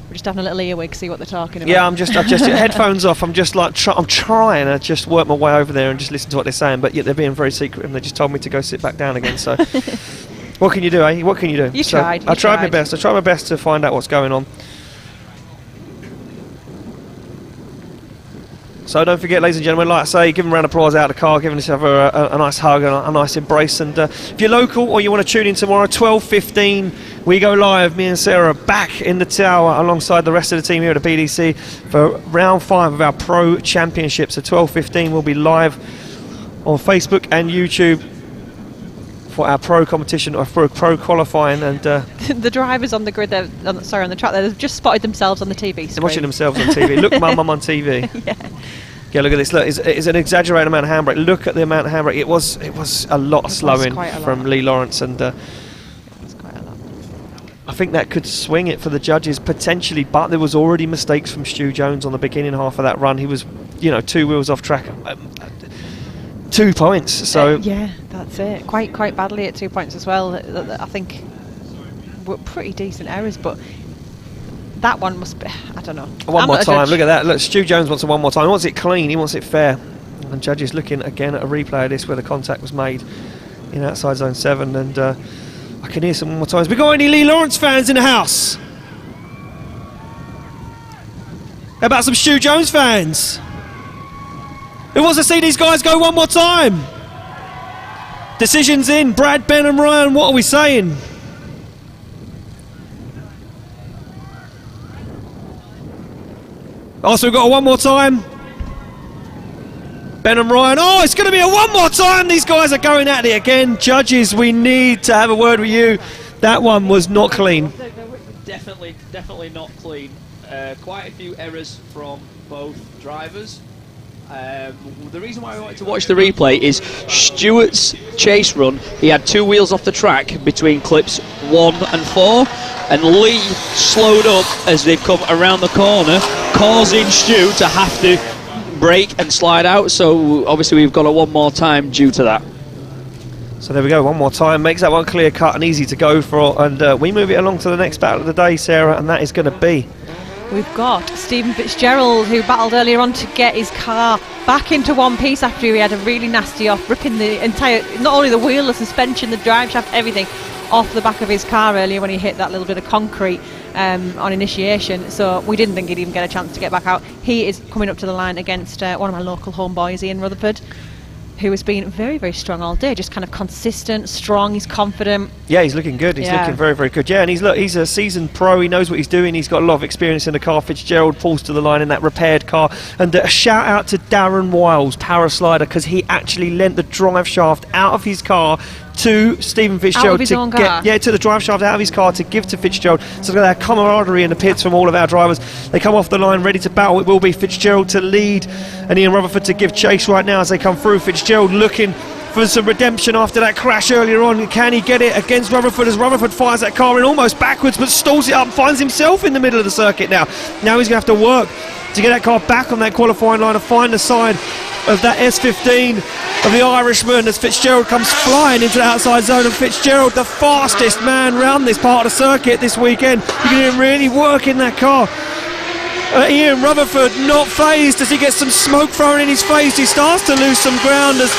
We're just having a little earwig, see what they're talking about. Yeah, I'm just headphones off. I'm just like I'm trying to just work my way over there and just listen to what they're saying. But yet they're being very secret, and they just told me to go sit back down again. So what can you do, eh? What can you do? You tried. I tried my best. I tried my best to find out what's going on. So don't forget, ladies and gentlemen, like I say, give them a round of applause out of the car, giving each other a nice hug and a nice embrace. And if you're local or you want to tune in tomorrow, 12:15, we go live, me and Sarah, back in the tower alongside the rest of the team here at the PDC for round 5 of our Pro Championship. So 12:15, we'll be live on Facebook and YouTube for our Pro competition, or for Pro qualifying. And the drivers on the grid, on the track there, they've just spotted themselves on the TV screen. They're watching themselves on TV. Look, Mum, I'm on TV. Yeah, look at this. Look, it's an exaggerated amount of handbrake. Look at the amount of handbrake. It was a lot of slowing from Lee Lawrence, and it was quite a lot. I think that could swing it for the judges potentially. But there was already mistakes from Stu Jones on the beginning half of that run. He was, 2 wheels off track, 2 points. So yeah, that's it. Quite badly at 2 points as well. I think were pretty decent errors, but that one must be, I don't know. One more time, look at that. Look, Stu Jones wants it one more time. He wants it clean, he wants it fair. And judges looking again at a replay of this where the contact was made in outside zone 7. And I can hear some more times. We got any Lee Lawrence fans in the house? How about some Stu Jones fans? Who wants to see these guys go one more time? Decisions in. Brad, Ben and Ryan, what are we saying? Oh, so we've got a one more time. Ben and Ryan. Oh, it's going to be a one more time. These guys are going at it again. Judges, we need to have a word with you. That one was not clean. Definitely not clean. Quite a few errors from both drivers. The reason why I wanted to watch the replay is Stewart's chase run. He had 2 wheels off the track between clips 1 and 4, and Lee slowed up as they've come around the corner, causing Stu to have to brake and slide out. So obviously we've got a one more time due to that. So there we go, one more time, makes that one clear cut and easy to go for, and we move it along to the next battle of the day, Sarah, and that is going to be... We've got Stephen Fitzgerald, who battled earlier on to get his car back into one piece after he had a really nasty off, ripping the entire, not only the wheel, the suspension, the drive shaft, everything off the back of his car earlier when he hit that little bit of concrete on initiation. So we didn't think he'd even get a chance to get back out. He is coming up to the line against one of my local homeboys, Ian Rutherford, who has been very, very strong all day, just kind of consistent, strong, he's confident. Yeah, he's looking good, he's looking very, very good. Yeah, and he's a seasoned pro, he knows what he's doing, he's got a lot of experience in the car. Fitzgerald pulls to the line in that repaired car. And a shout out to Darren Wiles, Paraslider, because he actually lent the drive shaft out of his car to Stephen Fitzgerald to get to the drive shaft out of his car to give to Fitzgerald. So look at that camaraderie in the pits from all of our drivers. They come off the line ready to battle. It will be Fitzgerald to lead and Ian Rutherford to give chase right now as they come through. Fitzgerald looking for some redemption after that crash earlier on. Can he get it against Rutherford as Rutherford fires that car in almost backwards but stalls it up and finds himself in the middle of the circuit now. Now he's going to have to work to get that car back on that qualifying line and find the side of that S15 of the Irishman as Fitzgerald comes flying into the outside zone. And Fitzgerald, the fastest man round this part of the circuit this weekend. You can hear him really working that car. Ian Rutherford not phased as he gets some smoke thrown in his face. He starts to lose some ground as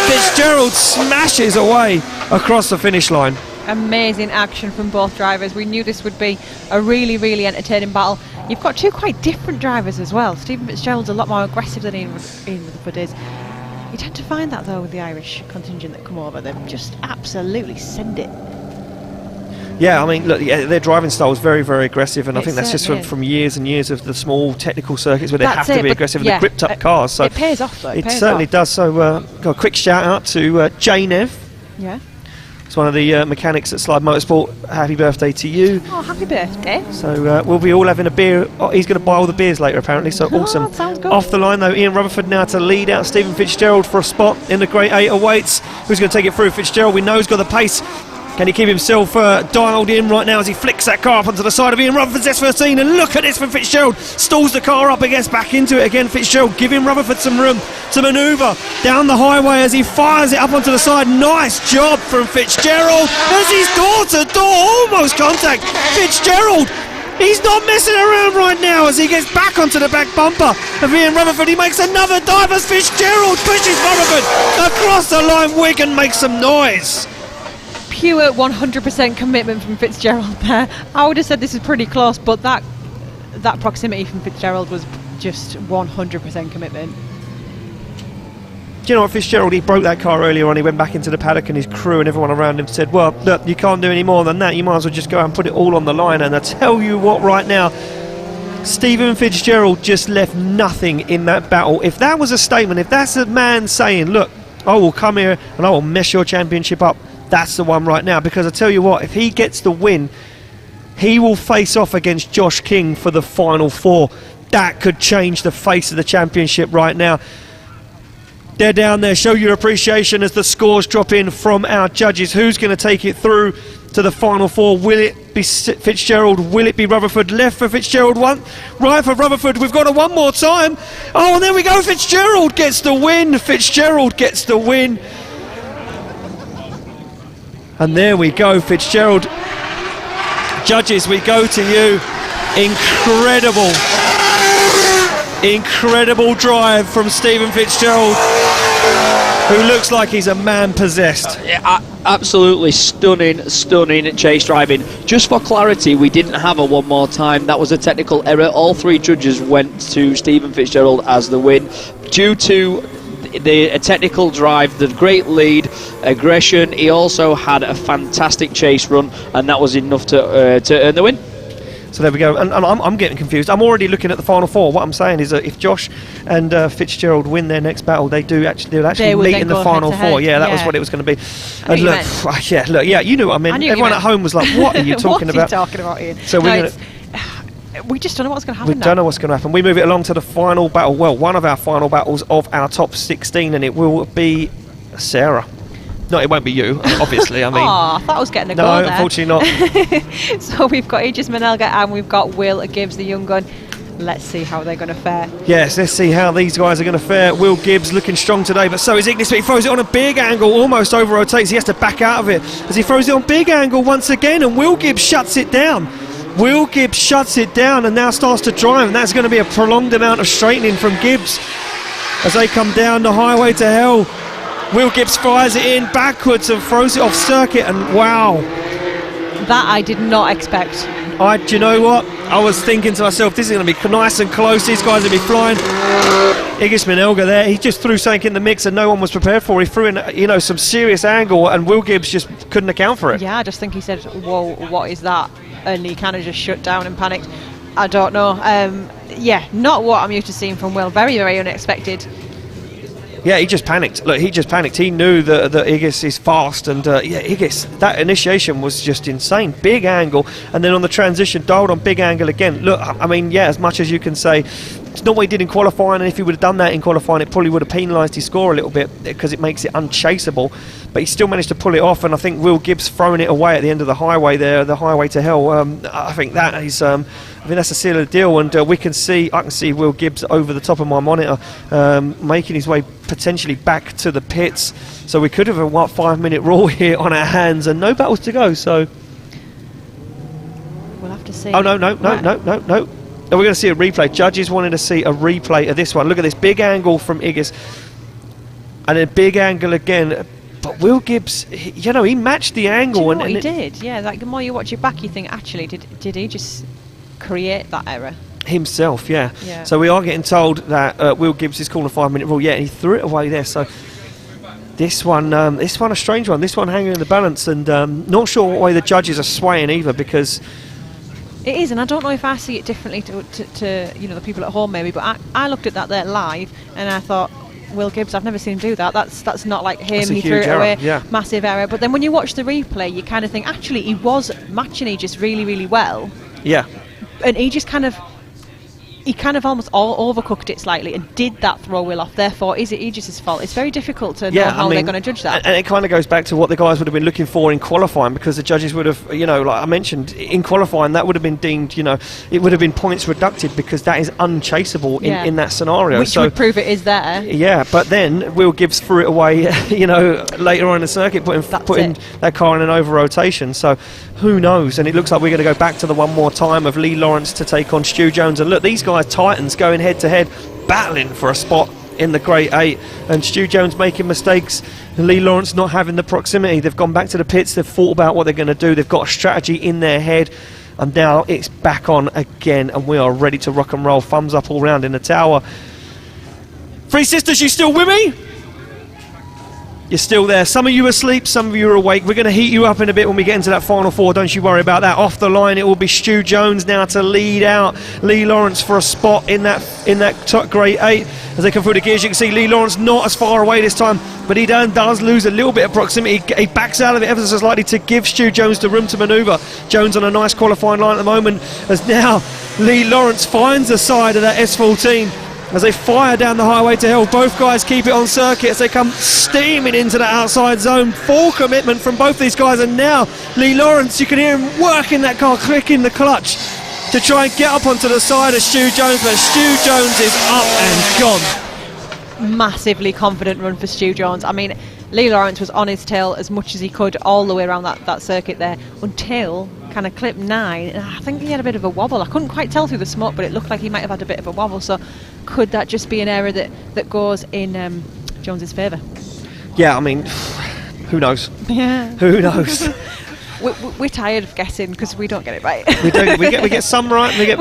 Fitzgerald smashes away across the finish line. Amazing action from both drivers. We knew this would be a really, really entertaining battle. You've got two quite different drivers as well. Stephen Fitzgerald's a lot more aggressive than Ian Rutherford is. You tend to find that though with the Irish contingent that come over. They just absolutely send it. Yeah, I mean, look, their driving style is very, very aggressive, and I think that's just certainly from years and years of the small technical circuits where they have to be but aggressive yeah, and the gripped up cars. So it pays off though. It certainly does. So, got a quick shout out to Jay Nev. Yeah. It's one of the mechanics at Slide Motorsport. Happy birthday to you. Oh, happy birthday. So we'll be all having a beer. Oh, he's going to buy all the beers later, apparently, so awesome. Sounds good. Off the line, though, Ian Rutherford now to lead out Stephen Fitzgerald for a spot in the Grade 8 awaits. Who's going to take it through? Fitzgerald, we know, has got the pace. Can he keep himself dialed in right now as he flicks that car up onto the side of Ian Rutherford's S13? And look at this from Fitzgerald. Stalls the car up and gets back into it again. Fitzgerald giving Rutherford some room to manoeuvre down the highway as he fires it up onto the side. Nice job from Fitzgerald as he's door-to-door, almost contact. Fitzgerald, he's not messing around right now as he gets back onto the back bumper of Ian Rutherford. He makes another dive as Fitzgerald pushes Rutherford across the line. Wigan makes some noise. Pure 100% commitment from Fitzgerald there. I would have said this is pretty close, but that proximity from Fitzgerald was just 100% commitment. Do you know what, Fitzgerald, he broke that car earlier on. He went back into the paddock and his crew and everyone around him said, well, look, you can't do any more than that. You might as well just go out and put it all on the line. And I tell you what, right now, Stephen Fitzgerald just left nothing in that battle. If that was a statement, if that's a man saying, look, I will come here and I will mess your championship up, that's the one right now. Because I tell you what, if he gets the win, he will face off against Josh King for the final four. That could change the face of the championship right now. They're down there. Show your appreciation as the scores drop in from our judges. Who's going to take it through to the final four? Will it be Fitzgerald? Will it be Rutherford? Left for Fitzgerald, one. Right for Rutherford. We've got it one more time. Oh, and there we go. Fitzgerald gets the win. Fitzgerald gets the win. And there we go, Fitzgerald. Judges, we go to you. Incredible drive from Stephen Fitzgerald, who looks like he's a man possessed. Absolutely stunning chase driving. Just for clarity, we didn't have a one more time. That was a technical error. All three judges went to Stephen Fitzgerald as the win due to the technical drive, the great lead, aggression. He also had a fantastic chase run, and that was enough to earn the win. So there we go, and I'm getting confused. I'm already looking at the final four. What I'm saying is that if Josh and Fitzgerald win their next battle, they'll actually meet in the final four. Yeah, that was what it was going to be. And look, you knew what I meant. Everyone at home was like, "What are you talking about?" What are you talking about, Ian? So we just don't know what's going to happen. We don't know what's going to happen. We move it along to the final battle. Well, one of our final battles of our top 16, and it will be Sarah. No, it won't be you, obviously. I mean, I thought I was getting a no, goal there. Unfortunately not. So we've got Aegis Manelga and we've got Will Gibbs, the young gun. Let's see how they're going to fare. Yes, let's see how these guys are going to fare. Will Gibbs looking strong today, but so is Ignis, but he throws it on a big angle, almost over rotates. He has to back out of it as he throws it on big angle once again, and Will Gibbs shuts it down. Will Gibbs shuts it down and now starts to drive, and that's going to be a prolonged amount of straightening from Gibbs as they come down the highway to hell. Will Gibbs fires it in backwards and throws it off circuit, and wow. That I did not expect. Do you know what? I was thinking to myself, this is going to be nice and close. These guys will be flying. Ignis Manelga there, he just threw something in the mix and no one was prepared for. He threw in, some serious angle, and Will Gibbs just couldn't account for it. Yeah, I just think he said, whoa, what is that? And he kind of just shut down and panicked. I don't know. Not what I'm used to seeing from Will. Very, very unexpected. Yeah, he just panicked. Look, he just panicked. He knew that Ignis is fast, and Ignis, that initiation was just insane. Big angle, and then on the transition, dialed on big angle again. Look, I mean, as much as you can say, it's not what he did in qualifying, and if he would have done that in qualifying, it probably would have penalised his score a little bit because it makes it unchaseable. But he still managed to pull it off, and I think Will Gibbs throwing it away at the end of the highway there, the highway to hell. I think that is, that's a seal of the deal, and I can see Will Gibbs over the top of my monitor, making his way potentially back to the pits. So we could have a 5-minute rule here on our hands, and no battles to go. So we'll have to see. Oh no! we're going to see a replay. Judges wanted to see a replay of this one. Look at this big angle from Iggis, and a big angle again. But Will Gibbs, he matched the angle. Do you know what he did? Yeah, like the more you watch it back, you think, actually, did he just create that error? Himself, yeah. So we are getting told that Will Gibbs is calling a 5-minute rule. Yeah, and he threw it away there. So this one a strange one. This one hanging in the balance, and not sure what way the judges are swaying either, because it is, and I don't know if I see it differently to the people at home maybe, but I looked at that there live, and I thought, Will Gibbs, I've never seen him do that. That's not like him. He threw it away. Yeah. Massive error. But then when you watch the replay, you kind of think, actually, he was matching Aegis really, really well. Yeah. And he just kind of almost overcooked it slightly and did that throw wheel off. Therefore, is it Aegis's fault? It's very difficult to know how they're going to judge that. And it kind of goes back to what the guys would have been looking for in qualifying, because the judges would have, like I mentioned, in qualifying, that would have been deemed, it would have been points reducted, because that is unchaseable in that scenario. Which would prove it is there. Yeah, but then Will Gibbs threw it away, later on in the circuit, putting that car in an over rotation. So who knows? And it looks like we're going to go back to the one more time of Lee Lawrence to take on Stu Jones. And look, these guys, Titans, going head to head, battling for a spot in the Great 8, and Stu Jones making mistakes, and Lee Lawrence not having the proximity. They've gone back to the pits, they've thought about what they're going to do, they've got a strategy in their head, and now it's back on again, and we are ready to rock and roll. Thumbs up all round in the tower. Three Sisters, you still with me? You're still there. Some of you are asleep, some of you are awake. We're going to heat you up in a bit when we get into that final four. Don't you worry about that. Off the line, it will be Stu Jones now to lead out Lee Lawrence for a spot in that top Great 8. As they come through the gears, you can see Lee Lawrence not as far away this time, but he does lose a little bit of proximity. He backs out of it ever so slightly to give Stu Jones the room to manoeuvre. Jones on a nice qualifying line at the moment, as now Lee Lawrence finds the side of that S14. As they fire down the highway to hell, both guys keep it on circuit as they come steaming into the outside zone. Full commitment from both these guys, and now Lee Lawrence, you can hear him working that car, clicking the clutch to try and get up onto the side of Stu Jones, but Stu Jones is up and gone. Massively confident run for Stu Jones. I mean, Lee Lawrence was on his tail as much as he could all the way around that circuit there until kind of clip 9, and I think he had a bit of a wobble. I couldn't quite tell through the smoke, but it looked like he might have had a bit of a wobble. So could that just be an error that goes in Jones's favour? Yeah, I mean, who knows? Yeah. Who knows? We're tired of guessing because we don't get it right. We get some right. We get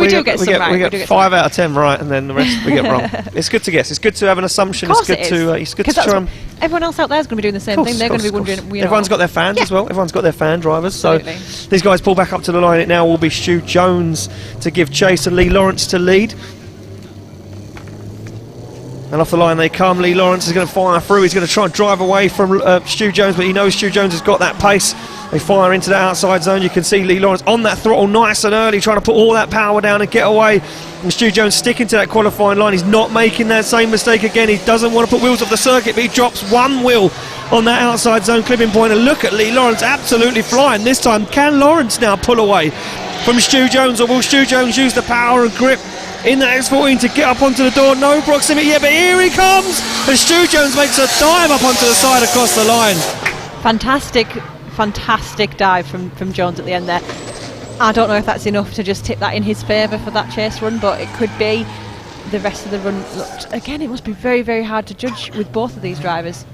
5 out of 10 right, and then the rest we get wrong. It's good to guess. It's good to have an assumption. It's good to try and everyone else out there is going to be doing the same thing. They're going to be wondering. Everyone's got their fans as well. Everyone's got their fan drivers. Absolutely. So these guys pull back up to the line. It now will be Stu Jones to give chase and Lee Lawrence to lead. And off the line they come. Lee Lawrence is going to fire through. He's going to try and drive away from Stu Jones, but he knows Stu Jones has got that pace. They fire into the outside zone. You can see Lee Lawrence on that throttle nice and early, trying to put all that power down and get away. And Stu Jones sticking to that qualifying line. He's not making that same mistake again. He doesn't want to put wheels off the circuit, but he drops one wheel on that outside zone clipping point. And look at Lee Lawrence absolutely flying this time. Can Lawrence now pull away from Stu Jones, or will Stu Jones use the power and grip in that X14 to get up onto the door? No proximity yet, but here he comes, and Stu Jones makes a dive up onto the side across the line. Fantastic dive from Jones at the end there. I don't know if that's enough to just tip that in his favour for that chase run, but it could be. The rest of the run looked, again, it must be very, very hard to judge with both of these drivers.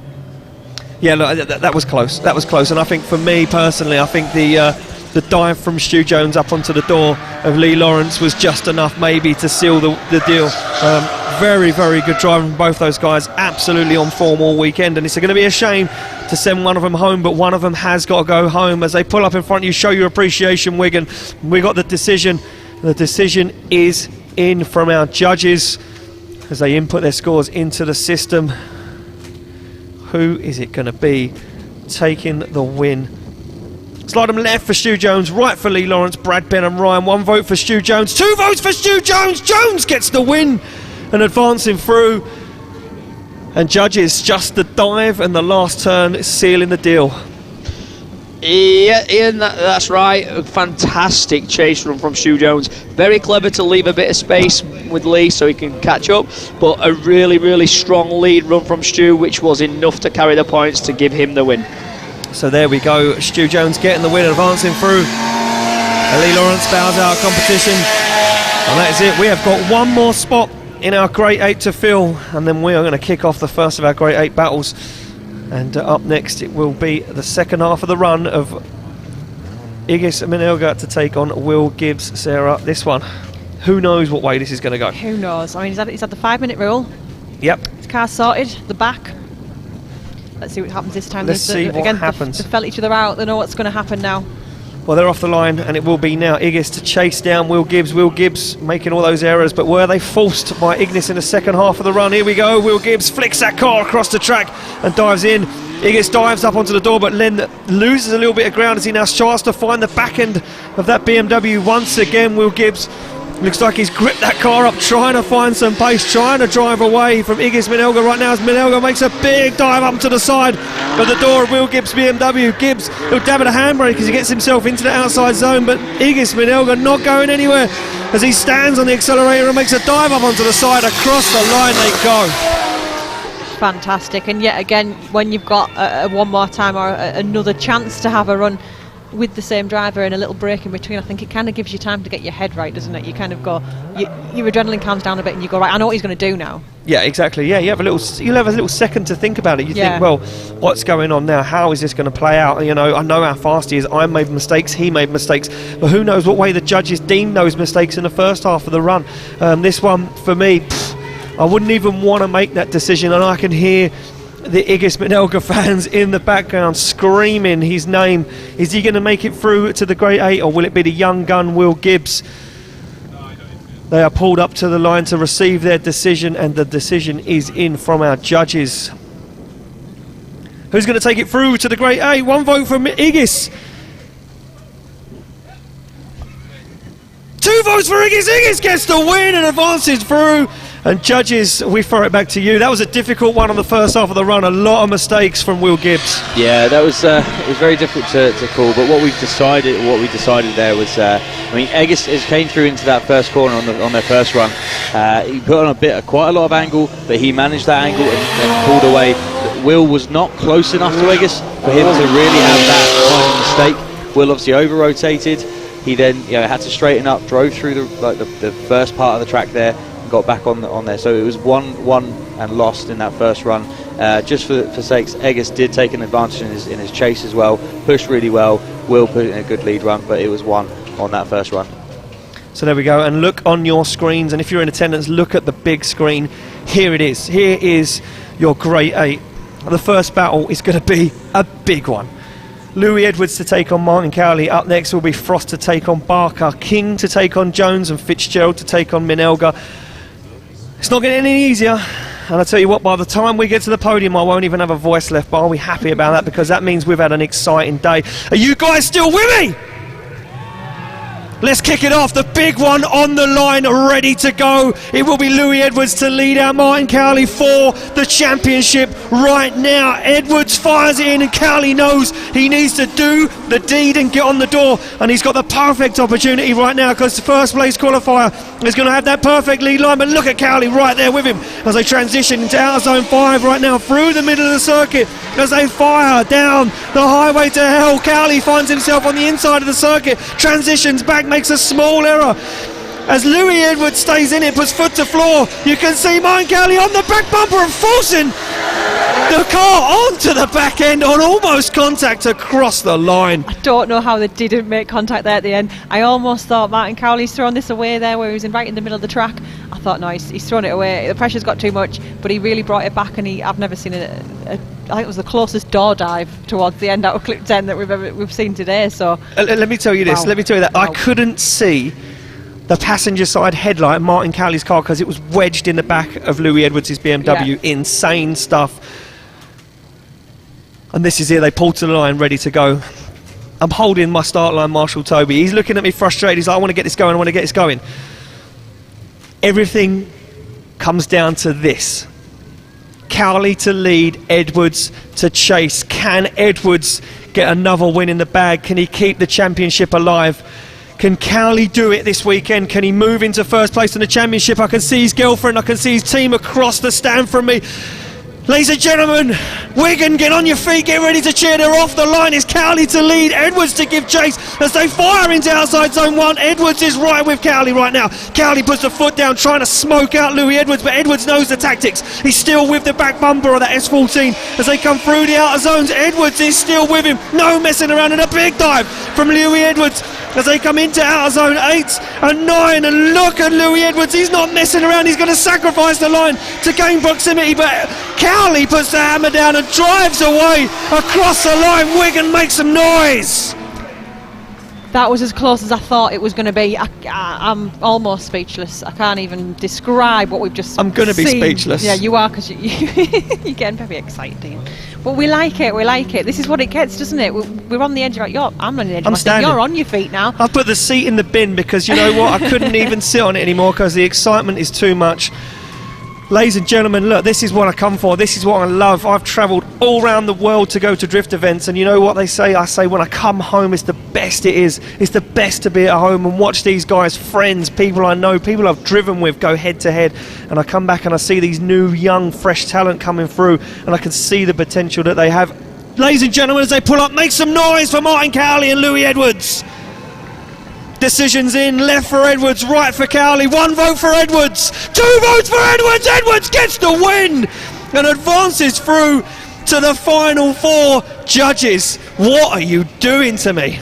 Yeah, look, that was close. That was close, and I think for me personally, I think the dive from Stu Jones up onto the door of Lee Lawrence was just enough maybe to seal the deal. Very, very good driving from both those guys. Absolutely on form all weekend, and it's going to be a shame to send one of them home, but one of them has got to go home. As they pull up in front of you, show your appreciation, Wigan. We got the decision. The decision is in from our judges as they input their scores into the system. Who is it going to be taking the win? Slide them left for Stu Jones, right for Lee Lawrence, Brad Benham, Ryan. 1 vote for Stu Jones, 2 votes for Stu Jones. Jones gets the win and advancing through. And judges, just the dive and the last turn sealing the deal. Yeah, Ian, that's right. A fantastic chase run from Stu Jones. Very clever to leave a bit of space with Lee so he can catch up, but a really, really strong lead run from Stu, which was enough to carry the points to give him the win. So there we go, Stu Jones getting the win, advancing through. And Lee Lawrence bows out of competition. And that is it. We have got one more spot in our Grade 8 to fill, and then we are going to kick off the first of our Grade 8 battles. And up next it will be the second half of the run of Igis Minelga to take on Will Gibbs. Sarah, this one, who knows what way this is going to go? Who knows? I mean, he's had the 5-minute rule. Yep. His car's sorted, the back. Let's see what happens this time. Let's see what happens. They felt each other out. They know what's going to happen now. Well, they're off the line, and it will be now Igis to chase down Will Gibbs. Will Gibbs making all those errors, but were they forced by Ignis in the second half of the run? Here we go. Will Gibbs flicks that car across the track and dives in. Igis dives up onto the door, but Len loses a little bit of ground as he now tries to find the back end of that BMW once again. Will Gibbs looks like he's gripped that car up, trying to find some pace, trying to drive away from Igis Minelga right now as Minelga makes a big dive up to the side of the door of Will Gibbs' BMW. Gibbs, he'll dab at a handbrake as he gets himself into the outside zone, but Igis Minelga not going anywhere as he stands on the accelerator and makes a dive up onto the side. Across the line they go. Fantastic, and yet again, when you've got one more time or another chance to have a run with the same driver and a little break in between, I think it kind of gives you time to get your head right, doesn't it? You kind of go, your adrenaline calms down a bit and you go, right, I know what he's going to do now. Yeah, exactly. Yeah, you'll have a little second to think about it. You think, well, what's going on now? How is this going to play out? You know, I know how fast he is. I made mistakes. He made mistakes. But who knows what way the judges deemed those mistakes in the first half of the run. This one, for me, I wouldn't even want to make that decision, and I can hear the Igis Minelga fans in the background screaming his name. Is he going to make it through to the Grade 8, or will it be the young gun Will Gibbs? They are pulled up to the line to receive their decision, and the decision is in from our judges. Who's going to take it through to the Grade 8? One vote from Igis. 2 votes for Igis. Igis gets the win and advances through. And judges, we throw it back to you. That was a difficult one on the first half of the run. A lot of mistakes from Will Gibbs. Yeah, that was it was very difficult to call. But what we decided there was, I mean, Igis came through into that first corner on their first run. He put on quite a lot of angle, but he managed that angle and pulled away. Will was not close enough to Igis for him to really have that kind of mistake. Will obviously over-rotated. He then had to straighten up, drove through the first part of the track there, got back on there, so it was 1-1 and lost in that first run. Just for sakes, Igis did take an advantage in his chase as well, pushed really well. Will put in a good lead run, but it was 1 on that first run. So there we go, and look on your screens, and if you're in attendance, look at the big screen. Here it is. Here is your Grade 8. The first battle is going to be a big one. Louis Edwards to take on Martin Cowley. Up next will be Frost to take on Barker, King to take on Jones, and Fitzgerald to take on Minelga. It's not getting any easier, and I tell you what, by the time we get to the podium I won't even have a voice left, but I'll be happy about that because that means we've had an exciting day. Are you guys still with me? Let's kick it off. The big one on the line, ready to go. It will be Louis Edwards to lead out Martin Cowley for the championship right now. Edwards fires it in, and Cowley knows he needs to do the deed and get on the door. And he's got the perfect opportunity right now because the first place qualifier is going to have that perfect lead line. But look at Cowley right there with him as they transition into outer zone 5 right now through the middle of the circuit as they fire down the highway to hell. Cowley finds himself on the inside of the circuit, transitions back, makes a small error as Louis Edwards stays in it, puts foot to floor. You can see Martin Cowley on the back bumper and forcing the car onto the back end on almost contact across the line. I don't know how they didn't make contact there at the end. I almost thought Martin Cowley's thrown this away there where he was right in the middle of the track. I thought, no, he's thrown it away. The pressure's got too much, but he really brought it back, and I've never seen I think it was the closest door dive towards the end out of clip 10 that we've seen today. So let me tell you this. Let me tell you that I couldn't see the passenger side headlight of Martin Cowley's car because it was wedged in the back of Louis Edwards' BMW. Yeah. Insane stuff. And this is it. They pulled to the line, ready to go. I'm holding my start line, Marshall Toby. He's looking at me frustrated. He's like, I want to get this going. I want to get this going. Everything comes down to this. Cowley to lead, Edwards to chase. Can Edwards get another win in the bag? Can he keep the championship alive? Can Cowley do it this weekend? Can he move into first place in the championship? I can see his girlfriend, I can see his team across the stand from me. Ladies and gentlemen, Wigan, get on your feet, get ready to cheer. They're off the line. It's Cowley to lead, Edwards to give chase as they fire into outside zone 1. Edwards is right with Cowley right now. Cowley puts the foot down, trying to smoke out Louis Edwards, but Edwards knows the tactics. He's still with the back bumper of that S14 as they come through the outer zones. Edwards is still with him. No messing around, and a big dive from Louis Edwards as they come into outer zone 8 and 9. And look at Louis Edwards. He's not messing around. He's going to sacrifice the line to gain proximity, but Cowley puts the hammer down and drives away across the line. Wigan makes some noise. That was as close as I thought it was going to be. I'm almost speechless. I can't even describe what we've just I'm going to be speechless. Yeah, you are, because you're getting very excited, Dean. But we like it. This is what it gets, doesn't it? We're on the edge of it. I'm on the edge of my seat. You're on your feet now. I've put the seat in the bin because, you know what, I couldn't even sit on it anymore because the excitement is too much. Ladies and gentlemen, look, this is what I come for. This is what I love. I've travelled all around the world to go to drift events, and you know what they say? I say when I come home, it's the best it is. It's the best to be at home and watch these guys, friends, people I know, people I've driven with, go head to head. And I come back and I see these new, young, fresh talent coming through, and I can see the potential that they have. Ladies and gentlemen, as they pull up, make some noise for Martin Cowley and Louis Edwards. Decisions in, left for Edwards, right for Cowley. 1 vote for Edwards, 2 votes for Edwards. Edwards gets the win and advances through to the final 4. Judges, what are you doing to me?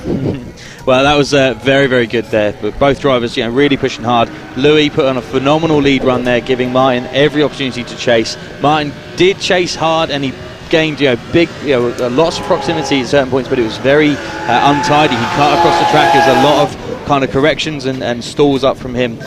Well, that was very, very good there. But both drivers, really pushing hard. Louis put on a phenomenal lead run there, giving Martin every opportunity to chase. Martin did chase hard, and he gained big, lots of proximity at certain points, but it was very untidy. He cut across the track. There's a lot of kind of corrections and stalls up from him.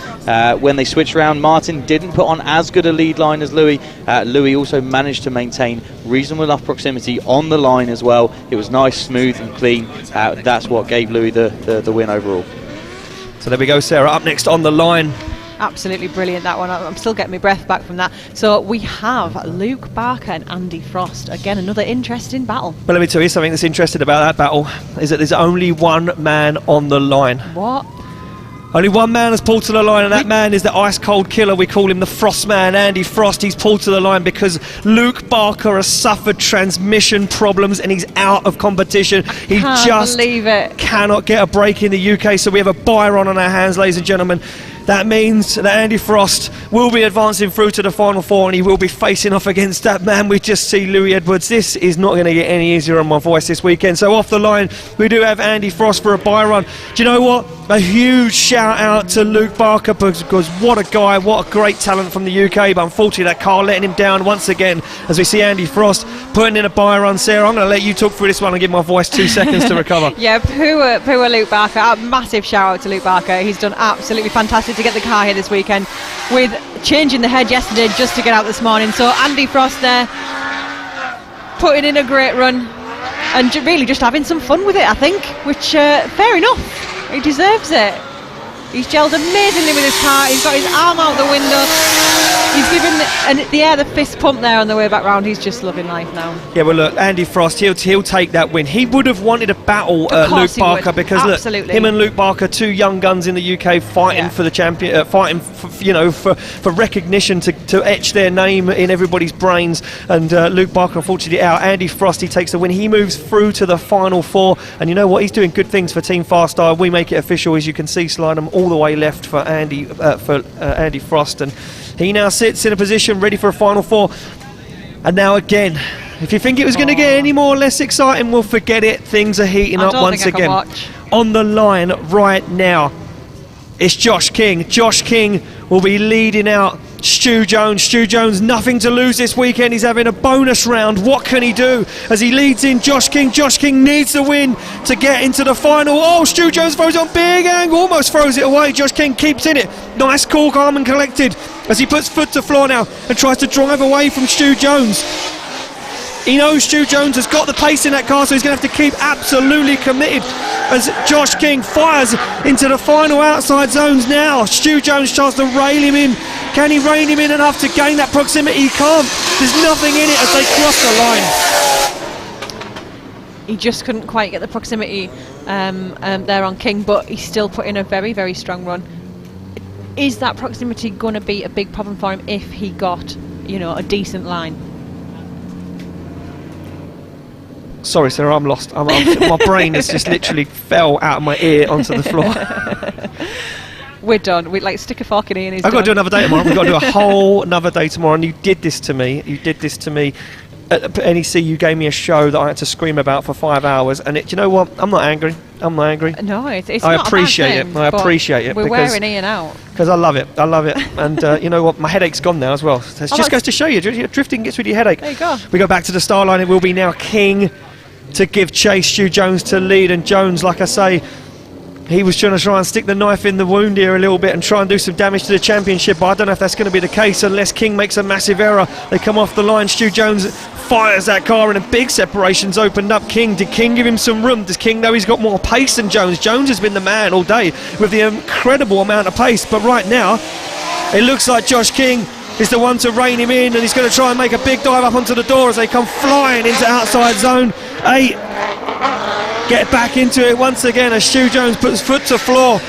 When they switched around, Martin didn't put on as good a lead line as Louis. Louis also managed to maintain reasonable enough proximity on the line as well. It was nice, smooth and clean. That's what gave Louis the win overall. So there we go, Sarah. Up next on the line, Absolutely brilliant, that one. I'm still getting my breath back from that. So we have Luke Barker and Andy Frost. Again, another interesting battle. But let me tell you something that's interesting about that battle is that there's only one man on the line. What? Only one man has pulled to the line, and that man is the ice cold killer. We call him the Frost Man, Andy Frost. He's pulled to the line because Luke Barker has suffered transmission problems and he's out of competition. He just cannot get a break in the UK, so we have a Byron on our hands, ladies and gentlemen. That means that Andy Frost will be advancing through to the final 4, and he will be facing off against that man we just see, Louis Edwards. This is not going to get any easier on my voice this weekend. So off the line, we do have Andy Frost for a Byron. Do you know what? A huge shout out to Luke Barker, because what a guy, what a great talent from the UK. But unfortunately, that car letting him down once again as we see Andy Frost putting in a Byron. Sarah, I'm going to let you talk through this one and give my voice 2 seconds to recover. Yeah, poor Luke Barker. A massive shout out to Luke Barker. He's done absolutely fantastic to get the car here this weekend, with changing the head yesterday just to get out this morning. So Andy Frost there putting in a great run and really just having some fun with it, I think, which fair enough, he deserves it. He's gelled amazingly with his car. He's got his arm out the window. He's given the air the fist pump there on the way back round. He's just loving life now. Yeah, well, look, Andy Frost, he'll take that win. He would have wanted to battle Luke Barker because look, him and Luke Barker, 2 young guns in the UK, fighting for the champion, fighting for recognition to etch their name in everybody's brains. And Luke Barker, unfortunately, out. Andy Frost, he takes the win. He moves through to the final 4, and you know what? He's doing good things for Team Fast Tyre. We make it official, as you can see, slide them all the way left for Andy Frost, and he now sits in a position ready for a final 4. And now again, if you think it was going to get any more or less exciting, we'll forget it. Things are heating up once again. On the line right now, it's Josh King. Josh King will be leading out Stu Jones. Stu Jones, nothing to lose this weekend. He's having a bonus round. What can he do as he leads in Josh King? Josh King needs the win to get into the final. Oh, Stu Jones throws on big angle, almost throws it away. Josh King keeps in it. Nice, cool, calm and collected as he puts foot to floor now and tries to drive away from Stu Jones. He knows Stu Jones has got the pace in that car, so he's going to have to keep absolutely committed as Josh King fires into the final outside zones now. Stu Jones tries to rail him in. Can he rein him in enough to gain that proximity? He can't. There's nothing in it as they cross the line. He just couldn't quite get the proximity there on King, but he's still put in a very, very strong run. Is that proximity going to be a big problem for him if he got, a decent line? Sorry, Sarah, I'm lost. My brain has just literally fell out of my ear onto the floor. We're done. We like stick a fork in Ian. I've got to do another day tomorrow. We've got to do a whole another day tomorrow. And you did this to me. At NEC, you gave me a show that I had to scream about for 5 hours. And do you know what? I'm not angry. No, it's I not appreciate a bad thing, it. I appreciate it. We're wearing Ian out. Because I love it. And you know what? My headache's gone now as well. So it just goes to show you, drifting gets rid of your headache. There you go. We go back to the star line. It will be now King to give chase, Stu Jones to lead. And Jones, like I say, he was trying and stick the knife in the wound here a little bit and try and do some damage to the championship, but I don't know if that's going to be the case unless King makes a massive error. They come off the line. Stu Jones fires that car and a big separation's opened up. Did King give him some room? Does King know he's got more pace than Jones? Jones has been the man all day with the incredible amount of pace, but right now it looks like Josh King is the one to rein him in, and he's going to try and make a big dive up onto the door as they come flying into outside zone 8. Get back into it once again as Stu Jones puts foot to floor.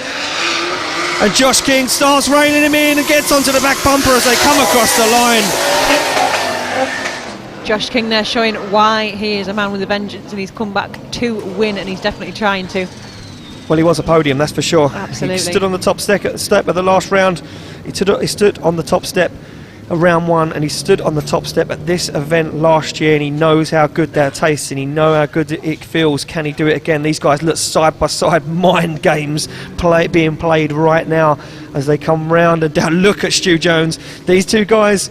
And Josh King starts reining him in and gets onto the back bumper as they come across the line. Josh King there showing why he is a man with a vengeance, and he's come back to win, and he's definitely trying to. Well, he was a podium, that's for sure. Absolutely. He stood on the top step of the last round. He stood on the top step of round 1, and he stood on the top step at this event last year, and he knows how good that tastes, and he knows how good it feels. Can he do it again? These guys look side by side, mind games being played right now as they come round and down. Look at Stu Jones. These two guys,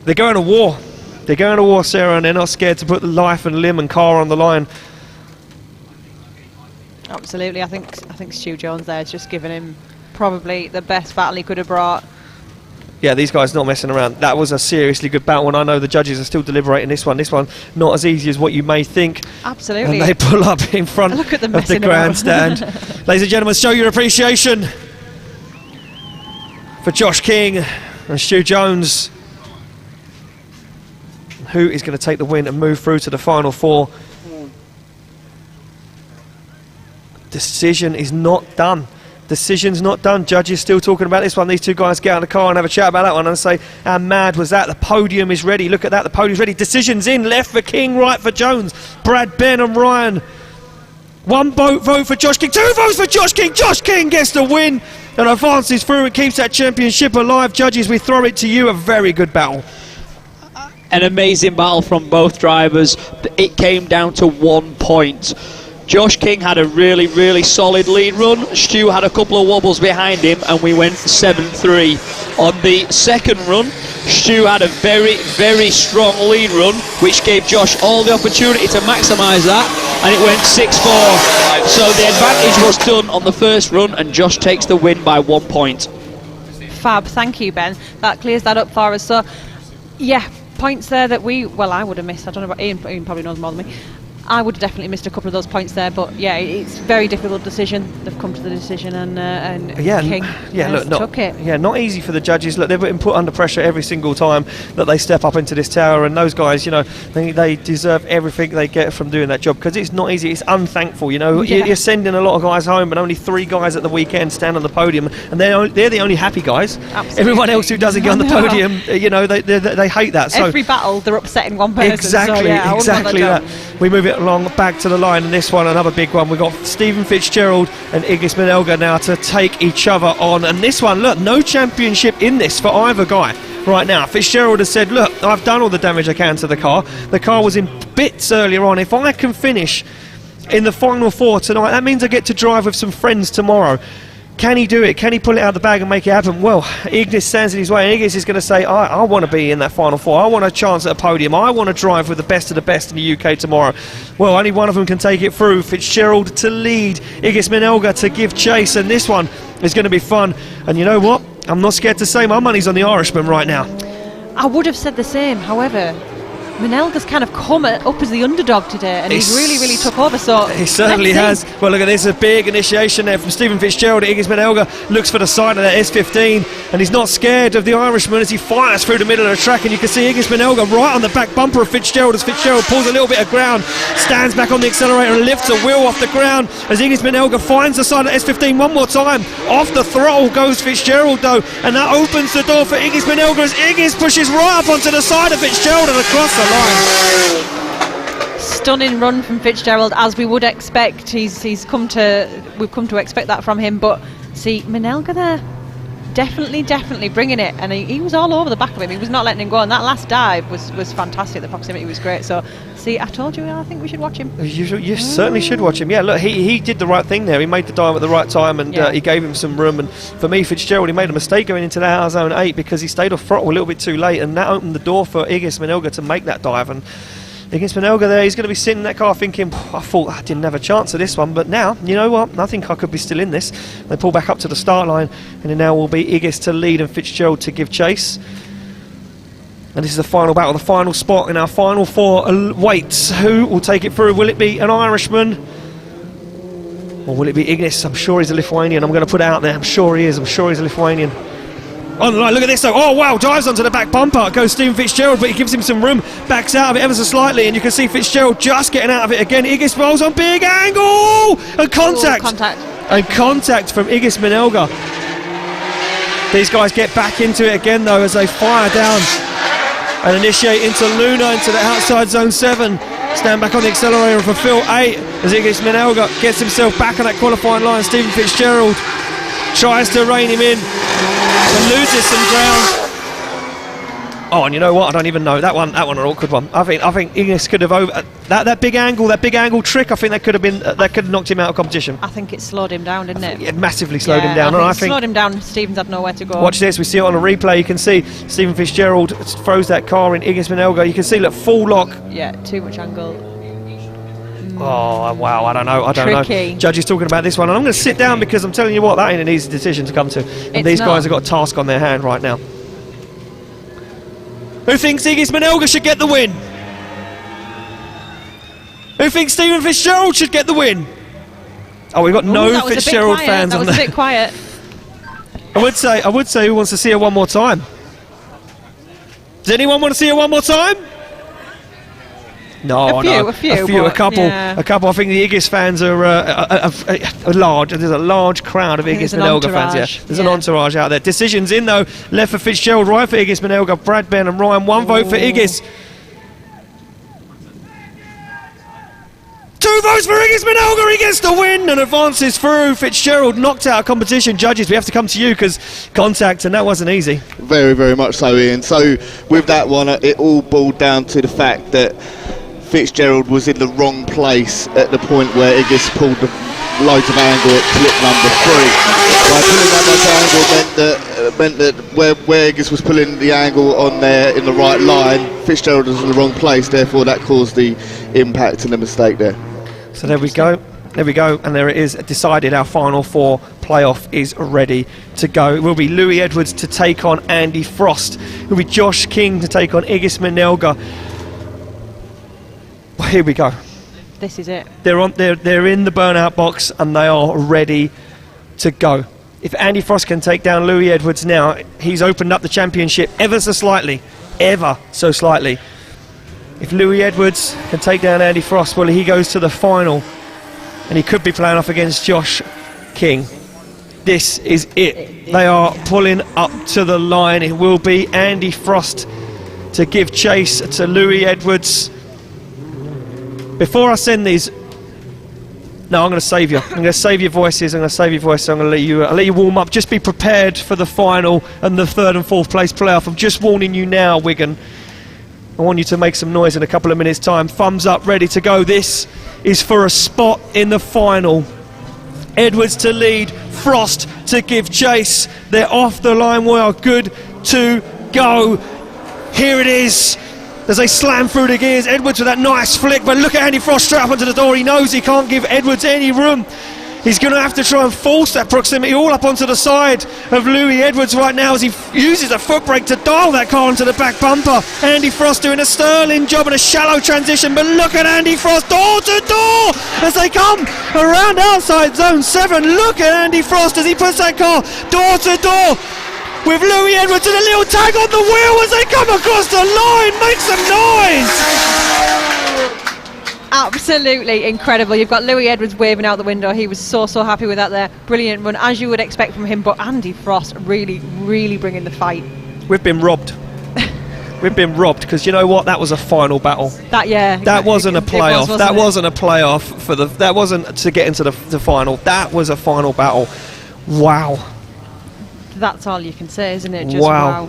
they're going to war. They're going to war, Sarah, and they're not scared to put life and limb and car on the line. Absolutely. I think Stu Jones there has just given him probably the best battle he could have brought. Yeah, these guys not messing around. That was a seriously good battle, and I know the judges are still deliberating this one. This one not as easy as what you may think. Absolutely. And they pull up in front Look at them of the messing around. grandstand. Ladies and gentlemen, show your appreciation for Josh King and Stu Jones, who is going to take the win and move through to the final 4. Decision is not done. Decision's not done. Judges still talking about this one. These two guys get out of the car and have a chat about that one and say, how mad was that? The podium is ready. Look at that. The podium's ready. Decision's in. Left for King, right for Jones. Brad, Ben and Ryan. 1 vote for Josh King. 2 votes for Josh King. Josh King gets the win and advances through and keeps that championship alive. Judges, we throw it to you. A very good battle. An amazing battle from both drivers. It came down to 1 point. Josh King had a really, really solid lead run. Stu had a couple of wobbles behind him, and we went 7-3. On the second run, Stu had a very, very strong lead run, which gave Josh all the opportunity to maximise that, and it went 6-4. So the advantage was done on the first run, and Josh takes the win by 1 point. Fab, thank you, Ben. That clears that up for us. So, yeah, points there that I would have missed. I don't know about Ian probably knows more than me. I would have definitely missed a couple of those points there, but yeah, it's a very difficult decision. They've come to the decision, and King took it. Yeah, not easy for the judges. Look, they've been put under pressure every single time that they step up into this tower, and those guys, you know, they deserve everything they get from doing that job, because it's not easy. It's unthankful, you know. Yeah. You're sending a lot of guys home, but only 3 guys at the weekend stand on the podium, and they're the only happy guys. Absolutely. Everyone else who doesn't get on the podium, you know, they hate that. So Every battle, they're upsetting one person. Exactly, so, yeah, exactly that. We move it along back to the line, and this one, another big one. We've got Stephen Fitzgerald and Ignis Menelga now to take each other on. And this one, look, no championship in this for either guy right now. Fitzgerald has said, look, I've done all the damage I can to the car. The car was in bits earlier on. If I can finish in the final 4 tonight, that means I get to drive with some friends tomorrow. Can he do it? Can he pull it out of the bag and make it happen? Well, Ignis stands in his way, and Ignis is going to say, I want to be in that final 4. I want a chance at a podium. I want to drive with the best of the best in the UK tomorrow. Well, only one of them can take it through. Fitzgerald to lead, Ignis Menelga to give chase, and this one is going to be fun. And you know what? I'm not scared to say my money's on the Irishman right now. I would have said the same, however, Menelga's kind of come up as the underdog today, and he's really took over. So he certainly has. Well, look at this, a big initiation there from Stephen Fitzgerald. Ignis Menelga looks for the side of that S15, and he's not scared of the Irishman as he fires through the middle of the track. And you can see Ignis Menelga right on the back bumper of Fitzgerald as Fitzgerald pulls a little bit of ground, stands back on the accelerator and lifts a wheel off the ground as Ignis Menelga finds the side of S15 one more time. Off the throttle goes Fitzgerald though, and that opens the door for Ignis Menelga as Ignis pushes right up onto the side of Fitzgerald and across the line. stunning run from Fitzgerald, as we would expect. We've come to expect that from him. But see, Menelga there, definitely bringing it, and he was all over the back of him. He was not letting him go, and that last dive was fantastic. The proximity was great. So, see, I told you, I think we should watch him. You certainly should watch him. Yeah, look, he did the right thing there. He made the dive at the right time, and he gave him some room. And for me, Fitzgerald, he made a mistake going into that out zone 8 because he stayed off throttle a little bit too late, and that opened the door for Igis Menelga to make that dive. And against Menelga there, he's going to be sitting in that car thinking, I thought I didn't have a chance of this one, but now, you know what, I think I could be still in this. They pull back up to the start line, and it now will be Igis to lead and Fitzgerald to give chase. And this is the final battle, the final spot in our final 4 weights. Who will take it through? Will it be an Irishman? Or will it be Ignis? I'm sure he's a Lithuanian. I'm going to put it out there. I'm sure he is. I'm sure he's a Lithuanian. On the line, look at this though. Oh wow, dives onto the back bumper. Goes Stephen Fitzgerald, but he gives him some room. Backs out of it ever so slightly, and you can see Fitzgerald just getting out of it again. Igis rolls on big angle! And contact! And contact from Igis Menelga. These guys get back into it again though as they fire down and initiate into Luna, into the outside zone 7. Stand back on the accelerator for Phil 8 as Igis Menelga gets himself back on that qualifying line. Stephen Fitzgerald tries to rein him in and loses some ground. Oh, and you know what? I don't even know that one. An awkward one. I think Ignis could have over that big angle trick. I think that could have knocked him out of competition. I think it slowed him down, didn't it? It massively slowed him down. I think slowed him down. Stevens had nowhere to go. Watch this. We see it on a replay. You can see Stephen Fitzgerald throws that car in Ignis Menelga. You can see, look, full lock. Yeah, too much angle. Oh wow! I don't know. Tricky. Judge is talking about this one, and I'm going to sit down because I'm telling you what, that ain't an easy decision to come to. And these guys have got a task on their hand right now. Who thinks Igis Menelga should get the win? Who thinks Stephen Fitzgerald should get the win? Oh, we've got no Fitzgerald fans on there. That was a bit quiet. I would say who wants to see her one more time? Does anyone want to see her one more time? No, a few, a couple. I think the Igis fans are large. There's a large crowd of Igis Menelga fans. Yeah, there's an entourage out there. Decisions in though. Left for Fitzgerald, right for Igis Menelga. Brad, Ben, and Ryan. 1 vote for Igis. 2 votes for Igis Menelga. He gets the win and advances through. Fitzgerald knocked out of competition. Judges, we have to come to you because contact, and that wasn't easy. Very, very much so, Ian. So with that one, it all boiled down to the fact that Fitzgerald was in the wrong place at the point where Igis pulled loads of angle at clip number 3. By pulling that much angle meant that where Igis was pulling the angle on there in the right line, Fitzgerald was in the wrong place, therefore that caused the impact and the mistake there. So there we go, and there it is, decided. Our final 4 playoff is ready to go. It will be Louis Edwards to take on Andy Frost. It will be Josh King to take on Igis Menelga. Well, here we go. This is it. They're in the burnout box and they are ready to go. If Andy Frost can take down Louis Edwards now, he's opened up the championship ever so slightly. If Louis Edwards can take down Andy Frost, well, he goes to the final and he could be playing off against Josh King. This is it. They are pulling up to the line. It will be Andy Frost to give chase to Louis Edwards. Before I send these, no, I'm going to save you. I'm going to save your voices. I'm going to let you warm up. Just be prepared for the final and the 3rd and 4th place playoff. I'm just warning you now, Wigan. I want you to make some noise in a couple of minutes' time. Thumbs up, ready to go. This is for a spot in the final. Edwards to lead, Frost to give chase. They're off the line. We are good to go. Here it is. As they slam through the gears, Edwards with that nice flick, but look at Andy Frost straight up onto the door. He knows he can't give Edwards any room. He's going to have to try and force that proximity all up onto the side of Louis Edwards right now as he uses a foot brake to dial that car onto the back bumper. Andy Frost doing a sterling job in a shallow transition, but look at Andy Frost door to door as they come around outside zone 7. Look at Andy Frost as he puts that car door to door with Louis Edwards and a little tag on the wheel as they come across the line. Make some noise! Absolutely incredible. You've got Louis Edwards waving out the window. He was so happy with that there. Brilliant run, as you would expect from him. But Andy Frost really bringing the fight. We've been robbed. We've been robbed, because you know what? That was a final battle. That wasn't a playoff. wasn't it? Wasn't a playoff for the. That wasn't to get into the final. That was a final battle. Wow. That's all you can say, isn't it? Just Wow.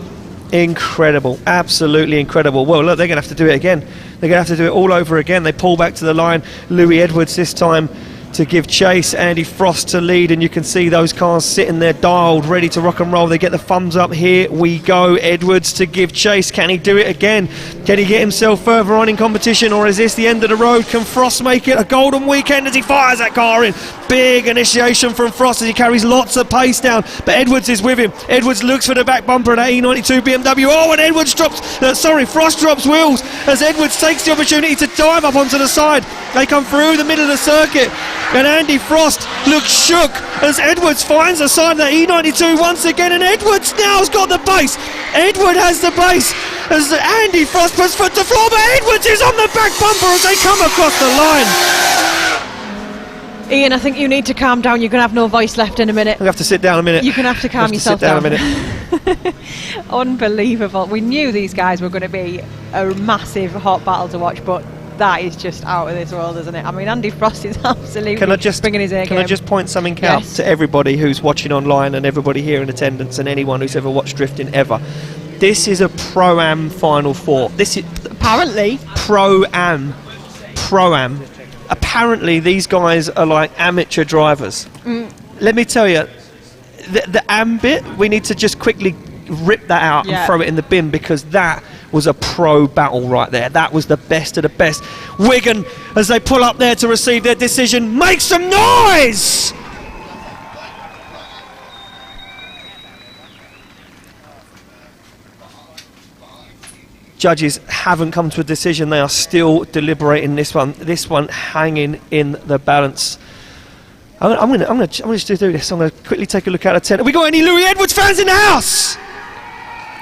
Incredible. Absolutely incredible. Well, look, they're going to have to do it again. They're going to have to do it all over again. They pull back to the line. Louis Edwards this time to give chase. Andy Frost to lead, and you can see those cars sitting there dialed, ready to rock and roll. They get the thumbs up. Here we go. Edwards to give chase. Can he do it again? Can he get himself further on in competition, or is this the end of the road? Can Frost make it a golden weekend as he fires that car in? Big initiation from Frost as he carries lots of pace down, but Edwards is with him. Edwards looks for the back bumper of that E92 BMW. Oh, and Edwards Frost drops wheels as Edwards takes the opportunity to dive up onto the side. They come through the middle of the circuit, and Andy Frost looks shook as Edwards finds the side of the E92 once again, and Edwards now's got the base. Edward has the base as Andy Frost puts foot to floor, but Edwards is on the back bumper as they come across the line. Ian, I think you need to calm down. You're going to have no voice left in a minute. We have to sit down a minute. You're going to have to calm yourself sit down. down. A minute. Unbelievable. We knew these guys were going to be a massive hot battle to watch, but that is just out of this world, isn't it? I mean, Andy Frost is absolutely bringing his A game. Can I just point something out to everybody who's watching online and everybody here in attendance and anyone who's ever watched drifting ever? This is a Pro-Am Final Four. This is apparently Pro-Am. Apparently these guys are like amateur drivers. Let me tell you, the Am bit, we need to just quickly rip that out and throw it in the bin, because that was a pro battle right there. That was the best of the best. Wigan, as they pull up there to receive their decision, make some noise! Judges haven't come to a decision. They are still deliberating this one. This one hanging in the balance. I'm gonna just do this. I'm gonna quickly take a look at the tent. Have we got any Louis Edwards fans in the house?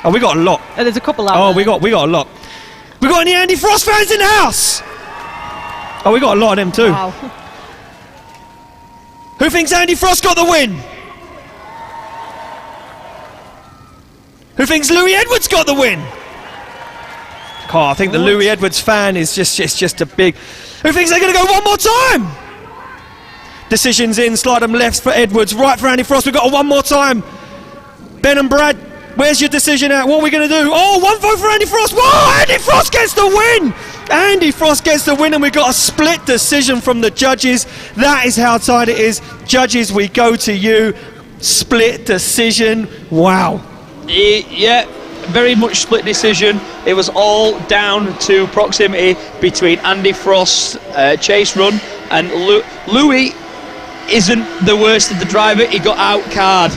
Oh, we got a lot. There's a couple out there. we got a lot. We got any Andy Frost fans in the house? Oh, we got a lot of them too. Wow. Who thinks Andy Frost got the win? Who thinks Louis Edwards got the win? Oh, I think the Louis Edwards fan is just a big... Who thinks they're going to go one more time? Decisions in, slide them left for Edwards, right for Andy Frost. We've got a one more time. Ben and Brad, where's your decision at? What are we going to do? Oh, one vote for Andy Frost. Whoa, Andy Frost gets the win. Andy Frost gets the win, and we've got a split decision from the judges. That is how tight it is. Judges, we go to you. Split decision. Wow. Yeah. Very much split decision. It was all down to proximity between Andy Frost's chase run and Louis isn't the worst of the driver. He got out-carred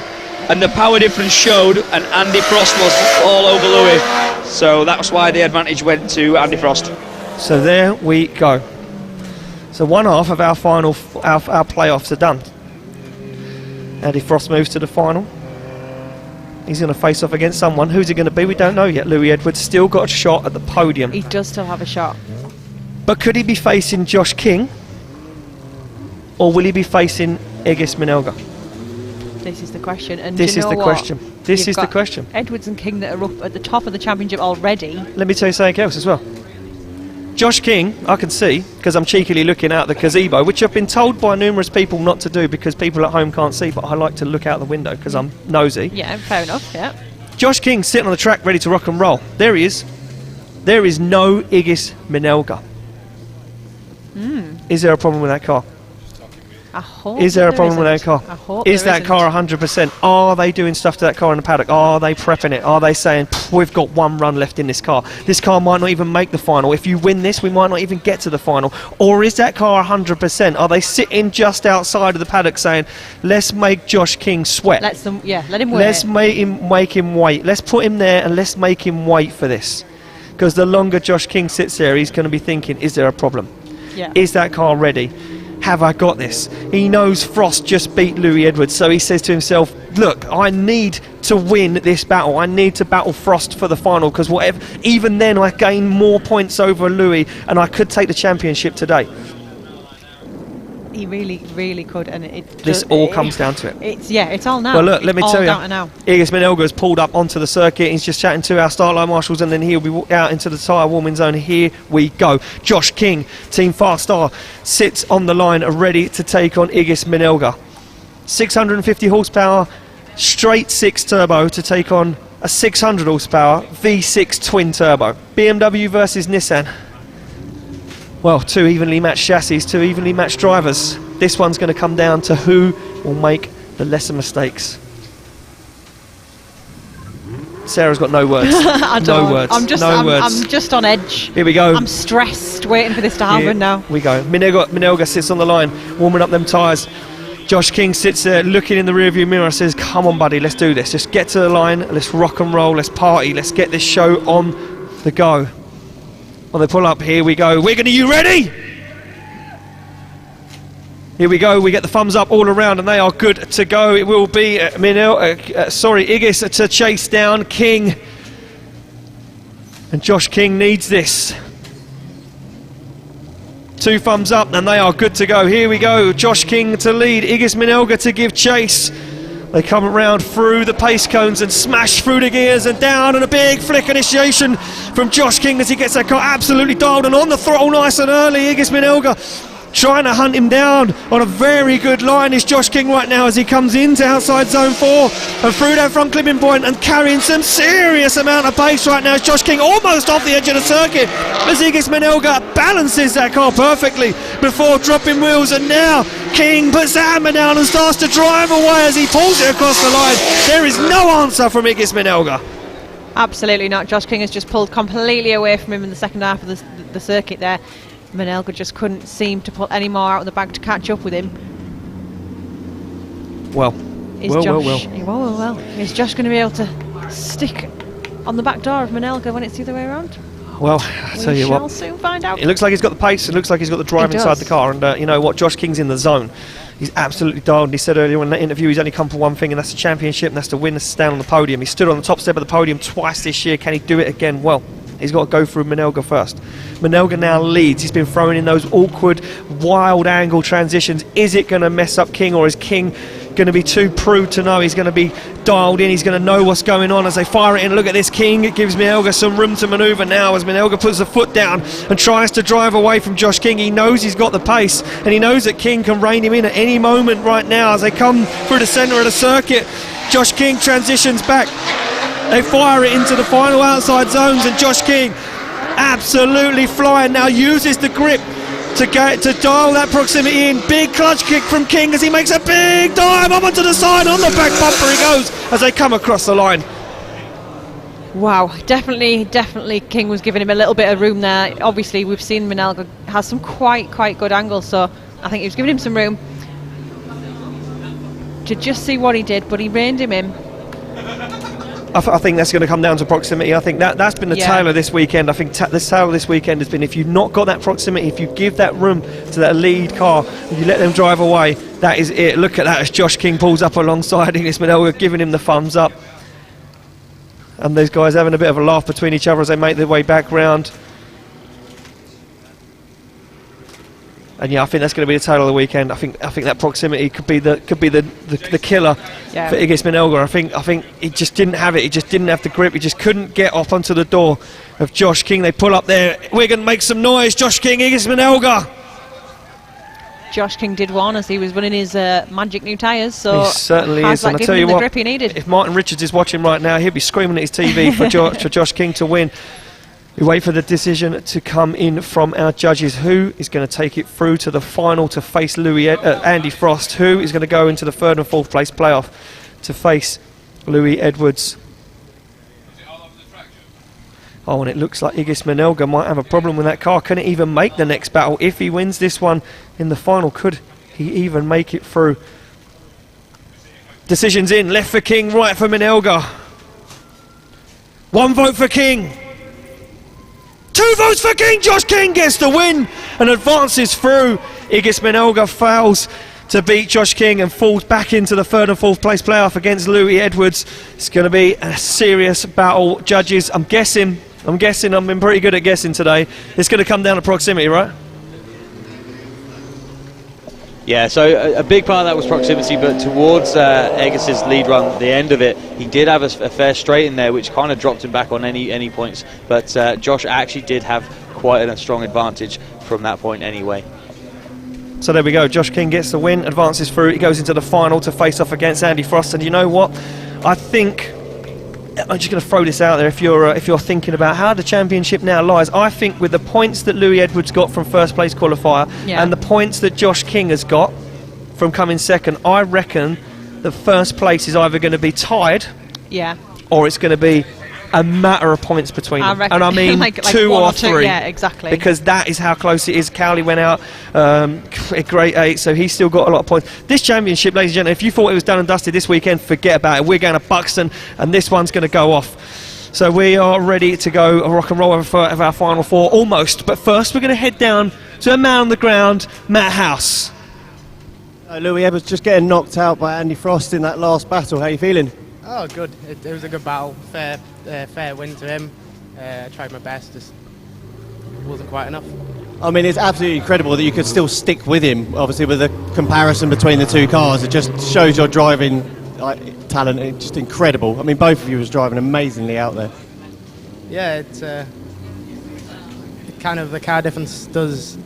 and the power difference showed, and Andy Frost was all over Louis. So that's why the advantage went to Andy Frost. So there we go. So one half of our final, our playoffs are done. Andy Frost moves to the final. He's going to face off against someone. Who's it going to be? We don't know yet. Louis Edwards still got a shot at the podium. He does still have a shot. But could he be facing Josh King? Or will he be facing Egis Minelga? This is the question. And this is the question. This You've is the got question. Edwards and King that are up at the top of the championship already. Let me tell you something else as well. Josh King, I can see, because I'm cheekily looking out the gazebo, which I've been told by numerous people not to do because people at home can't see, but I like to look out the window because I'm nosy. Yeah, fair enough, yeah. Josh King sitting on the track ready to rock and roll. There he is. There is no Egis Minelga. Is there a problem with that car? I hope Is there a problem with that isn't. car? I hope Is there that car 100%? Are they doing stuff to that car in the paddock? Are they prepping it? Are they saying, we've got one run left in this car? This car might not even make the final. If you win this, we might not even get to the final. Or is that car 100%? Are they sitting just outside of the paddock saying, let's make Josh King sweat? let him wait. Let's make him wait. Let's put him there and let's make him wait for this. Because the longer Josh King sits there, he's going to be thinking, is there a problem? Yeah. Is that car ready? Have I got this? He knows Frost just beat Louis Edwards, so he says to himself, look, I need to win this battle. I need to battle Frost for the final, because whatever, even then I gain more points over Louis and I could take the championship today. He really, really could, and This all comes down to it. It's all now. Well, look, let me tell you, down to now. Igis Minelga has pulled up onto the circuit. He's just chatting to our start line marshals, and then he'll be walked out into the tyre warming zone. Here we go. Josh King, Team Fast Star, sits on the line ready to take on Igis Minelga. 650 horsepower, straight 6 turbo to take on a 600 horsepower V6 twin turbo. BMW versus Nissan. Well, two evenly matched chassis, two evenly matched drivers. This one's going to come down to who will make the lesser mistakes. Sarah's got no words. I don't. No words. I'm just on edge. Here we go. I'm stressed, waiting for this to happen now. We go. Minelga sits on the line, warming up them tyres. Josh King sits there looking in the rearview mirror, says, come on buddy, let's do this. Just get to the line, let's rock and roll, let's party, let's get this show on the go. When they pull up, here we go. Wigan, are you ready? Here we go, we get the thumbs up all around and they are good to go. It will be Igis to chase down King. And Josh King needs this. 2 thumbs up and they are good to go. Here we go, Josh King to lead, Igis Minelga to give chase. They come around through the pace cones and smash through the gears and down, and a big flick initiation from Josh King as he gets that car absolutely dialed and on the throttle nice and early. Igis Minelga trying to hunt him down on a very good line is Josh King right now as he comes into outside zone 4 and through that front clipping point and carrying some serious amount of pace right now. Josh King almost off the edge of the circuit as Igis Minelga balances that car perfectly before dropping wheels, and now King puts the hammer down and starts to drive away as he pulls it across the line. There is no answer from Igis Minelga. Absolutely not. Josh King has just pulled completely away from him in the second half of the circuit there. Minelga just couldn't seem to put any more out of the bag to catch up with him. Well. Is Josh going to be able to stick on the back door of Minelga when it's the other way around? Well, I tell you what, we shall soon find out. it looks like he's got the pace, it looks like he's got the drive inside the car, and you know what, Josh King's in the zone. He's absolutely dialed, and he said earlier in that interview he's only come for one thing, and that's the championship, and that's to win, that's to stand on the podium. He stood on the top step of the podium twice this year. Can he do it again? Well, he's got to go through Minelga first. Minelga now leads. He's been throwing in those awkward, wild angle transitions. Is it going to mess up King, or is King going to be too prude to know? He's going to be dialed in. He's going to know what's going on as they fire it in. Look at this King. It gives Minelga some room to manoeuvre now as Minelga puts the foot down and tries to drive away from Josh King. He knows he's got the pace, and he knows that King can rein him in at any moment right now as they come through the centre of the circuit. Josh King transitions back. They fire it into the final outside zones, and Josh King absolutely flying now, uses the grip to dial that proximity in. Big clutch kick from King as he makes a big dive up onto the side. On the back bumper he goes as they come across the line. Wow, definitely King was giving him a little bit of room there. Obviously we've seen Minelga has some quite good angles, so I think he was giving him some room to just see what he did, but he reined him in. I think that's going to come down to proximity. I think that's been the tale of this weekend. I think the tale of this weekend has been, if you've not got that proximity, if you give that room to that lead car and you let them drive away, that is it. Look at that as Josh King pulls up alongside Igis Minelga, giving him the thumbs up. And these guys having a bit of a laugh between each other as they make their way back round. And yeah, I think that's going to be the tale of the weekend. I think that proximity could be the killer for Igis Minelga. I think he just didn't have it. He just didn't have the grip. He just couldn't get up onto the door of Josh King. They pull up there. Wigan makes some noise. Josh King, Igis Minelga. Josh King did one as he was running his magic new tyres. So he certainly is. And I tell you what, the grip he needed. If Martin Richards is watching right now, he'll be screaming at his TV for Josh King to win. We wait for the decision to come in from our judges. Who is going to take it through to the final to face Andy Frost? Who is going to go into the 3rd and 4th place playoff to face Louis Edwards? Oh, and it looks like Igis Minelga might have a problem with that car. Can it even make the next battle? If he wins this one in the final, could he even make it through? Decisions in. Left for King, right for Minelga. 1 vote for King. 2 votes for King. Josh King gets the win and advances through. Igis Minelga fails to beat Josh King and falls back into the 3rd and 4th place playoff against Louis Edwards. It's going to be a serious battle. Judges, I'm guessing I've been pretty good at guessing today. It's going to come down to proximity, right? Yeah, so a big part of that was proximity, but towards Eggis's lead run, at the end of it, he did have a fair straight in there, which kind of dropped him back on any points. But Josh actually did have quite a strong advantage from that point anyway. So there we go. Josh King gets the win, advances through. He goes into the final to face off against Andy Frost. And you know what? I think I'm just going to throw this out there. If you're thinking about how the championship now lies, I think with the points that Louis Edwards got from first place qualifier and the points that Josh King has got from coming second, I reckon the first place is either going to be tied, or it's going to be a matter of points between them. And I mean like 2 or 3. Yeah, exactly. Because that is how close it is. Cowley went out at grade 8, so he's still got a lot of points. This championship, ladies and gentlemen, if you thought it was done and dusted this weekend, forget about it. We're going to Buxton, and this one's going to go off. So we are ready to go rock and roll of our final 4, almost. But first, we're going to head down to a man on the ground, Matt House. Louis Edwards just getting knocked out by Andy Frost in that last battle. How are you feeling? Oh, good. It was a good battle. Fair win to him. I tried my best, just wasn't quite enough. I mean, it's absolutely incredible that you could still stick with him. Obviously, with the comparison between the 2 cars, it just shows your driving talent. It's just incredible. I mean, both of you was driving amazingly out there. Yeah, it's kind of the car difference is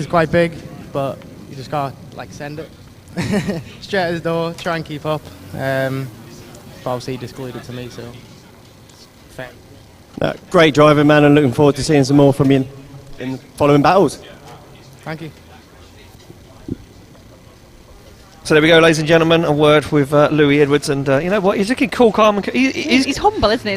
quite big, but you just gotta send it straight at his door, try and keep up. But obviously he discluded to me, so it's fair. Great driving, man, and looking forward to seeing some more from you in the following battles. Thank you. So there we go, ladies and gentlemen, a word with Louis Edwards, and you know what? He's looking cool, calm, and he's humble, isn't he?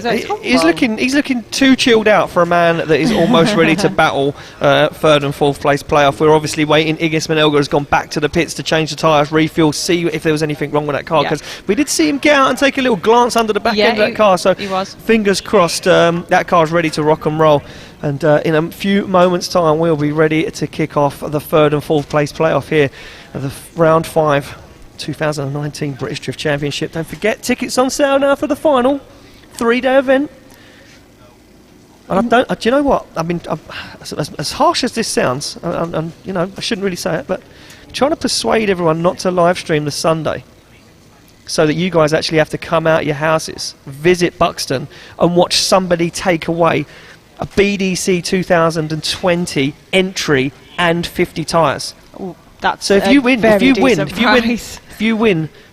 He's looking too chilled out for a man that is almost ready to battle 3rd and 4th place playoff. We're obviously waiting. Iggis Manelga has gone back to the pits to change the tyres, refuel, see if there was anything wrong with that car, because we did see him get out and take a little glance under the back end of that car. So he was. Fingers crossed, that car's ready to rock and roll. And in a few moments' time, we'll be ready to kick off the 3rd and 4th place playoff here at the round 5 2019 British Drift Championship. Don't forget, tickets on sale now for the final 3-day event. And do you know what? I mean, as harsh as this sounds, you know, I shouldn't really say it, but I'm trying to persuade everyone not to live stream the Sunday, so that you guys actually have to come out your houses, visit Buxton, and watch somebody take away a BDC 2020 entry and 50 tyres. That's so if you win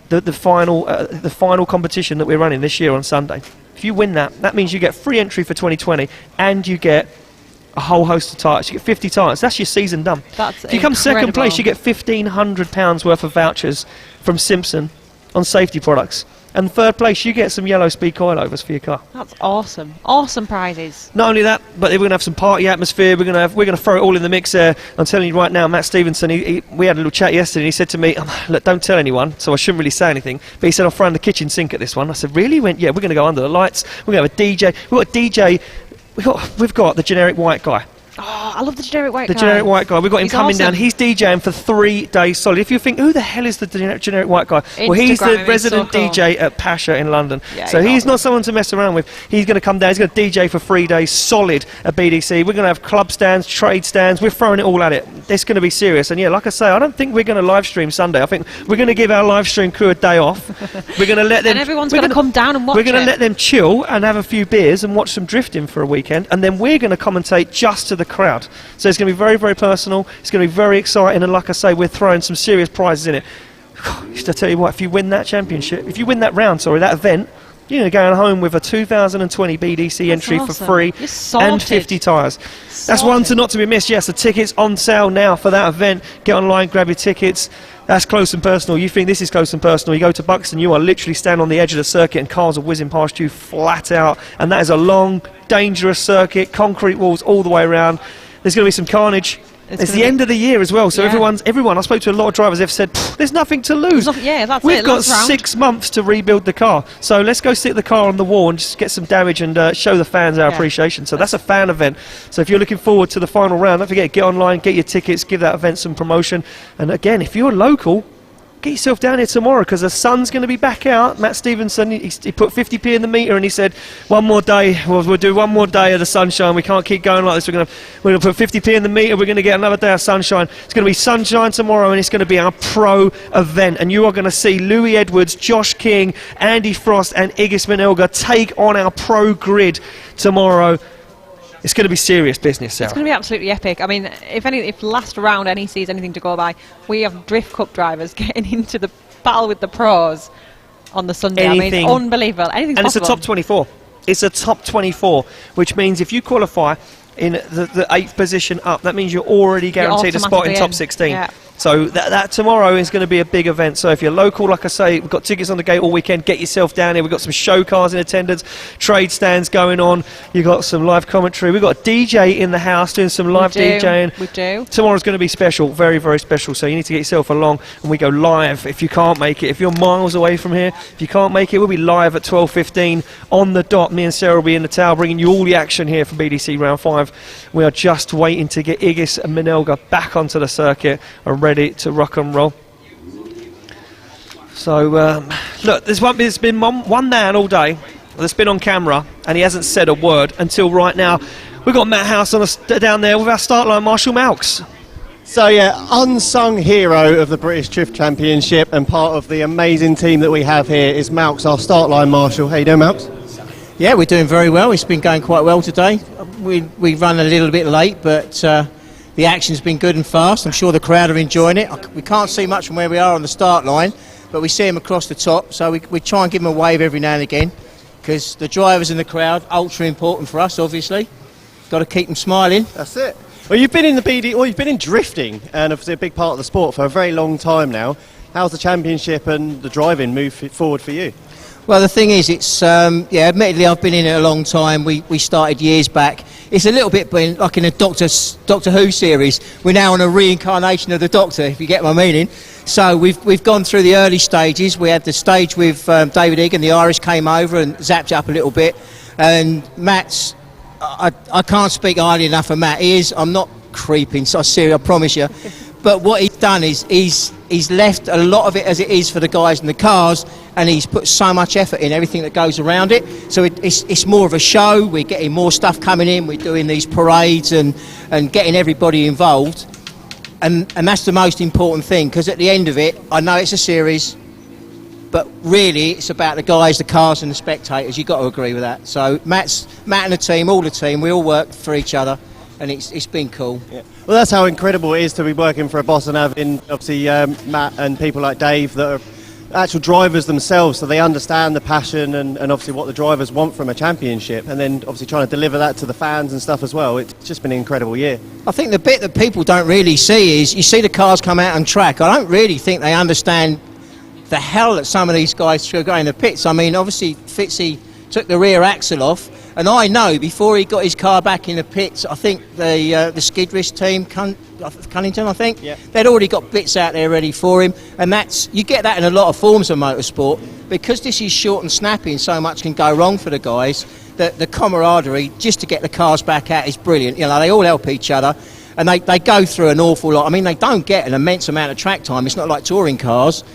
the final competition that we're running this year on Sunday, if you win that means you get free entry for 2020, and you get a whole host of tyres. You get 50 tyres. That's your season done. If you come second place, you get £1,500 worth of vouchers from Simpson on safety products. And 3rd place, you get some yellow speed coilovers for your car. That's awesome. Awesome prizes. Not only that, but we're going to have some party atmosphere. We're going to throw it all in the mix there. I'm telling you right now, Matt Stevenson, we had a little chat yesterday, and he said to me, look, don't tell anyone, so I shouldn't really say anything. But he said, I'll throw in the kitchen sink at this one. I said, really? He went, yeah, we're going to go under the lights. We're going to have a DJ. We've got the generic white guy. Oh, I love the generic white guy. The generic white guy. We've got him coming awesome. down. He's DJing for 3 days solid. If you think, who the hell is the generic white guy? Well, he's the resident DJ at Pasha in London. Yeah, so he's not someone to mess around with. He's going to come down. He's going to DJ for 3 days solid at BDC. We're going to have club stands, trade stands. We're throwing it all at it. It's going to be serious. And yeah, like I say, I don't think we're going to live stream Sunday. I think we're going to give our live stream crew a day off. We're going to let them. And everyone's going to come down and watch. We're going to let them chill and have a few beers and watch some drifting for a weekend. And then we're going to commentate just to the crowd. So it's going to be very, very personal. It's going to be very exciting, and like I say, we're throwing some serious prizes in it. Just to tell you what, if you win that championship, if you win that round, that event, you're going to go home with a 2020 BDC entry for free and 50 tyres. That's one not to be missed. Yes, the tickets on sale now for that event. Get online, grab your tickets. That's close and personal. You think this is close and personal, you go to Buxton, you are literally standing on the edge of the circuit and cars are whizzing past you flat out, and that is a long, dangerous circuit, concrete walls all the way around. There's going to be some carnage. It's the end of the year as well, so everyone, I spoke to a lot of drivers, they've said, there's nothing to lose. We've got 6 months to rebuild the car, so let's go stick the car on the wall and just get some damage and show the fans our appreciation. So that's a fan event. So if you're looking forward to the final round, don't forget, get online, get your tickets, give that event some promotion. And again, if you're local, get yourself down here tomorrow because the sun's going to be back out. Matt Stevenson, he put 50p in the meter and he said, one more day, we'll do one more day of the sunshine. We can't keep going like this. We're going to put 50p in the meter. We're going to get another day of sunshine. It's going to be sunshine tomorrow, and it's going to be our pro event. And you are going to see Louis Edwards, Josh King, Andy Frost, and Igis Minelga take on our pro grid tomorrow. It's going to be serious business, Sarah. It's going to be absolutely epic. I mean, if last round any sees anything to go by, we have Drift Cup drivers getting into the battle with the pros on the Sunday. I mean, unbelievable. Anything's possible. It's a top 24. It's a top 24, which means if you qualify in the 8th position up, that means you're already guaranteed a spot in top 16. Yeah. So that tomorrow is going to be a big event. So if you're local, like I say, we've got tickets on the gate all weekend. Get yourself down here. We've got some show cars in attendance, trade stands going on. You've got some live commentary. We've got a DJ in the house doing some live DJing. We do. Tomorrow's going to be special, very, very special. So you need to get yourself along, and we go live if you can't make it. If you're miles away from here, if you can't make it, we'll be live at 12:15 on the dot. Me and Sarah will be in the tower bringing you all the action here from BDC Round 5. We are just waiting to get Igis and Minelga back onto the circuit and ready to rock and roll. So look, there's been one man all day that's been on camera and he hasn't said a word until right now. We've got Matt House down there with our start line, Marshall Malks. So yeah, unsung hero of the British Drift Championship and part of the amazing team that we have here is Malks, our start line marshal. How you doing, Malks? Yeah, we're doing very well. It's been going quite well today. We run a little bit late, but the action's been good and fast. I'm sure the crowd are enjoying it. We can't see much from where we are on the start line, but we see them across the top, so we try and give them a wave every now and again, because the drivers in the crowd, ultra important for us, obviously. Got to keep them smiling. That's it. Well, you've been in you've been in drifting, and obviously a big part of the sport for a very long time now. How's the championship and the driving move forward for you? Well, the thing is, it's admittedly I've been in it a long time. We started years back. It's a little bit like in a Doctor Who series. We're now on a reincarnation of the Doctor, if you get my meaning. So we've gone through the early stages. We had the stage with David Egan, the Irish came over and zapped it up a little bit. And Matt's, I can't speak highly enough of Matt. I'm not creeping, so I promise you. But what he's done is he's left a lot of it as it is for the guys in the cars, and he's put so much effort in everything that goes around it. So it's more of a show. We're getting more stuff coming in. We're doing these parades and getting everybody involved. And that's the most important thing, because at the end of it, I know it's a series, but really it's about the guys, the cars and the spectators. You've got to agree with that. So Matt and the team, all the team, we all work for each other. And it's been cool. Yeah. Well, that's how incredible it is to be working for a boss and having obviously Matt and people like Dave that are actual drivers themselves, so they understand the passion and obviously what the drivers want from a championship, and then obviously trying to deliver that to the fans and stuff as well. It's just been an incredible year. I think the bit that people don't really see is you see the cars come out on track. I don't really think they understand the hell that some of these guys go in the pits. I mean, obviously Fitzy took the rear axle off. And I know before he got his car back in the pits, I think the Skidrish team, Cunnington, I think, yeah, they'd already got bits out there ready for him. And you get that in a lot of forms of motorsport. Because this is short and snappy and so much can go wrong for the guys, the camaraderie just to get the cars back out is brilliant. You know, they all help each other. And they go through an awful lot. I mean, they don't get an immense amount of track time. It's not like touring cars.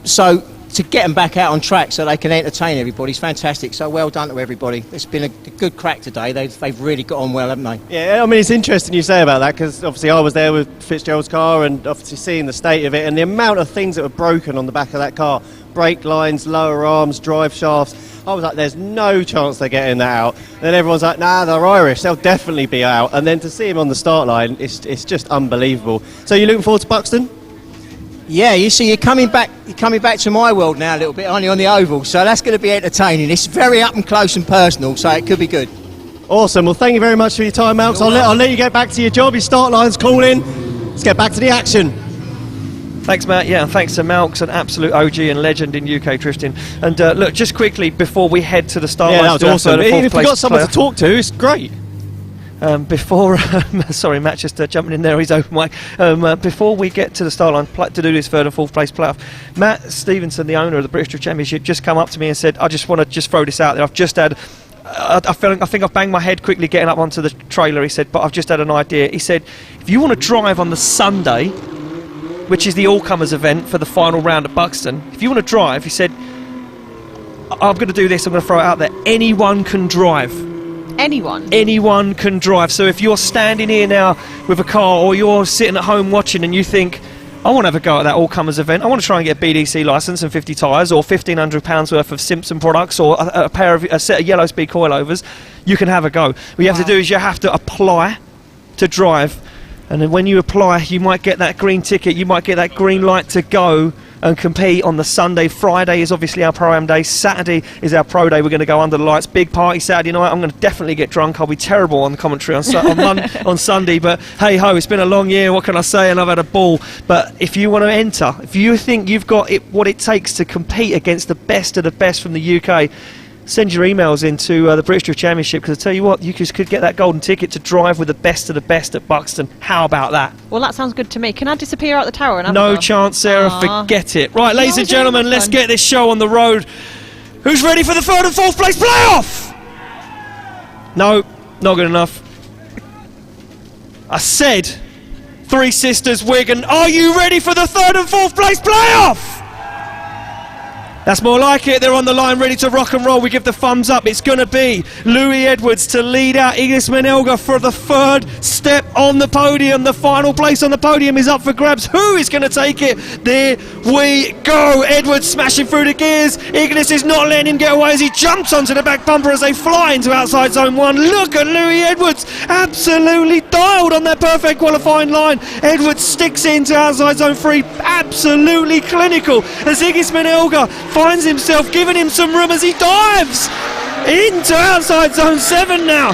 So to get them back out on track so they can entertain everybody is fantastic. So well done to everybody. It's been a good crack today. They've really got on well, haven't they? Yeah, I mean, it's interesting you say about that, because obviously I was there with Fitzgerald's car and obviously seeing the state of it and the amount of things that were broken on the back of that car. Brake lines, lower arms, drive shafts. I was like, there's no chance they're getting that out. And then everyone's like, nah, they're Irish, they'll definitely be out. And then to see him on the start line, it's just unbelievable. So you're looking forward to Buxton? Yeah, you see, you're coming back to my world now a little bit, aren't you, on the oval? So that's going to be entertaining. It's very up and close and personal, so it could be good. Awesome. Well, thank you very much for your time, Malks. I'll let you get back to your job. Your start line's calling. Let's get back to the action. Thanks, Matt. Yeah, and thanks to Malks, an absolute OG and legend in UK drifting. And look, just quickly before we head to the start line, that was awesome. If you've got someone to talk to, it's great. Sorry, Matt, just jumping in there, he's open mic. Before we get to the start line to do this third and fourth place playoff, Matt Stevenson, the owner of the British Drift Championship, just come up to me and said, I just want to throw this out there. I've just had, I think I've banged my head quickly getting up onto the trailer, he said, but I've just had an idea. He said, if you want to drive on the Sunday, which is the all-comers event for the final round at Buxton, if you want to drive, you said, I'm going to do this, I'm going to throw it out there, anyone can drive. Anyone can drive. So if you're standing here now with a car, or you're sitting at home watching and you think, I want to have a go at that all-comers event, I want to try and get a BDC licence and 50 tyres, or £1,500 worth of Simpson products, or a set of yellow speed coilovers, you can have a go. What you have to do is you have to apply to drive, and then when you apply, you might get that green ticket, you might get that green light to go and compete on the Sunday. Friday is obviously our Pro-Am day. Saturday is our Pro day. We're going to go under the lights. Big party Saturday night. I'm going to definitely get drunk. I'll be terrible on the commentary on Sunday. But hey ho, it's been a long year. What can I say? And I've had a ball. But if you want to enter, if you think you've got what it takes to compete against the best of the best from the UK, send your emails into the British Drift Championship, because I tell you what, you could get that golden ticket to drive with the best of the best at Buxton. How about that? Well, that sounds good to me. Can I disappear out the tower and have No chance, Sarah. Forget it. Right, ladies and gentlemen, let's get this show on the road. Who's ready for the 3rd and 4th place playoff? No, not good enough. I said Three Sisters Wigan. Are you ready for the 3rd and 4th place playoff? That's more like it. They're on the line, ready to rock and roll. We give the thumbs up. It's going to be Louis Edwards to lead out Ignis Menelga for the 3rd step on the podium. The final place on the podium is up for grabs. Who is going to take it? There we go. Edwards smashing through the gears. Ignis is not letting him get away as he jumps onto the back bumper as they fly into outside zone 1. Look at Louis Edwards. Absolutely dialed on that perfect qualifying line. Edwards sticks into outside zone 3. Absolutely clinical as Ignis Menelga finds himself giving him some room as he dives into outside zone 7 now.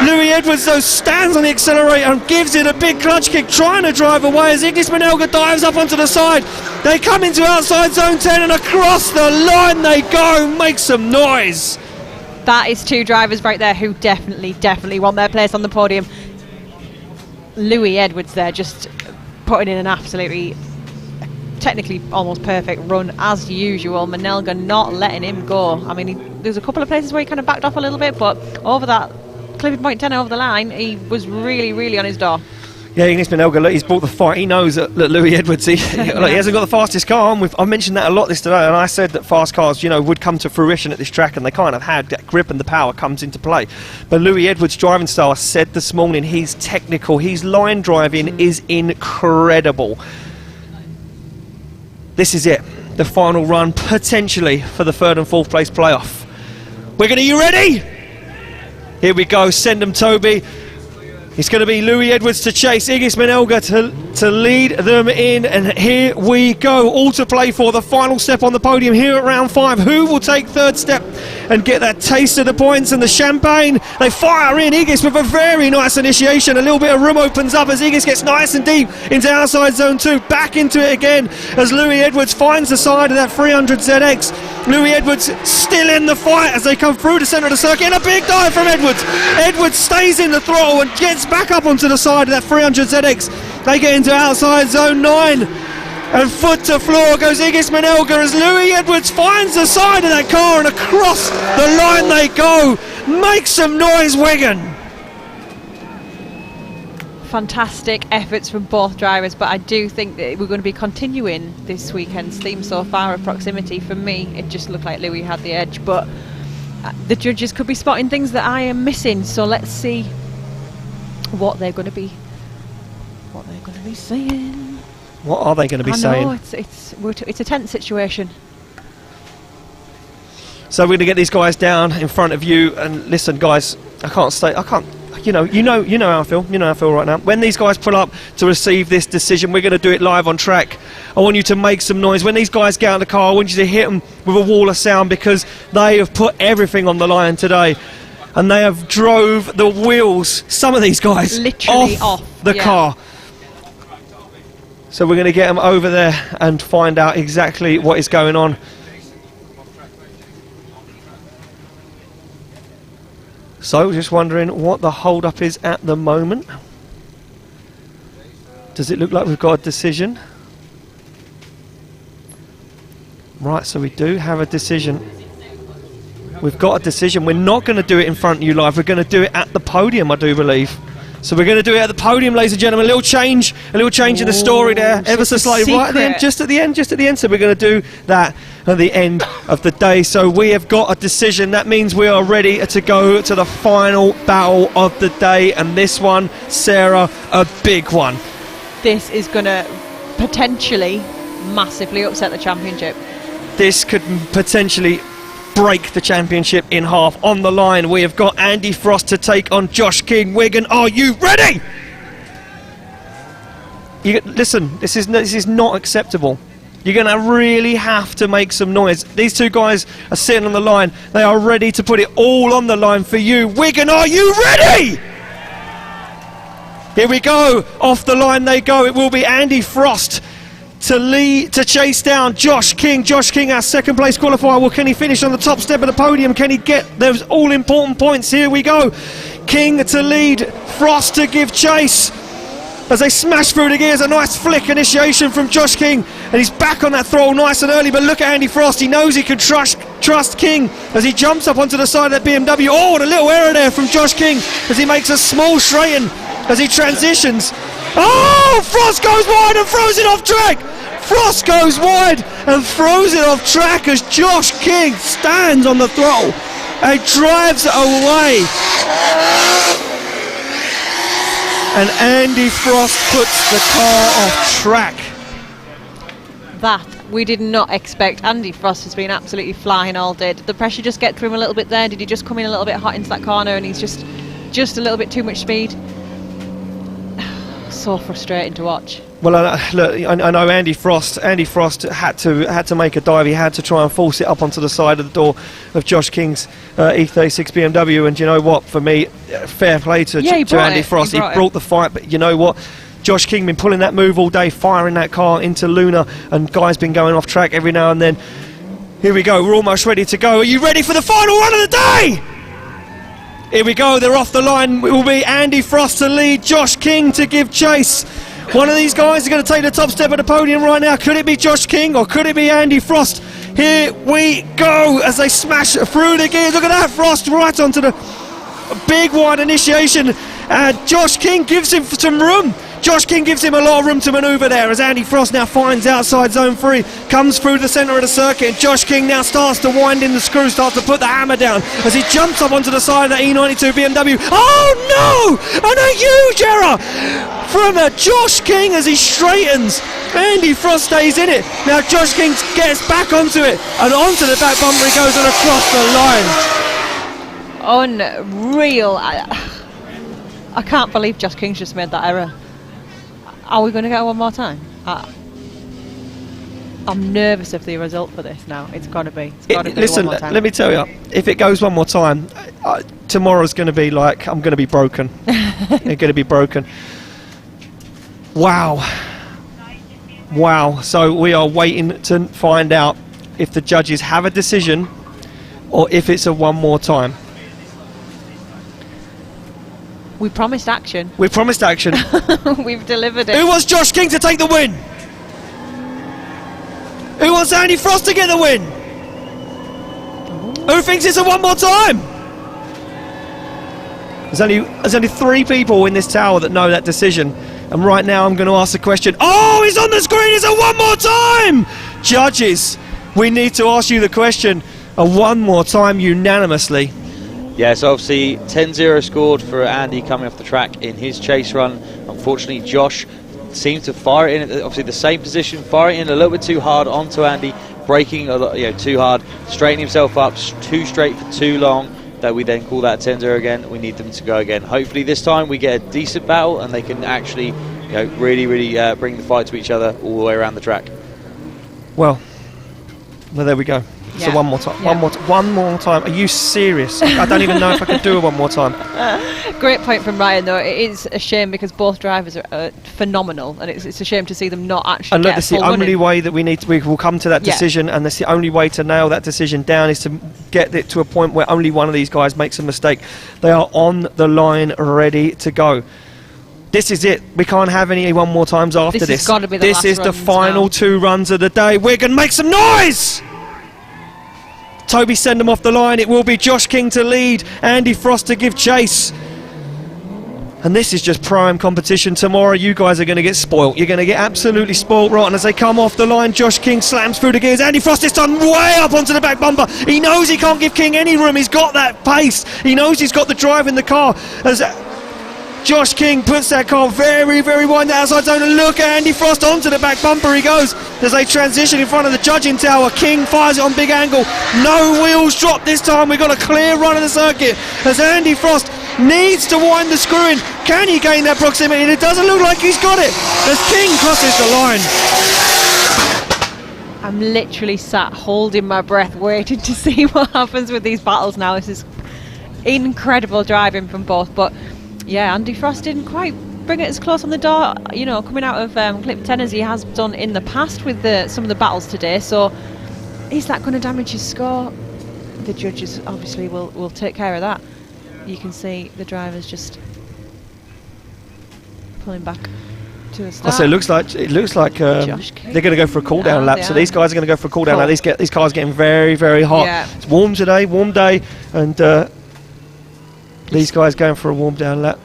Louis Edwards though stands on the accelerator and gives it a big clutch kick, trying to drive away as Ignis Menelga dives up onto the side. They come into outside zone 10 and across the line they go. Make some noise. That is two drivers right there who definitely want their place on the podium. Louis Edwards there just putting in an absolutely technically almost perfect run as usual. Menelga not letting him go. I mean, there's a couple of places where he kind of backed off a little bit, but over that clipping point 10 over the line, he was really on his door. Yeah, Ignis Menelga, look, he's bought the fight. He knows that Louis Edwards, he hasn't got the fastest car on. I mentioned that a lot this today, and I said that fast cars, would come to fruition at this track, and they kind of had that grip and the power comes into play. But Louis Edwards' driving style, I said this morning, he's technical. His line driving is incredible. This is it, the final run, potentially, for the 3rd and 4th place playoff. Wigan, are you ready? Here we go, send them, Toby. It's going to be Louis Edwards to chase, Ignis Menelga to lead them in, and here we go. All to play for, the final step on the podium here at round 5. Who will take 3rd step and get that taste of the points and the champagne? They fire in, Ignis with a very nice initiation. A little bit of room opens up as Ignis gets nice and deep into outside zone 2. Back into it again as Louis Edwards finds the side of that 300 ZX. Louis Edwards still in the fight as they come through the centre of the circuit, and a big dive from Edwards. Edwards stays in the throttle and gets back up onto the side of that 300 ZX. They get into outside zone 9, and foot to floor goes Ignis Menelga as Louis Edwards finds the side of that car, and across the line they go. Make some noise, Wigan. Fantastic efforts from both drivers, but I do think that we're going to be continuing this weekend's theme so far of proximity. For me, it just looked like Louis had the edge, but the judges could be spotting things that I am missing, so let's see what they're going to be saying. What are they going to be saying? I know, it's a tense situation. So we're going to get these guys down in front of you, and listen, guys, you know how I feel. You know how I feel right now. When these guys pull up to receive this decision, we're going to do it live on track. I want you to make some noise. When these guys get out of the car, I want you to hit them with a wall of sound, because they have put everything on the line today. And they have drove the wheels, some of these guys, literally off the car. So we're going to get them over there and find out exactly what is going on. So just wondering what the hold up is at the moment. Does it look like we've got a decision? Right, so we do have a decision. We've got a decision. We're not going to do it in front of you live. We're going to do it at the podium, I do believe. So we're going to do it at the podium, ladies and gentlemen. A little change in the story there, ever so slightly, right at the end, just at the end. So we're going to do that at the end of the day. So we have got a decision. That means we are ready to go to the final battle of the day, and this one, Sarah, a big one. This is going to potentially massively upset the championship. This could potentially break the championship in half. On the line, we have got Andy Frost to take on Josh King. Wigan, are you ready? Listen, this is not acceptable. You're going to really have to make some noise. These two guys are sitting on the line. They are ready to put it all on the line for you. Wigan, are you ready? Here we go. Off the line they go. It will be Andy Frost to chase down Josh King. Josh King, our second place qualifier. Well, can he finish on the top step of the podium? Can he get those all important points? Here we go. King to lead, Frost to give chase. As they smash through the gears, a nice flick initiation from Josh King, and he's back on that throttle nice and early. But look at Andy Frost, he knows he can trust King as he jumps up onto the side of that BMW. Oh, and a little error there from Josh King as he makes a small straighten as he transitions. Oh, Frost goes wide and throws it off track. Frost goes wide and throws it off track as Josh King stands on the throttle and drives it away. And Andy Frost puts the car off track. That we did not expect. Andy Frost has been absolutely flying all day. Did the pressure just get through him a little bit there? Did he just come in a little bit hot into that corner and he's just a little bit too much speed? So frustrating to watch. Well, look, I know Andy Frost had to make a dive. He had to try and force it up onto the side of the door of Josh King's E36 BMW. And you know what? For me, fair play to Andy Frost. He brought the fight. But you know what? Josh King been pulling that move all day, firing that car into Luna, and guys been going off track every now and then. Here we go. We're almost ready to go. Are you ready for the final run of the day? Here we go. They're off the line. It will be Andy Frost to lead, Josh King to give chase. One of these guys is going to take the top step of the podium right now. Could it be Josh King or could it be Andy Frost? Here we go as they smash through the gears. Look at that, Frost right onto the big wide initiation. And Josh King gives him some room. Josh King gives him a lot of room to manoeuvre there as Andy Frost now finds outside zone 3, comes through the centre of the circuit, and Josh King now starts to wind in the screw, starts to put the hammer down as he jumps up onto the side of the E92 BMW. Oh no! And a huge error from Josh King as he straightens. Andy Frost stays in it. Now Josh King gets back onto it, and onto the back bumper he goes and across the line. Unreal. I can't believe Josh King's just made that error. Are we going to get one more time? I'm nervous of the result for this now. It's got to be. Listen, one more time. let me tell you, if it goes one more time, tomorrow's going to be like, I'm going to be broken. I'm going to be broken. Wow. So we are waiting to find out if the judges have a decision or if it's a one more time. We promised action. We promised action. We've delivered it. Who wants Josh King to take the win? Who wants Andy Frost to get the win? Who thinks it's a one more time? There's only 3 people in this tower that know that decision. And right now I'm going to ask the question. Oh, it's on the screen. It's a one more time. Judges, we need to ask you the question a one more time unanimously. Yeah, so obviously 10-0 scored for Andy coming off the track in his chase run. Unfortunately, Josh seemed to fire it in, obviously the same position, fire it in a little bit too hard onto Andy, braking a lot, too hard, straightening himself up too straight for too long. That we then call that 10-0 again. We need them to go again. Hopefully this time we get a decent battle and they can actually, really bring the fight to each other all the way around the track. Well, there we go. So one more time. Yeah. One more time. Are you serious? I don't even know if I can do it one more time. Great point from Ryan, though. It is a shame because both drivers are phenomenal, and it's a shame to see them not actually. And look, get that's the only way that we will come to that decision, and that's the only way to nail that decision down is to get it to a point where only one of these guys makes a mistake. They are on the line, ready to go. This is it. We can't have any one more times after this. This has got to be the last This is the runs final now. 2 runs of the day. We're going to make some noise! Toby send them off the line. It will be Josh King to lead, Andy Frost to give chase. And this is just prime competition. Tomorrow you guys are going to get spoilt. You're going to get absolutely spoilt rotten as they come off the line. Josh King slams through the gears. Andy Frost this time way up onto the back bumper. He knows he can't give King any room. He's got that pace. He knows he's got the drive in the car. As Josh King puts that car very, very wide outside zone, and look at Andy Frost onto the back bumper he goes as they transition in front of the judging tower. King fires it on big angle. No wheels drop this time. We've got a clear run of the circuit as Andy Frost needs to wind the screw in. Can he gain that proximity? And it doesn't look like he's got it as King crosses the line. I'm literally sat holding my breath waiting to see what happens with these battles now. This is incredible driving from both, but yeah, Andy Frost didn't quite bring it as close on the door, you know, coming out of clip 10 as he has done in the past with some of the battles today. So is that going to damage his score? The judges obviously will take care of that. You can see the drivers just pulling back to a start. So it looks like they're going to go for a cool down lap. So these guys are going to go for a cool down lap. These cars getting very, very hot. Yeah. It's warm today, warm day, and these guys going for a warm down lap.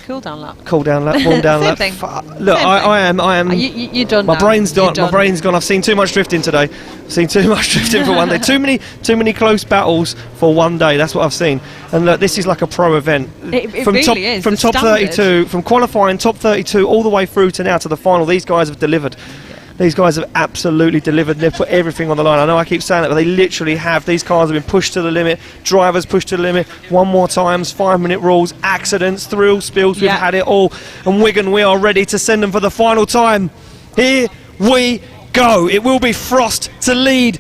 Cool down lap. Cool down lap, warm down lap. Thing. Look, I am. You're done. My now. brain's done. You're My brain's gone. I've seen too much drifting today. I've seen too much drifting for one day. Too many close battles for one day. That's what I've seen. And look, this is like a pro event. It from really top, is. From the top standard. 32, from qualifying top 32 all the way through to now to the final. These guys have delivered. These guys have absolutely delivered. They've put everything on the line. I know I keep saying that, but they literally have. These cars have been pushed to the limit. Drivers pushed to the limit. One more times, 5-minute rules, accidents, thrills, spills. We've had it all. And Wigan, we are ready to send them for the final time. Here we go. It will be Frost to lead.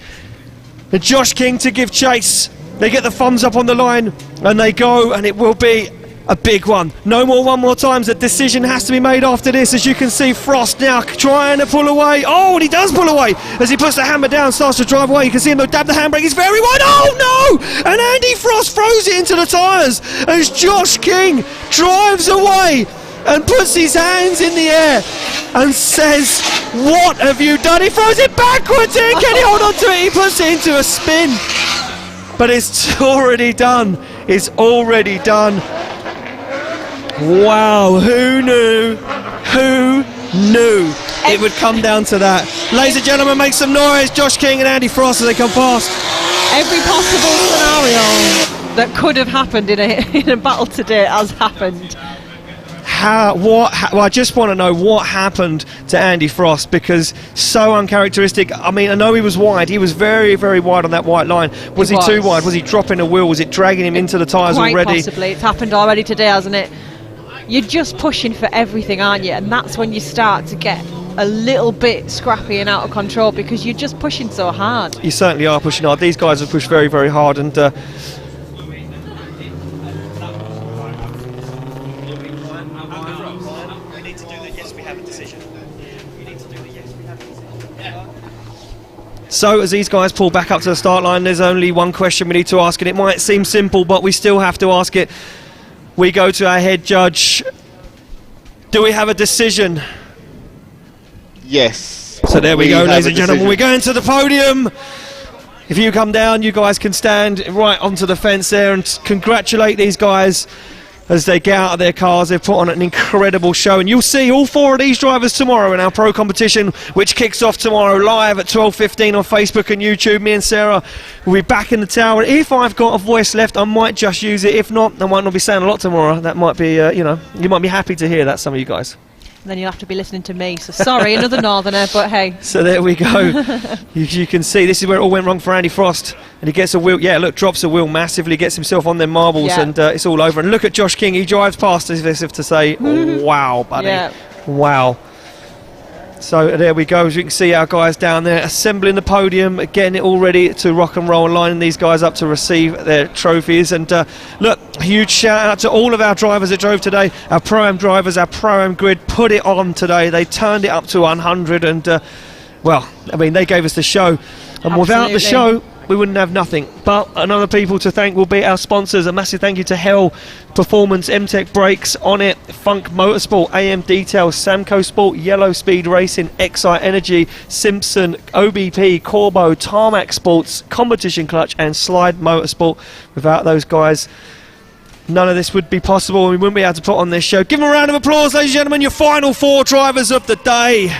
And Josh King to give chase. They get the thumbs up on the line and they go, and it will be a big one. No more one more times. A decision has to be made after this. As you can see, Frost now trying to pull away. Oh, and he does pull away as he puts the hammer down, starts to drive away. You can see him dab the handbrake. He's very wide. Oh no! And Andy Frost throws it into the tyres as Josh King drives away and puts his hands in the air and says, "What have you done?" He throws it backwards in. Can he hold on to it? He puts it into a spin. But it's already done. It's already done. Wow, who knew? Who knew it would come down to that? Ladies and gentlemen, make some noise. Josh King and Andy Frost as they come past. Every possible scenario that could have happened in a battle today has happened. Well, I just want to know what happened to Andy Frost, because so uncharacteristic. I mean, I know he was wide. He was very, very wide on that white line. Was he too wide? Was he dropping a wheel? Was it dragging him into the tyres already? Quite possibly. It's happened already today, hasn't it? You're just pushing for everything, aren't you? And that's when you start to get a little bit scrappy and out of control, because you're just pushing so hard. You certainly are pushing hard. These guys have pushed very, very hard, and so as these guys pull back up to the start line, there's only one question we need to ask, and it might seem simple, but we still have to ask it. We go to our head judge. Do we have a decision? Yes. So there we go, ladies and gentlemen. We're going to the podium. If you come down, you guys can stand right onto the fence there and congratulate these guys as they get out of their cars. They've put on an incredible show, and you'll see all 4 of these drivers tomorrow in our pro competition, which kicks off tomorrow live at 12:15 on Facebook and YouTube. Me and Sarah will be back in the tower. If I've got a voice left, I might just use it. If not, I might not be saying a lot tomorrow. That might be, you might be happy to hear that, some of you guys. Then you'll have to be listening to me. So sorry, another northerner, but hey. So there we go. you can see this is where it all went wrong for Andy Frost, and he gets a wheel. Yeah, look, drops a wheel massively, gets himself on them marbles, and it's all over. And look at Josh King. He drives past as if to say, "Wow, buddy, wow." So there we go. As you can see, our guys down there assembling the podium, getting it all ready to rock and roll, lining these guys up to receive their trophies. And look, a huge shout out to all of our drivers that drove today. Our Pro-Am drivers, our Pro-Am grid put it on today. They turned it up to 100, and well, I mean, they gave us the show. And without the show, we wouldn't have nothing. But another people to thank will be our sponsors. A massive thank you to Hell Performance, MTech Brakes, On It, Funk Motorsport, AM Details, Samco Sport, Yellow Speed Racing, Excite Energy, Simpson, OBP, Corbo, Tarmac Sports, Competition Clutch and Slide Motorsport. Without those guys, none of this would be possible, and we wouldn't be able to put on this show. Give them a round of applause, ladies and gentlemen, your final 4 drivers of the day.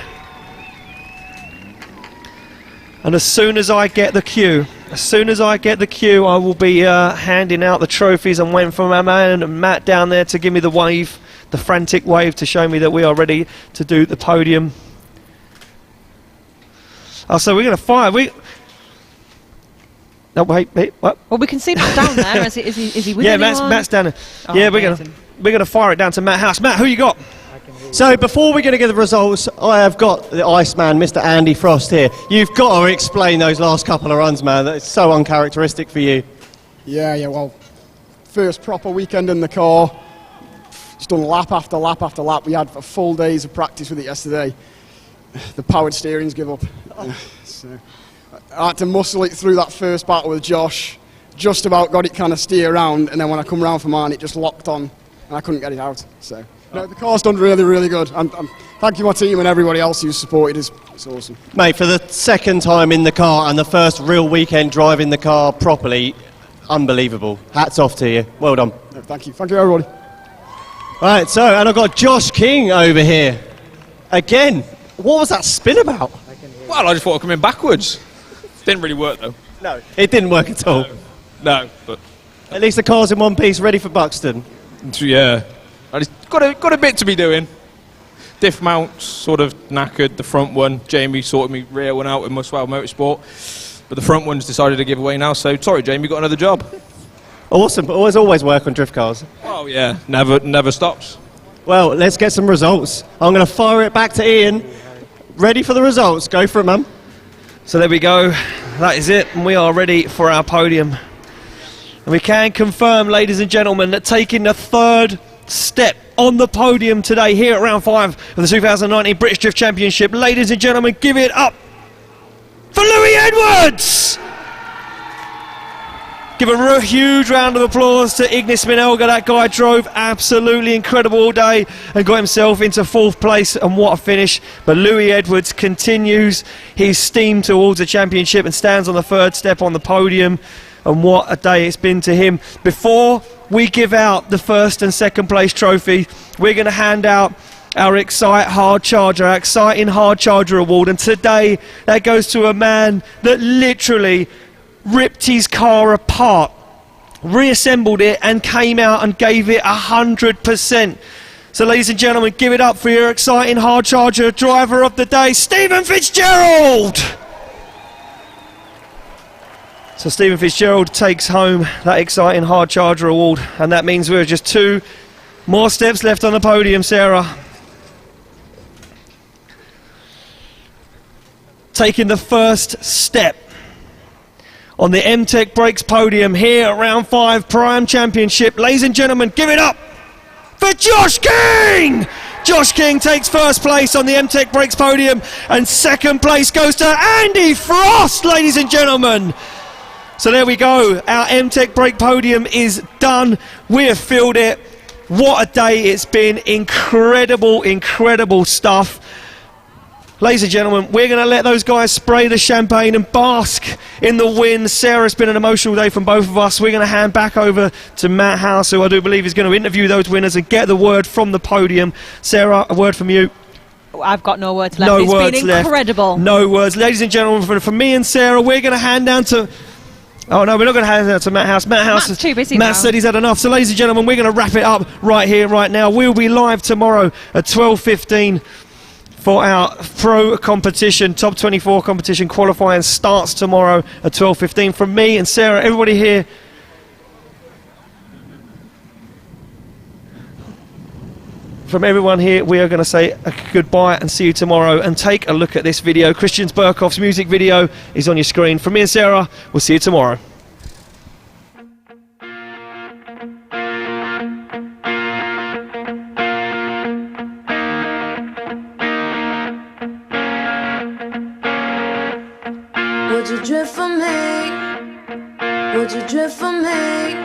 And as soon as I get the cue, I will be handing out the trophies. I'm waiting for my man Matt down there to give me the wave, the frantic wave, to show me that we are ready to do the podium. Oh, so we're going to fire. No, wait, what? Well, we can see Matt down there. Is he with anyone? Matt's down there. Oh, yeah, we're going to fire it down to Matt House. Matt, who you got? So before we're going to get the results, I have got the Iceman, Mr. Andy Frost here. You've got to explain those last couple of runs, man. That's so uncharacteristic for you. Yeah, well, first proper weekend in the car. Just done lap after lap after lap. We had 4 days of practice with it yesterday. The powered steering's give up. So I had to muscle it through that first battle with Josh. Just about got it kind of steer around, and then when I come round for mine, it just locked on, and I couldn't get it out. So. No, the car's done really, really good. And thank you, my team, and everybody else who's supported us. It's awesome. Mate, for the second time in the car and the first real weekend driving the car properly, unbelievable. Hats off to you. Well done. No, thank you. Thank you, everybody. Right, so, and I've got Josh King over here. Again, what was that spin about? Well, I just thought I'd come in backwards. Didn't really work, though. No, it didn't work at all. No, but... At least the car's in one piece, ready for Buxton. Yeah. I just got a bit to be doing. Diff mounts sort of knackered. The front one, Jamie sorted me rear one out with Muswell Motorsport, but the front one's decided to give away now. So sorry, Jamie, got another job. Awesome, but always work on drift cars. Oh yeah, never stops. Well, let's get some results. I'm going to fire it back to Ian. Ready for the results? Go for it, man. So there we go. That is it, and we are ready for our podium. And we can confirm, ladies and gentlemen, that taking the 3rd step on the podium today here at round 5 of the 2019 British Drift Championship. Ladies and gentlemen, give it up for Louis Edwards! Give a huge round of applause to Ignis Minelga. That guy drove absolutely incredible all day and got himself into 4th place, and what a finish. But Louis Edwards continues his steam towards the championship and stands on the 3rd step on the podium, and what a day it's been to him. Before we give out the 1st and 2nd place trophy, we're going to hand out our exciting hard charger award, and today that goes to a man that literally ripped his car apart, reassembled it, and came out and gave it 100%. So ladies and gentlemen, give it up for your exciting hard charger driver of the day, Stephen Fitzgerald. So Stephen Fitzgerald takes home that exciting hard charger award, and that means we're just 2 more steps left on the podium, Sarah. Taking the 1st step on the MTech Brakes podium here at round 5 Prime Championship. Ladies and gentlemen, give it up for Josh King! Josh King takes 1st place on the MTech Brakes podium, and 2nd place goes to Andy Frost, ladies and gentlemen. So there we go, our MTech Brake podium is done. We have filled it. What a day it's been. Incredible, incredible stuff. Ladies and gentlemen, we're going to let those guys spray the champagne and bask in the win. Sarah, it's been an emotional day from both of us. We're going to hand back over to Matt House, who I do believe is going to interview those winners and get the word from the podium. Sarah, a word from you. I've got no words left. No It's words been incredible. Left. No words. Ladies and gentlemen, from me and Sarah, we're going to hand down to... Oh no, we're not going to hand it out to Matt House. Matt's too busy Matt now. said he's had enough. So ladies and gentlemen, we're going to wrap it up right here, right now. We'll be live tomorrow at 12:15 for our pro competition. Top 24 competition qualifying starts tomorrow at 12:15. From me and Sarah, everybody here, from everyone here, we are going to say a goodbye and see you tomorrow. And take a look at this video. Christian Burkhoff's music video is on your screen. From me and Sarah, we'll see you tomorrow. Would you drift for me? Would you drift for me?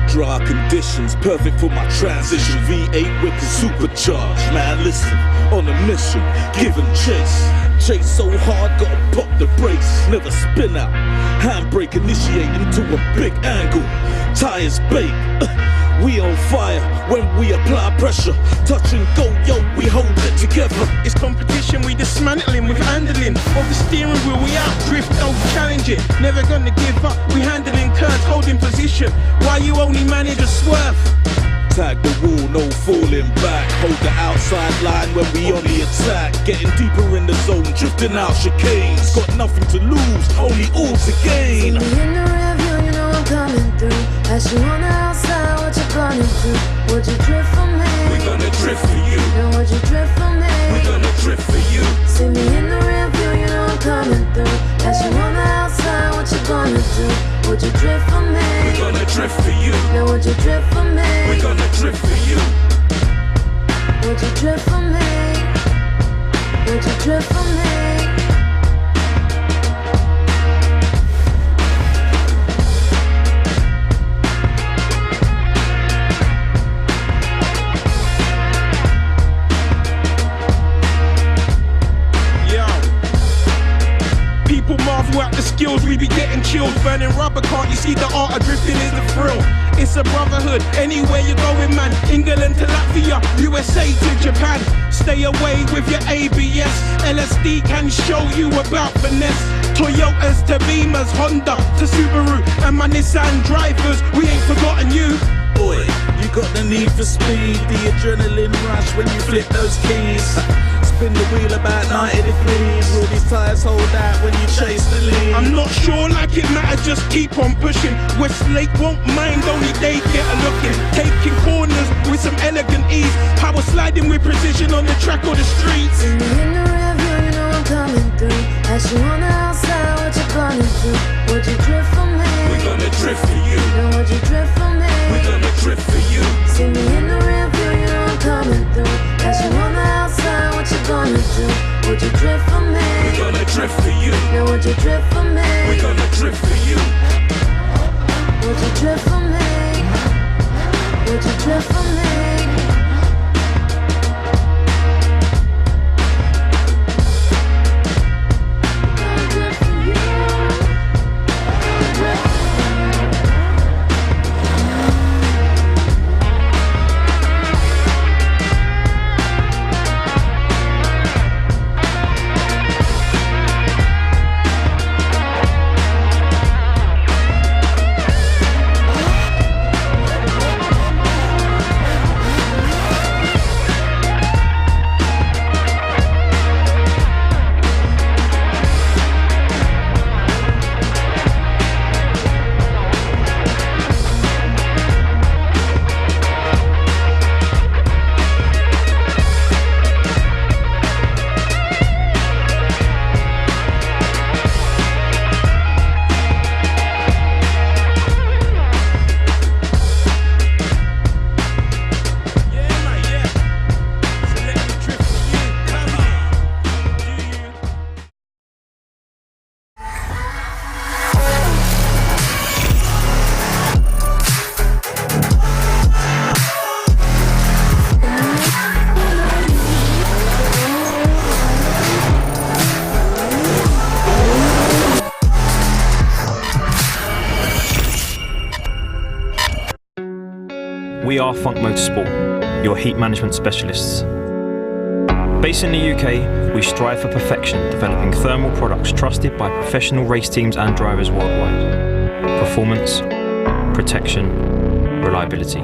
Dry conditions, perfect for my transition. V8 wicked supercharged. Man, listen, on a mission, give 'em chase. chase so hard, gotta pop the brakes, never spin out. Handbrake initiate into a big angle, tires bake. We on fire when we apply pressure. Touch and go, yo, we hold it together. It's competition, we dismantling with handling of the steering wheel. We out drift, don't challenge it. Never gonna give up, we handling curves, holding position. Why you only manage a swerve? Tag the wall, no falling back. Hold the outside line when we on the attack. Getting deeper in the zone, drifting out chicanes. Got nothing to lose, only all to gain. See me in the rear view, you know I'm coming through. As you on the outside, what you running through? Would you drift for me? We gonna drift for you. Then would you drift for me? We gonna drift for you. See me in the rear view, you know I'm coming through. As you on the outside, what you gonna do? Would you drift for me? We gonna drift for you. Then would you drift for me? We gonna drift for you. Would you drift for me? Would you drift for me? People marvel at the skills, we be getting chills. Burning rubber, can't you see the art of drifting is the thrill? It's a brotherhood, anywhere you're going, man. England to Latvia, USA to Japan. Stay away with your ABS. LSD can show you about finesse. Toyotas to Beamers, Honda to Subaru, and my Nissan drivers, we ain't forgotten you. Boy, you got the need for speed, the adrenaline rush when you flip those keys. Spin the wheel about 90 degrees. Will these tires hold out when you chase the lead? I'm not sure like it matters, just keep on pushing. Westlake won't mind, only they get a looking. Taking corners with some elegant ease. Power sliding with precision on the track or the streets. See me in the rear view, you know I'm coming through. As you on the outside, what you gonna do? Would you drift for me? We gonna drift for you. Then would you drift for me? We gonna drift for you. See me in the rear view, you know I'm coming through. As you on the outside, what you gonna do? Would you drift for me? We gonna drift for you. Then would you drift for me? We gonna drift for you. Would you drift for me? Would you drift for me? We are Funk Motorsport, your heat management specialists. Based in the UK, we strive for perfection, developing thermal products trusted by professional race teams and drivers worldwide. Performance, protection, reliability.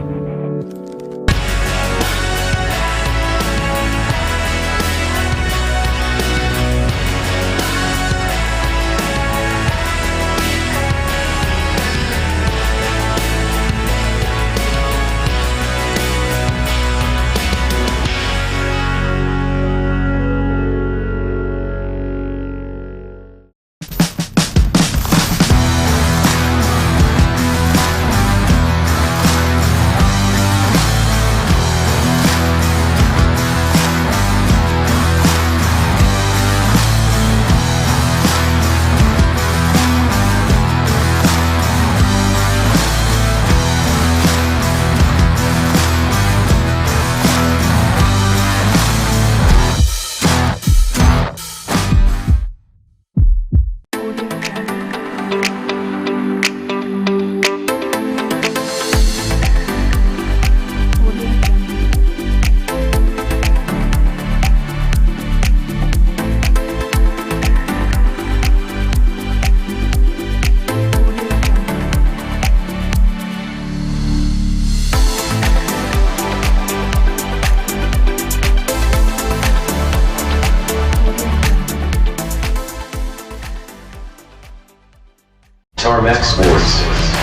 Tarmac Sports.